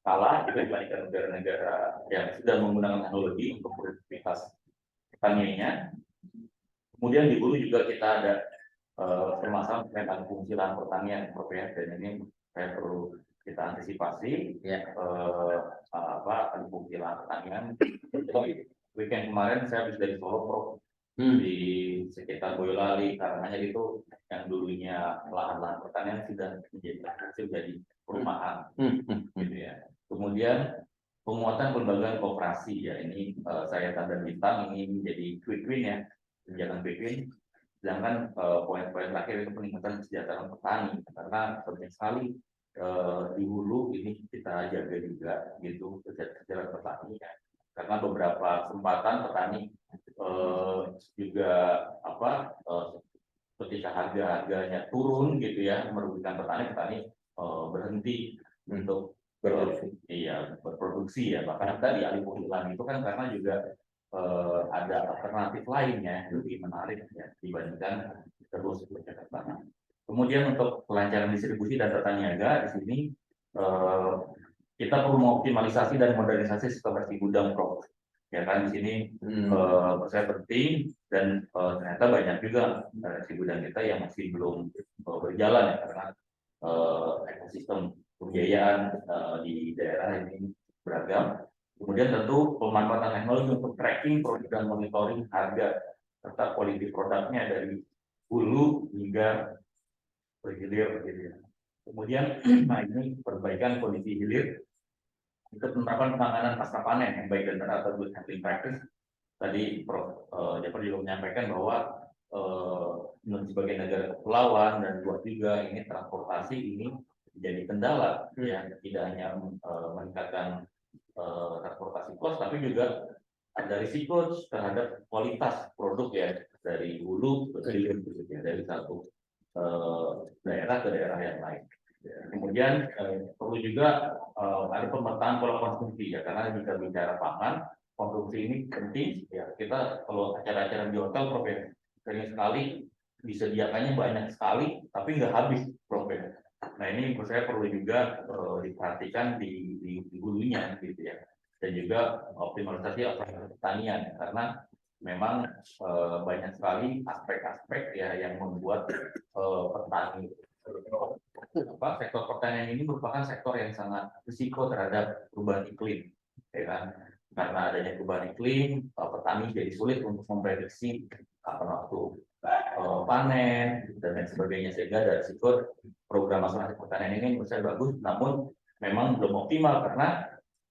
kalah juga dibandingkan negara-negara yang sudah menggunakan teknologi untuk produktivitas pertaniannya. Kemudian di hulu juga kita ada permasalahan tentang fungsi lahan pertanian dan ini saya perlu kita antisipasi ya, fungsi lahan pertanian. Weekend kemarin saya habis dari Solo Prof, di sekitar Boyolali, Karanganyar itu yang dulunya lahan-lahan pertanian sudah menjadi perumahan gitu ya. Kemudian penguatan lembaga kooperasi ya, ini saya tanda bintang, ini menjadi quick win ya, kebijakan quick win. Sedangkan poin-poin terakhir itu peningkatan kesejahteraan petani, karena penting sekali di hulu ini kita jaga juga gitu kesejahteraan petani ya. Karena beberapa kesempatan petani juga ketika harganya turun gitu ya, merugikan petani berhenti untuk berproduksi ya. Bahkan tadi alih fungsi lahan itu kan karena juga ada alternatif lainnya yang lebih menarik ya dibandingkan terus bekerja tanah. Kemudian untuk kelancaran distribusi dan tata niaga di sini kita perlu mengoptimalisasi dan modernisasi sistem bersih gudang Prof. Ya kan di sini saya penting dan ternyata banyak juga bersih gudang kita yang masih belum berjalan ya, karena ekosistem pembiayaan di daerah ini beragam. Kemudian tentu pemanfaatan teknologi untuk tracking produk dan monitoring harga serta kualitas produknya dari hulu hingga berhilir gitu ya. Kemudian ini perbaikan kondisi hilir untuk penerapan penanganan pasca panen yang baik dan benar atau good handling practice. Tadi Prof Japar juga menyampaikan bahwa menurut sebagai negara kepulauan dan luas juga ini transportasi ini jadi kendala ya, tidak hanya meningkatkan transportasi cost, tapi juga ada risiko terhadap kualitas produk ya dari hulu ke hilir ya, dari satu daerah ke daerah yang lain. Ya, kemudian perlu juga ada pemetaan pola konsumsi ya, karena jika bicara pangan konsumsi ini penting ya. Kita kalau acara-acara di hotel Prof ya, sering sekali disediakannya banyak sekali tapi nggak habis Prof ya. Nah ini menurut saya perlu juga diperhatikan di hulunya gitu ya, dan juga optimalisasi pertanian karena memang banyak sekali aspek-aspek ya yang membuat petani sektor pertanian ini merupakan sektor yang sangat risiko terhadap perubahan iklim, ya kan? Karena adanya perubahan iklim, petani jadi sulit untuk memprediksi kapan waktu panen dan lain sebagainya, sehingga dari situ program asuransi pertanian ini menurut saya bagus, namun memang belum optimal karena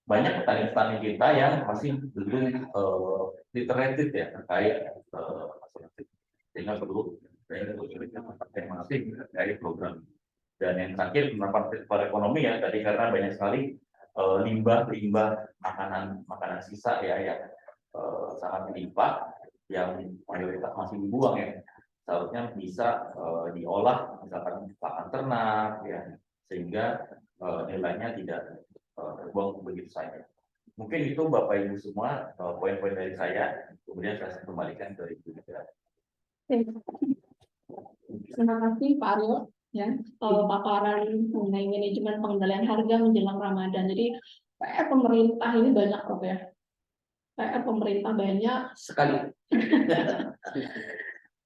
banyak petani-petani kita yang masih belum literated ya terkait asuransi, sehingga perlu masing dari program. Dan yang terakhir penerapan sektor ekonomi ya tadi, karena banyak sekali limbah makanan sisa ya yang sangat melimpah, yang mayoritas masih dibuang ya, seharusnya bisa diolah misalkan pakan ternak ya, sehingga nilainya tidak terbuang begitu saja. Mungkin itu Bapak Ibu semua poin-poin dari saya, kemudian saya kembalikan ke Ibu. Terima kasih Pak Aryo ya, paparan mengenai manajemen pengendalian harga menjelang Ramadan. Jadi PR pemerintah ini banyak Prof ya. PR pemerintah banyak Sekali.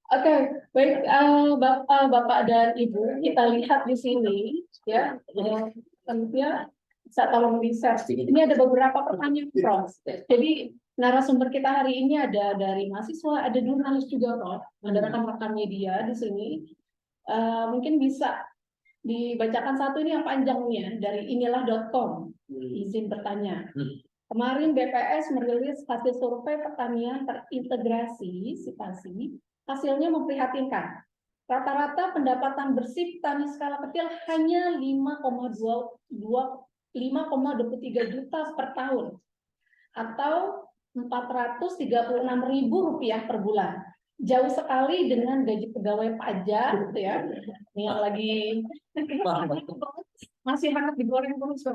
Oke, baik Bapak dan Ibu, kita lihat di sini ya, tentunya bisa tolong research. Ini ada beberapa pertanyaan, Prof. Jadi narasumber kita hari ini ada dari mahasiswa, ada jurnalis juga, Prof. Ada rekan-rekan media di sini. Mungkin bisa dibacakan satu ini yang panjangnya dari inilah.com. Izin bertanya. Kemarin BPS merilis hasil survei pertanian terintegrasi, citasi, hasilnya memprihatinkan. Rata-rata pendapatan bersih petani skala kecil hanya 5,23 juta per tahun, atau Rp436.000 per bulan. Jauh sekali dengan gaji pegawai pajak, gitu ya, yang lagi masih hangat digoreng terus.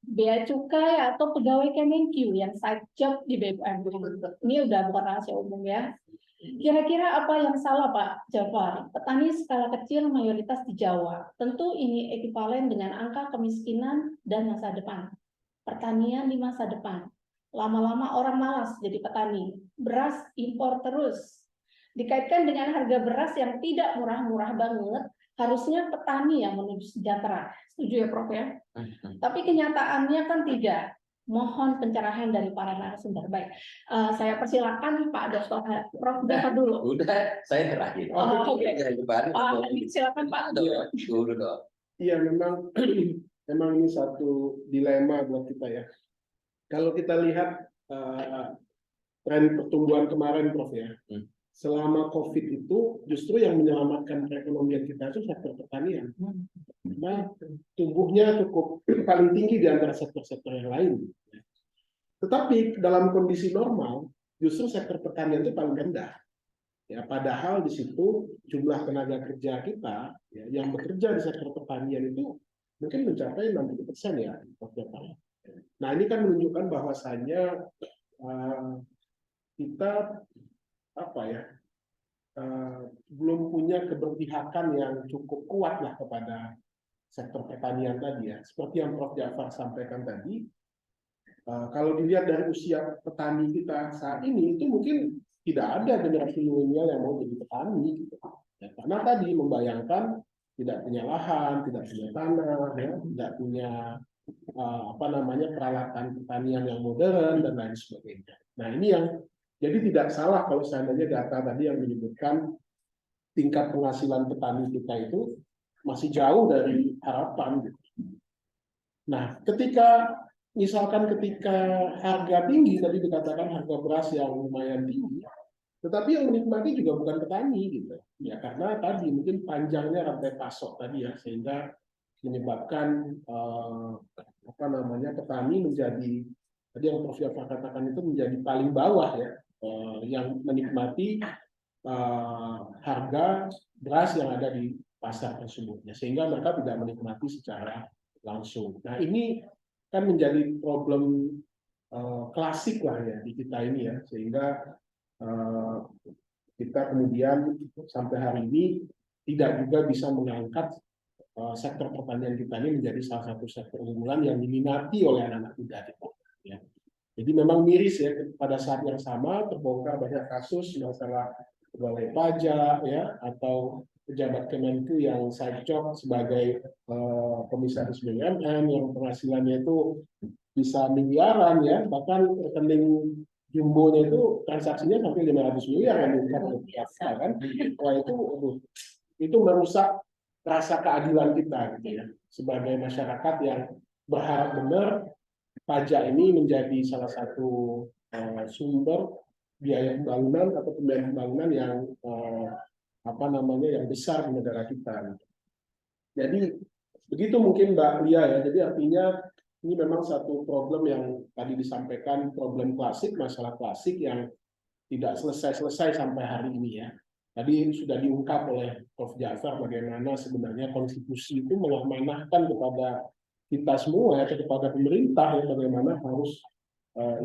Bea cukai atau pegawai Kemenkyu yang side job di BUMN. Ini udah bukan rahasia umum ya. Kira-kira apa yang salah Pak Jafar? Petani skala kecil mayoritas di Jawa. Tentu ini ekivalen dengan angka kemiskinan dan masa depan. Pertanian di masa depan. Lama-lama orang malas jadi petani. Beras impor terus. Dikaitkan dengan harga beras yang tidak murah-murah banget, harusnya petani yang menuju sejahtera. Setuju ya Prof ya? Tapi kenyataannya kan tidak. Mohon pencerahan dari para narasumber. Baik, saya persilakan Pak Dr. Prof. Dr. dulu. Udah, saya terakhir. Oke. Pak, silakan Pak. Dulu dong. Iya, memang ini satu dilema buat kita ya. Kalau kita lihat tren pertumbuhan kemarin, Prof ya, selama COVID itu justru yang menyelamatkan perekonomian kita itu sektor pertanian. Nah, tumbuhnya cukup paling tinggi di antara sektor-sektor yang lain. Tetapi dalam kondisi normal, justru sektor pertanian itu paling rendah. Ya, padahal di situ jumlah tenaga kerja kita ya, yang bekerja di sektor pertanian itu mungkin mencapai 60% ya. Nah, ini kan menunjukkan bahwasannya kita belum punya keberpihakan yang cukup kuat lah kepada sektor pertanian tadi ya. Seperti yang Prof. Jafar sampaikan tadi, kalau dilihat dari usia petani kita saat ini, itu mungkin tidak ada generasi milenial yang mau jadi petani gitu. Ya, karena tadi membayangkan tidak punya lahan, tidak punya tanah, ya, tidak punya peralatan pertanian yang modern dan lain sebagainya. Nah, ini yang jadi tidak salah kalau seandainya data tadi yang menyebutkan tingkat penghasilan petani kita itu masih jauh dari harapan. Nah, ketika harga tinggi, tadi dikatakan harga beras yang lumayan tinggi, tetapi yang menikmati juga bukan petani gitu. Ya, karena tadi mungkin panjangnya rantai pasok tadi ya, sehingga menyebabkan petani menjadi, tadi yang Prof. Jafar katakan itu menjadi paling bawah ya, yang menikmati harga beras yang ada di pasar tersebut, sehingga mereka tidak menikmati secara langsung. Nah, ini kan menjadi problem klasik lah ya di kita ini ya, sehingga kita kemudian sampai hari ini tidak juga bisa mengangkat sektor pertanian kita ini menjadi salah satu sektor unggulan yang diminati oleh anak-anak muda kita. Ya. Jadi memang miris ya, pada saat yang sama terbongkar banyak kasus masalah pegawai pajak ya, atau pejabat Kemenku yang side job sebagai komisaris BUMN yang penghasilannya itu bisa miliaran ya, bahkan rekening jumbonya itu transaksinya sampai 500 miliar kan, biasa kan. Wah itu, aduh, itu merusak rasa keadilan kita gitu ya, sebagai masyarakat yang berharap benar pajak ini menjadi salah satu sumber biaya pembangunan atau pembiayaan pembangunan yang yang besar di negara kita. Jadi begitu mungkin Mbak Lia ya. Jadi artinya ini memang satu problem yang tadi disampaikan, problem klasik, masalah klasik yang tidak selesai-selesai sampai hari ini ya. Tadi sudah diungkap oleh Prof. Ja'far bagaimana sebenarnya konstitusi itu mengamanahkan kepada kita semua ya, kepada pemerintah ya, bagaimana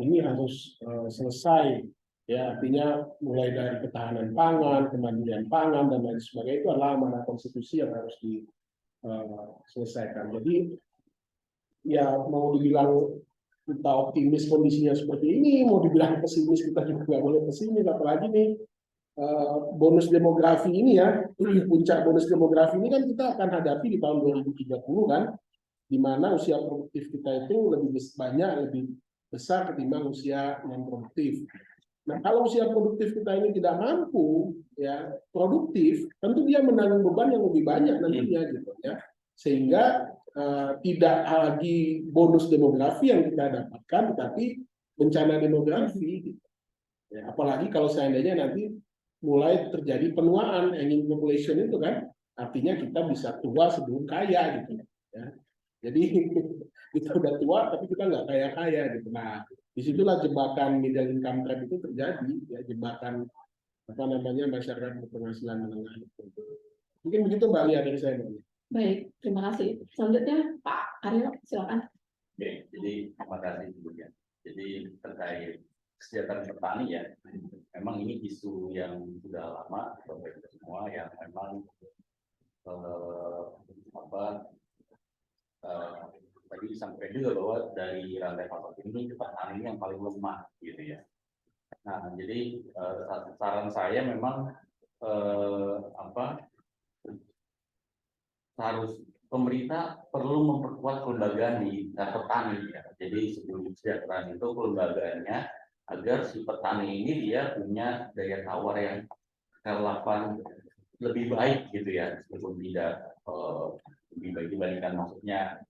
ini harus selesai ya, artinya mulai dari ketahanan pangan, kemandirian pangan dan lain sebagainya, itu adalah amanah konstitusi yang harus diselesaikan. Jadi ya mau dibilang kita optimis kondisinya seperti ini, mau dibilang pesimis kita juga nggak boleh pesimis, apalagi nih bonus demografi ini ya, puncak bonus demografi ini kan kita akan hadapi di tahun 2030 kan, di mana usia produktif kita itu lebih besar ketimbang usia non produktif. Nah, kalau usia produktif kita ini tidak mampu ya produktif, tentu dia menanggung beban yang lebih banyak nantinya gitu ya. Sehingga tidak lagi bonus demografi yang kita dapatkan, tetapi bencana demografi gitu. Ya, apalagi kalau seandainya nanti mulai terjadi penuaan, aging population itu kan, artinya kita bisa tua sebelum kaya gitu ya. Jadi kita udah tua tapi kita nggak kaya-kaya gitu. Nah, disitulah jebakan middle income trap itu terjadi ya, jebakan masyarakat berpenghasilan menengah itu. Mungkin begitu Mbak Lia dari saya. Baik, terima kasih. Selanjutnya Pak Aryo, silakan. Oke, jadi terima kasih kemudian. Jadi terkait kesejahteraan petani ya, memang ini isu yang sudah lama sampai kita semua yang memang tadi disampaikan juga bahwa dari rantai pasok ini petani yang paling lemah gitu ya. Nah, jadi saran saya memang harus pemerintah perlu memperkuat kelembagaan di petani ya. Jadi sebelum kesejahteraan itu kelembagaannya agar si petani ini dia punya daya tawar yang relevan lebih baik gitu ya, meskipun tidak lebih baik dibandingkan maksudnya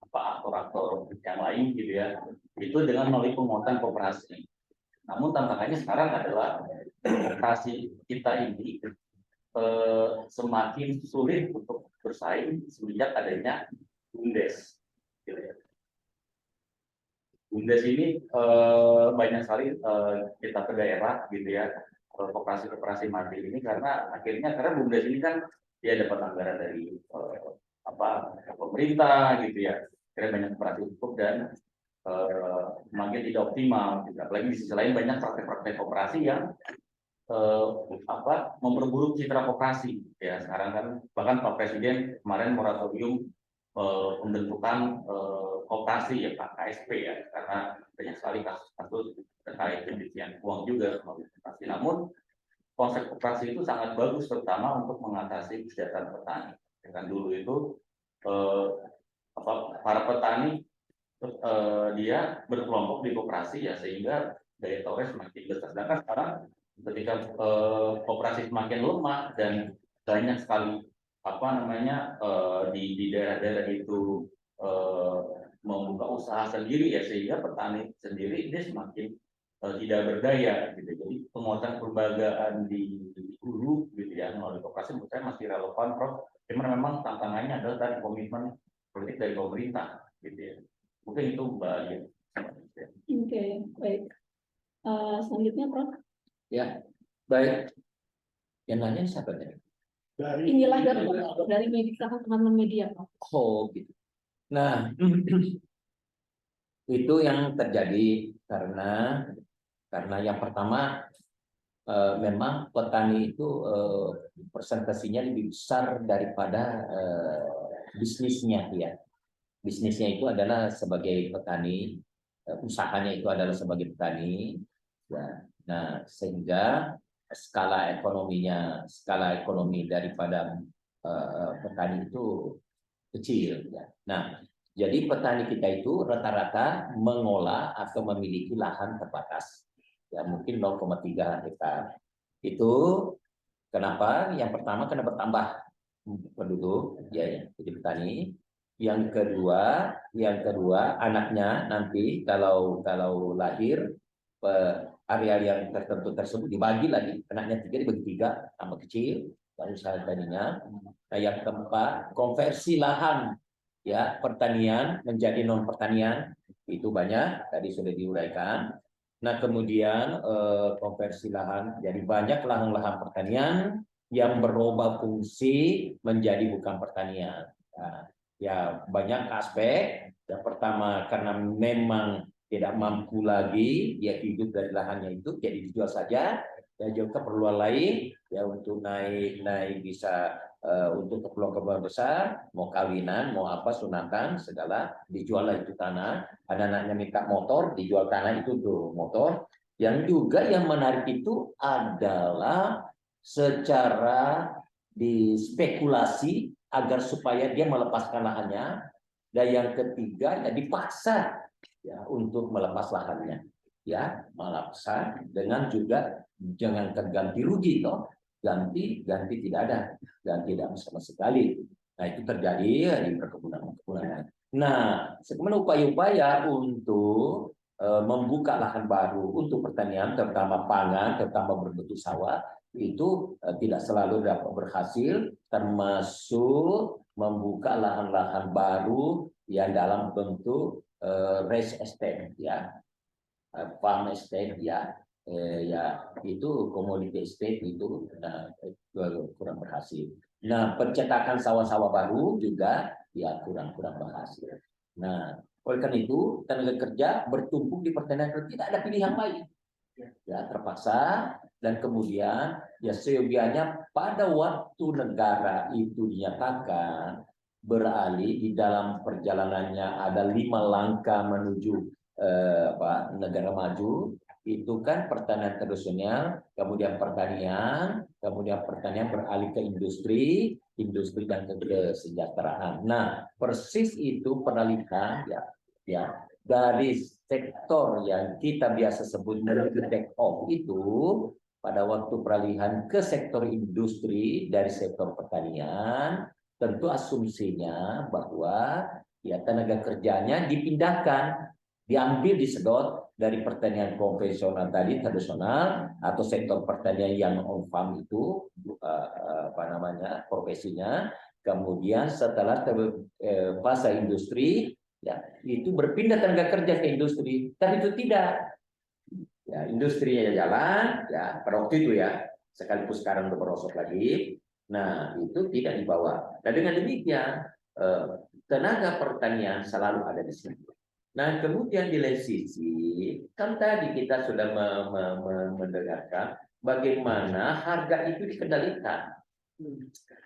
aktor-aktor yang lain gitu ya, itu dengan melalui penguatan koperasi. Namun tantangannya sekarang adalah koperasi kita ini semakin sulit untuk bersaing semenjak adanya BUMDes. Gitu ya. BUMDes ini banyak sekali kita ke daerah gitu ya, koperasi-koperasi mandiri ini karena BUMDes ini kan dia dapat anggaran dari pemerintah gitu ya, karena banyak koperasi cukup dan semakin tidak optimal. Gitu. Apalagi di sisi lain banyak praktek-praktek koperasi yang memperburuk citra koperasi ya. Sekarang kan bahkan Pak Presiden kemarin moratorium pembentukan koperasi ya Pak, KSP ya, karena banyak sekali kasus-kasus terkait pencucian uang juga melalui koperasi. Namun konsep koperasi itu sangat bagus terutama untuk mengatasi kesejahteraan petani. Dengan dulu itu para petani dia berkelompok di koperasi ya, sehingga daya tawarnya semakin besar. Sedangkan sekarang ketika koperasi semakin lemah dan banyak sekali di daerah-daerah itu membuka usaha sendiri ya, sehingga petani sendiri dia semakin tidak berdaya gitu. Jadi penguatan kelembagaan di hulu gitu ya melalui koperasi menurut saya masih relevan, Prof. Cuman memang tantangannya adalah tadi komitmen politik dari pemerintah gitu ya. Mungkin itu Mbak Alia. Oke, baik. Selanjutnya Prof. Ya, baik. Yang nanya siapa tadi? Inilah dari media, teman-teman media, Prof. Oh, gitu. Nah, itu yang terjadi karena yang pertama memang petani itu presentasinya lebih besar daripada bisnisnya ya. Bisnisnya itu adalah sebagai petani, usahanya itu adalah sebagai petani. Ya. Nah, sehingga skala ekonomi daripada petani itu kecil. Ya. Nah, jadi petani kita itu rata-rata mengolah atau memiliki lahan terbatas, ya mungkin 0,3 hektar. Itu kenapa? Yang pertama karena bertambah penduduk, ya, jadi petani. Yang kedua anaknya nanti kalau lahir areal yang tertentu tersebut dibagi lagi, anaknya 3 dibagi 3 tambah kecil baru usaha tadinya. Nah, yang keempat konversi lahan, ya, pertanian menjadi non pertanian itu banyak tadi sudah diuraikan. Nah, kemudian konversi lahan jadi banyak lahan-lahan pertanian yang berubah fungsi menjadi bukan pertanian. Nah, ya banyak aspek. Yang pertama karena memang tidak mampu lagi dia hidup dari lahannya itu, jadi dijual saja. Dan juga keperluan lain ya untuk naik bisa untuk keperluan besar, mau kawinan, mau apa sunatan segala dijual lah itu tanah. Anak-anaknya minta motor, dijual tanah itu tuh motor. Yang juga yang menarik itu adalah secara dispekulasi agar supaya dia melepaskan lahannya. Dan yang ketiga ya dipaksa ya untuk melepas lahannya, ya melepaskan dengan juga jangan terganti rugi toh, ganti tidak ada, ganti tidak sama sekali. Nah itu terjadi di perkebunan. Nah sebenarnya upaya-upaya untuk membuka lahan baru untuk pertanian, terutama pangan, terutama berbentuk sawah, itu tidak selalu dapat berhasil, termasuk membuka lahan-lahan baru yang dalam bentuk real estate, ya, farm estate, ya, ya itu commodity estate itu kurang berhasil. Nah, pencetakan sawah-sawah baru juga ya kurang berhasil. Nah, oleh karena itu tenaga kerja bertumpuk di pertanian, tidak ada pilihan lain. Ya terpaksa, dan kemudian ya seyogianya pada waktu negara itu dinyatakan beralih di dalam perjalanannya ada 5 langkah menuju negara maju, itu kan pertanian tradisional, kemudian pertanian beralih ke industri dan kesejahteraan. Nah persis itu penalikan ya dari sektor yang kita biasa sebut menuju take off itu pada waktu peralihan ke sektor industri dari sektor pertanian, tentu asumsinya bahwa ya tenaga kerjanya dipindahkan, diambil, disedot dari pertanian konvensional tadi tradisional atau sektor pertanian yang on farm itu profesinya, kemudian setelah fase industri ya itu berpindah tenaga kerja ke industri, tapi itu tidak ya industrinya jalan ya pada waktu itu ya, sekalipun sekarang udah merosot lagi. Nah itu tidak dibawa. Nah dengan demikian tenaga pertanian selalu ada di sini. Nah kemudian di lain sisi kan tadi kita sudah mendengarkan bagaimana harga itu dikendalikan.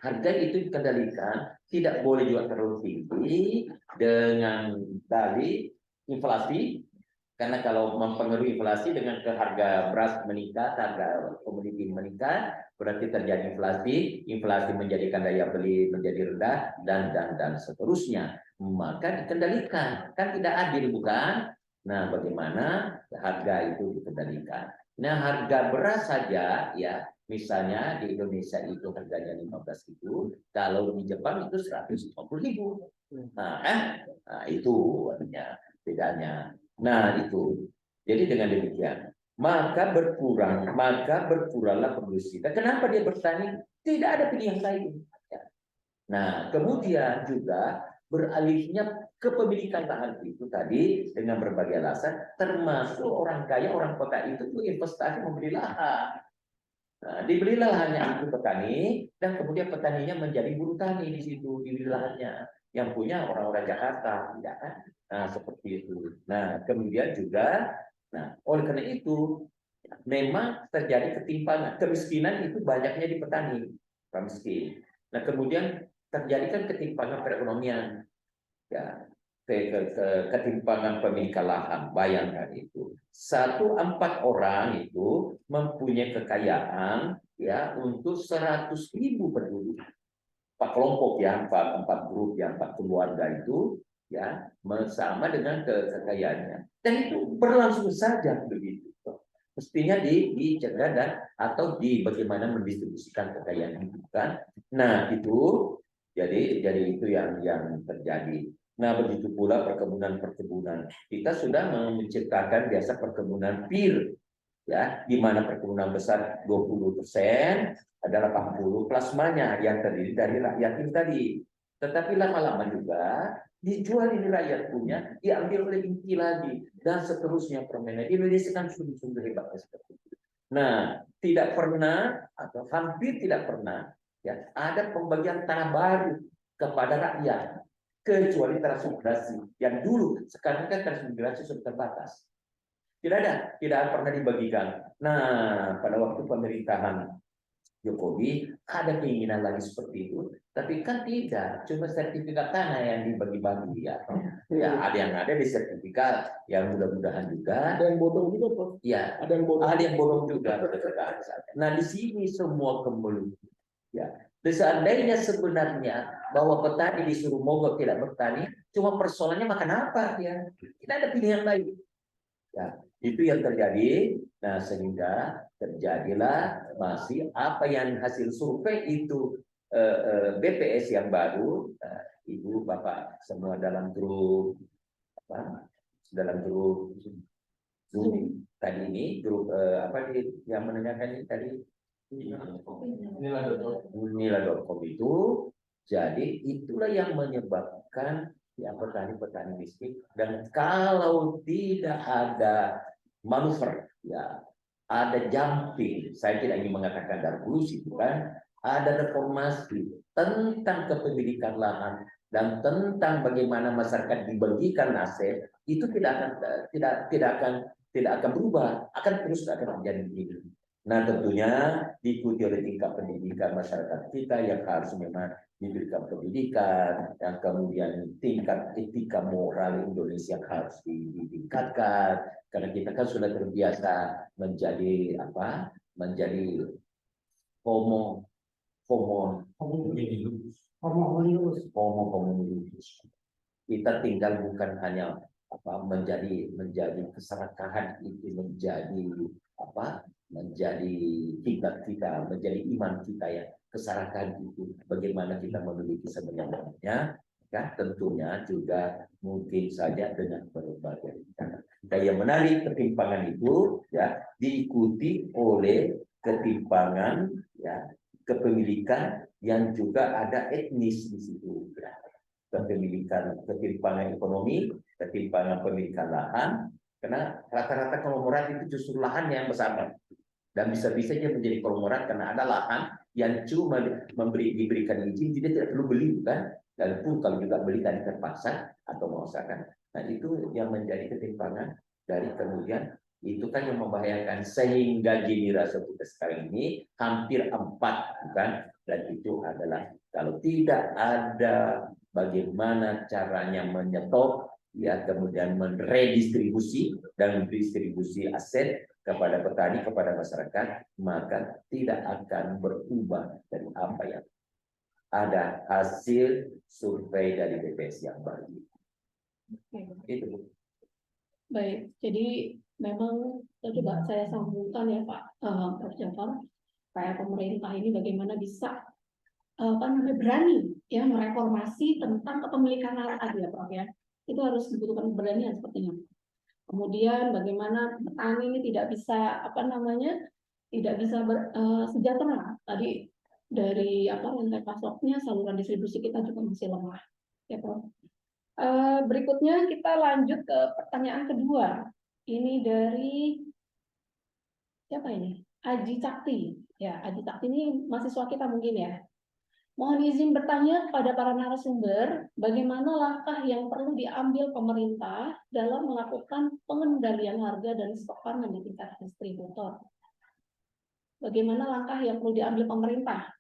Harga itu dikendalikan, tidak boleh juga terlalu tinggi dengan dalih inflasi, karena kalau mempengaruhi inflasi dengan ke harga beras meningkat, harga komoditi meningkat, berarti terjadi inflasi menjadikan daya beli menjadi rendah dan seterusnya. Maka dikendalikan, kan tidak adil bukan? Nah, bagaimana harga itu dikendalikan? Nah, harga beras saja ya, misalnya di Indonesia itu harganya 15.000, kalau di Jepang itu 150.000. Nah, itu artinya bedanya. Nah, itu. Jadi dengan demikian, maka berkuranglah produksi. Dan kenapa dia bertani? Tidak ada pilihan lain. Nah, kemudian juga beralihnya kepemilikan lahan itu tadi dengan berbagai alasan, termasuk orang kaya, orang kota itu tuh investasi membeli lahan. Nah, dibelilah lahannya itu petani, dan kemudian petaninya menjadi buruh tani di situ, di lahannya. Yang punya orang-orang Jakarta, tidak kan? Nah, seperti itu. Nah, kemudian juga, nah, oleh karena itu, memang terjadi ketimpangan. Kemiskinan itu banyaknya di petani, miskin. Nah, kemudian terjadi kan ketimpangan perekonomian. Ya, ketimpangan pemilikan lahan. Bayangkan itu 1/4 orang itu mempunyai kekayaan ya untuk 100.000 penduduk. 4 kelompok ya, 4 grup ya, 4 keluarga itu ya sama dengan kekayaannya. Dan itu berlangsung saja begitu. Mestinya dicegah dan atau bagaimana mendistribusikan kekayaan itu kan. Nah itu jadi itu yang terjadi. Nah begitu pula perkebunan. Kita sudah menciptakan biasa perkebunan pir ya, di mana perkebunan besar 20% adalah 80 plasmanya yang terdiri dari rakyat itu tadi. Tetapi lama-lama juga dijual ini rakyat punya, diambil oleh inti lagi dan seterusnya permainan. Indonesia kan sungguh-sungguh hebatnya seperti itu. Nah, tidak pernah atau hampir tidak pernah ya ada pembagian tanah baru kepada rakyat kecuali transmigrasi yang dulu. Sekarang kan transmigrasi sudah terbatas. Tidak pernah dibagikan. Nah, pada waktu pemerintahan Jokowi ada keinginan lagi seperti itu, tapi kan tidak, cuma sertifikat tanah yang dibagi-bagi ya. Ya, ada di sertifikat, yang mudah-mudahan juga. Ada yang bodong juga, Prof. Ya, Ada yang bodong juga. Nah, di sini semua kemelut. Ya, seandainya sebenarnya bahwa petani disuruh mogok tidak bertani, cuma persoalannya makan apa ya? Tidak ada pilihan lain. Ya, itu yang terjadi. Nah, sehingga terjadilah masih apa yang hasil survei itu BPS yang baru, Ibu Bapak semua dalam grup Zoom tadi ini grup yang menanyakan ini tadi Nila.com itu, jadi itulah yang menyebabkan ya petani miskin. Dan kalau tidak ada manuver ya ada jumping, saya tidak ingin mengatakan revolusi bukan, ada reformasi tentang kepemilikan lahan dan tentang bagaimana masyarakat dibagikan aset, itu tidak akan berubah, akan terus terjadi begini. Nah tentunya diikuti oleh tingkat pendidikan masyarakat kita yang harus memang diberikan pendidikan, yang kemudian tingkat etika moral Indonesia harus ditingkatkan, karena kita kan sudah terbiasa menjadi homo hominidus. Kita tinggal bukan hanya menjadi keserakahan itu menjadi tingkat kita, menjadi iman kita ya, keserakahan itu bagaimana kita memiliki sebenarnya ya, tentunya juga mungkin saja dengan berbagai cara. Dan yang menarik ketimpangan itu ya diikuti oleh ketimpangan ya kepemilikan yang juga ada etnis di situ ya. Ketimpangan ekonomi, ketimpangan pemilikan lahan, karena rata-rata konglomerat itu justru lahan yang bersama. Dan bisa-bisa dia menjadi konglomerat karena ada lahan yang cuma diberikan izin, dia tidak perlu beli kan? Dan pun kalau juga beli tadi terpaksa atau mengusahakan. Nah itu yang menjadi ketimpangan dari kemudian itu kan yang membahayakan sehingga generasi kita sekarang ini hampir 4 bukan, dan itu adalah kalau tidak ada bagaimana caranya menyetop ya kemudian meredistribusi dan distribusi aset kepada petani, kepada masyarakat, maka tidak akan berubah dari apa yang ada hasil survei dari BPS yang baru. Itu. Baik, jadi memang coba saya sambungkan ya Pak Prof. Jafar, kayak pemerintah ini bagaimana bisa berani ya mereformasi tentang kepemilikan lahan ya Prof ya. Itu harus dibutuhkan keberanian sepertinya. Kemudian bagaimana petani ini tidak bisa tidak bisa sejahtera. Tadi dari rantai pasoknya, saluran distribusi kita juga masih lemah. Ya, Prof. Berikutnya kita lanjut ke pertanyaan kedua. Ini dari siapa ini? Aji Cakti. Ya, Aji Cakti ini mahasiswa kita mungkin ya. Mohon izin bertanya kepada para narasumber, bagaimana langkah yang perlu diambil pemerintah dalam melakukan pengendalian harga dan stok pangan di tingkat distributor? Bagaimana langkah yang perlu diambil pemerintah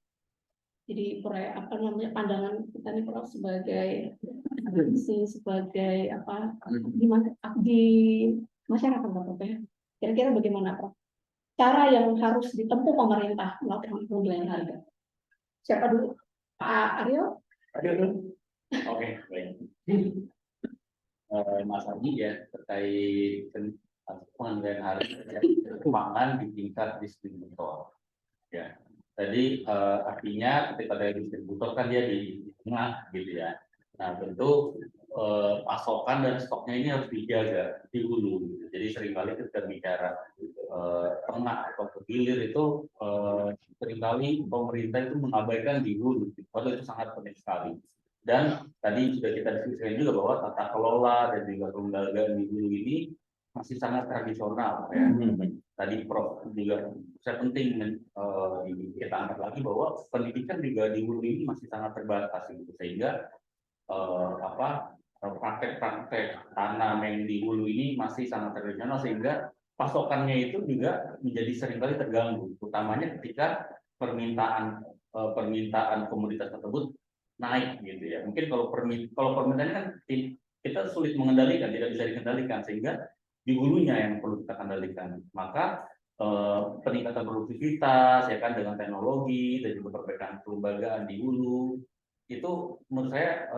Jadi apa namanya pandangan kita nih Prof sebagai sebagai apa di masyarakat Prof ya. Kira-kira bagaimana Prof? Cara yang harus ditempuh pemerintah melakukan pengendalian harga. Siapa dulu? Pak Aryo? Oke, baik. Mas Adi ya terkait pengendalian harga pangan di tingkat distributor. Ya, tadi artinya ketika dari distributor kan dia di tengah gitu ya. Nah tentu pasokan dan stoknya ini harus dijaga di hulu. Gitu. Jadi seringkali kita bicara tengah atau ke hilir itu seringkali pemerintah itu mengabaikan di hulu. Padahal itu sangat penting sekali. Dan tadi sudah kita diskusikan juga bahwa tata kelola dan juga kelembagaan di hulu ini masih sangat tradisional ya. Tadi Prof juga saya penting kita angkat lagi bahwa pendidikan juga di hulu ini masih sangat terbatas gitu, sehingga praktek-praktek tanam yang di hulu ini masih sangat tradisional sehingga pasokannya itu juga menjadi seringkali terganggu, utamanya ketika permintaan komoditas tersebut naik gitu ya. Mungkin kalau permintaannya kan kita sulit mengendalikan, tidak bisa dikendalikan sehingga di hulunya yang perlu kita kendalikan. Maka peningkatan produktivitas ya kan dengan teknologi dan juga perbaikan kelembagaan di hulu itu menurut saya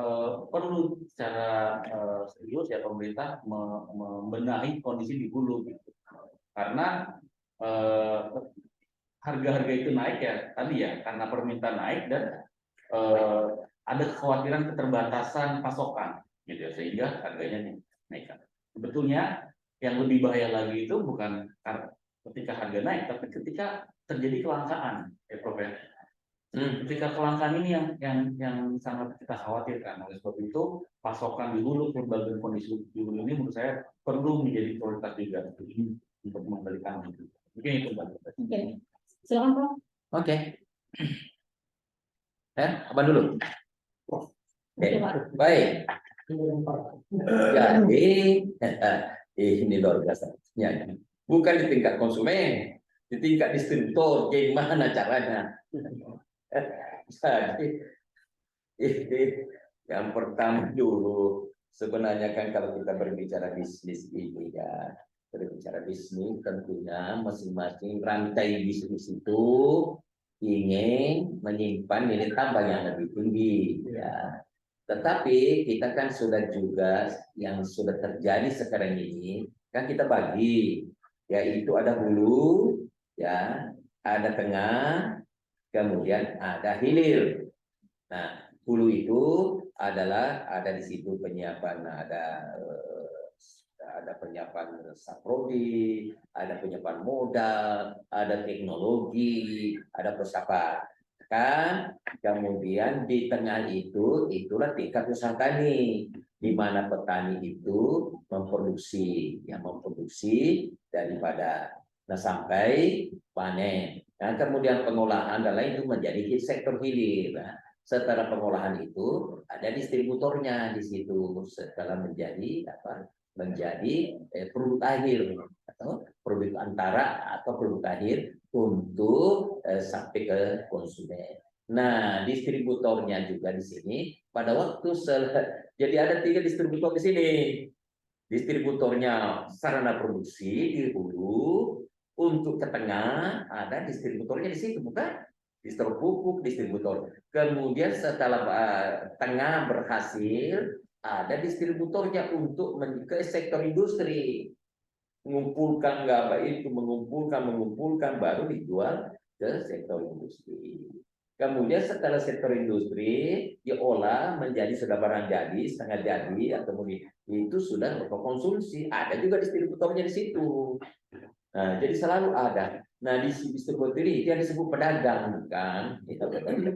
perlu secara serius ya pemerintah membenahi kondisi di hulu gitu. Karena harga-harga itu naik ya tadi ya karena permintaan naik dan ada kekhawatiran keterbatasan pasokan gitu ya sehingga harganya naik. Sebetulnya yang lebih bahaya lagi itu bukan ketika harga naik, tapi ketika terjadi kelangkaan, ya Prof. Ketika kelangkaan ini yang sangat kita khawatirkan. Oleh sebab itu, pasokan di hulu, berbagai kondisi di hulu ini menurut saya perlu menjadi prioritas juga untuk mengendalikan itu. Mungkin itu Mbak. Oke, silakan Prof. Oke. Apa dulu? Oke, baik. Jadi ini luar biasa. Ya, bukan di tingkat konsumen, di tingkat distributor. Gimana caranya? Jadi yang pertama dulu sebenarnya kan kalau kita berbicara bisnis ini ya berbicara bisnis tentunya masing-masing rantai bisnis itu ingin menyimpan nilai tambah yang lebih tinggi ya. Tetapi kita kan sudah juga yang sudah terjadi sekarang ini kan kita bagi yaitu ada hulu ya, ada tengah, kemudian ada hilir. Nah, hulu itu adalah ada di situ penyiapan ada penyiapan saprodi, ada penyiapan modal, ada teknologi, ada persiapan. Kan kemudian di tengah itu itulah tingkat usaha tani di mana petani itu memproduksi daripada sampai panen. Nah, kemudian pengolahan dan lain itu menjadi sektor hilir. Nah, setelah pengolahan itu ada distributornya di situ setelah menjadi produk akhir atau produk antara atau produk akhir untuk sampai ke konsumen. Nah, distributornya juga di sini pada waktu jadi ada 3 distributor di sini. Distributornya sarana produksi di hulu, untuk ke tengah ada distributornya di situ bukan? Distributor pupuk, distributor. Kemudian setelah tengah berhasil ada distributornya untuk ke sektor industri. Mengumpulkan mengumpulkan baru dijual ke sektor industri. Kemudian setelah sektor industri diolah menjadi sudah barang jadi, setengah jadi atau itu sudah berkonsumsi. Ada juga distributornya di situ. Nah, jadi selalu ada. Nah, di distributor ini yang disebut pedagang kan, itu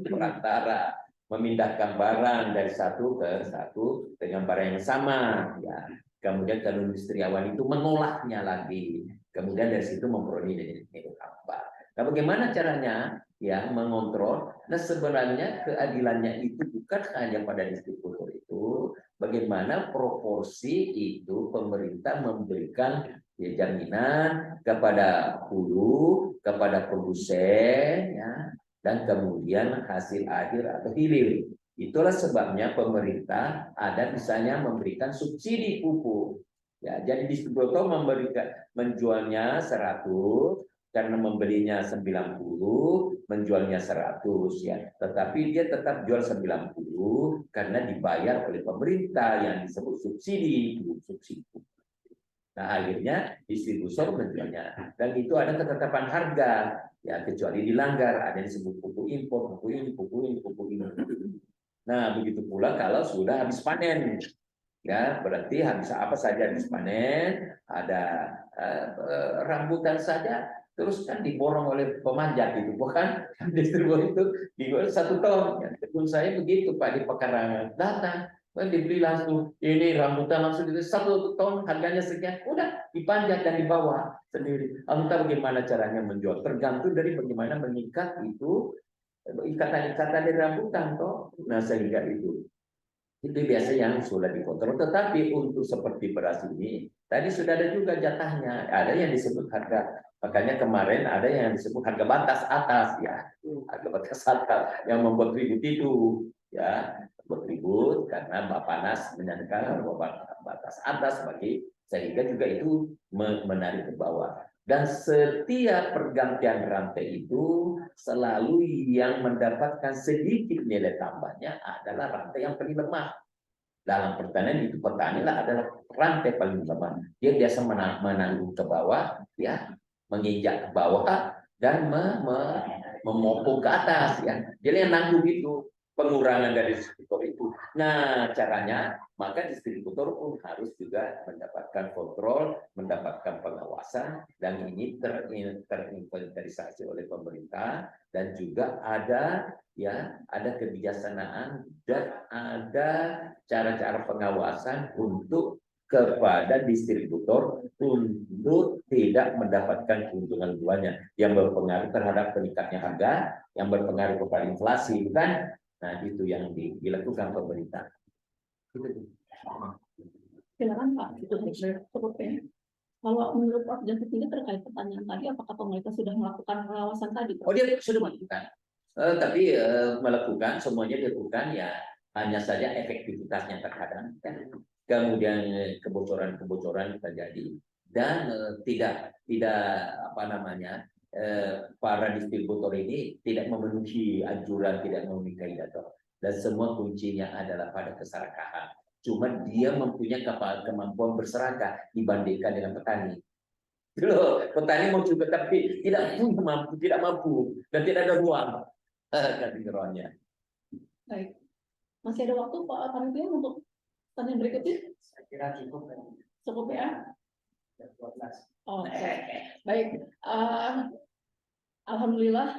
perantara memindahkan barang dari satu ke satu dengan barang yang sama ya. Kemudian kalau industriawan itu mengolahnya lagi. Kemudian dari situ memperoleh nilai tambah. Nah, bagaimana caranya ya mengontrol? Nah, sebenarnya keadilannya itu bukan hanya pada distributor itu, bagaimana proporsi itu pemerintah memberikan ya, jaminan kepada hulu, kepada produsen, ya, dan kemudian hasil akhir atau hilir. Itulah sebabnya pemerintah ada misalnya memberikan subsidi pupuk. Ya, jadi distributor menjualnya 100 karena membelinya 90, menjualnya 100 ya. Tetapi dia tetap jual 90 karena dibayar oleh pemerintah yang disebut subsidi pupuk. Nah, akhirnya distributor menjualnya. Dan itu ada ketetapan harga. Ya, kecuali dilanggar. Ada yang disebut pupuk impor, pupuk ini, pupuk ini, pupuk ini. Nah, begitu pula kalau sudah habis panen. Ya, berarti habis apa saja habis panen, ada rambutan saja, terus kan diborong oleh pemanjat itu, bukan distributor itu dijual 1 ton. Ya, kebun saya begitu Pak di pekarangan, datang dibeli langsung, ini rambutan langsung itu 1 ton harganya sekian, udah dipanjat dan dibawa sendiri. Entah bagaimana caranya menjual, tergantung dari bagaimana mengikat itu ikatan-ikatan dari rambutan toh. Nah, sehingga itu biasa yang sudah dikontrol. Tetapi untuk seperti beras ini tadi sudah ada juga jatahnya, ada yang disebut harga, makanya kemarin ada yang disebut harga batas atas ya, harga batas atas yang membuat ribut itu ya, membuat ribut karena Bappenas menyatakan bahwa batas atas bagi, sehingga juga itu menarik ke bawah. Dan setiap pergantian rantai itu selalu yang mendapatkan sedikit nilai tambahnya adalah rantai yang paling lemah. Dalam pertanian itu petani adalah rantai paling lemah. Dia biasa menanggung ke bawah, ya, menginjak ke bawah dan memopong ke atas, ya. Jadi yang nanggung itu pengurangan dari distributor itu. Nah, caranya maka distributor pun harus juga mendapatkan kontrol, mendapatkan pengawasan, dan ini terinventarisasi oleh pemerintah, dan juga ada kebijaksanaan dan ada cara-cara pengawasan untuk kepada distributor untuk tidak mendapatkan keuntungan duanya yang berpengaruh terhadap meningkatnya harga, yang berpengaruh kepada inflasi, kan? Nah, itu yang dilakukan pemerintah. Silakan Pak, itu cukup ya. Kalau menurut Prof. David ini terkait pertanyaan tadi, apakah pemerintah sudah melakukan pengawasan tadi? Oh, dia sudah melakukan. Tapi melakukan, semuanya dilakukan ya, hanya saja efektivitasnya terkadang. Kemudian kebocoran-kebocoran terjadi dan tidak apa namanya, para distributor ini tidak memenuhi anjuran, tidak memenuhi kaidah, dan semua kuncinya adalah pada keserakahan. Cuma dia mempunyai kemampuan berserakah dibandingkan dengan petani. Loh, petani mau juga tapi tidak mampu dan tidak ada ruang. Kategorinya. Baik, masih ada waktu Pak Panitia untuk tanya berikutnya? Saya kira cukup. Cukup ya? 12. Oke, baik. Alhamdulillah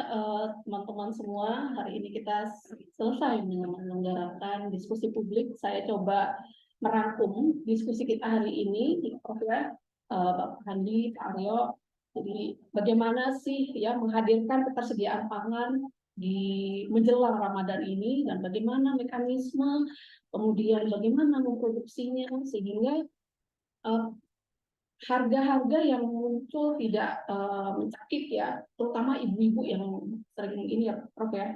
teman-teman semua, hari ini kita selesai menyelenggarakan diskusi publik. Saya coba merangkum diskusi kita hari ini, Prof. Ya, Pak Handi, Pak Aryo. Jadi bagaimana sih ya menghadirkan ketersediaan pangan di menjelang Ramadan ini, dan bagaimana mekanisme, kemudian bagaimana memproduksinya sehingga harga-harga yang muncul tidak mencekik ya, terutama ibu-ibu yang sering ini ya Prof ya,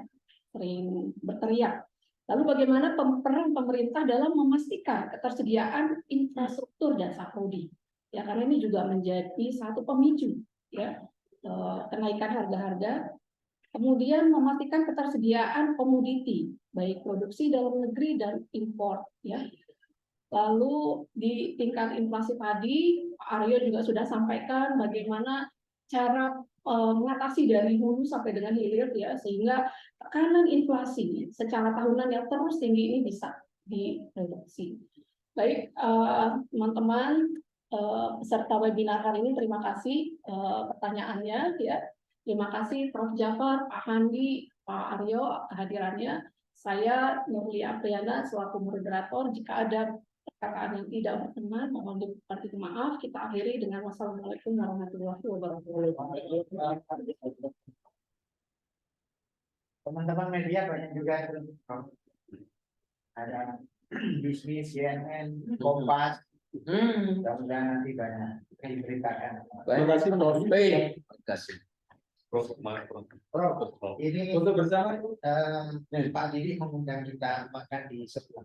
sering berteriak. Lalu bagaimana peran pemerintah dalam memastikan ketersediaan infrastruktur dan saprodi, ya, karena ini juga menjadi satu pemicu ya kenaikan harga-harga. Kemudian memastikan ketersediaan komoditi, baik produksi dalam negeri dan impor ya. Lalu di tingkat inflasi tadi, Pak Aryo juga sudah sampaikan bagaimana cara mengatasi dari hulu sampai dengan hilir ya, sehingga tekanan inflasi secara tahunan yang terus tinggi ini bisa direduksi. Baik, teman-teman peserta webinar hari ini, terima kasih pertanyaannya ya. Terima kasih Prof. Jafar, Pak Handi, Pak Aryo kehadirannya. Saya Nurlia Apriana selaku moderator. Jika ada perkataan yang tidak berkenan, mohon diperkenan maaf. Kita akhiri dengan wassalamualaikum warahmatullahi wabarakatuh. Teman-teman media banyak juga ada bisnis, CNN, Kompas, mudah-mudahan nanti banyak diberitakan. Terima kasih Prof. Terima kasih. Ini untuk bersama Pak Didi mengundang kita makan di sebelah.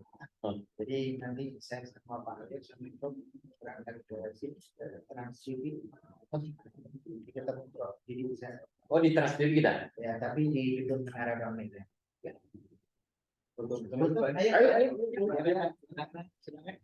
Jadi nanti saya sama Pak Didi untuk berangkat ke sini Trans TV. Kita ngobrol. Jadi bisa. Oh, di Trans TV kita. Ya, tapi di gedung Menara Damai. Ya. Ayo. Silakan.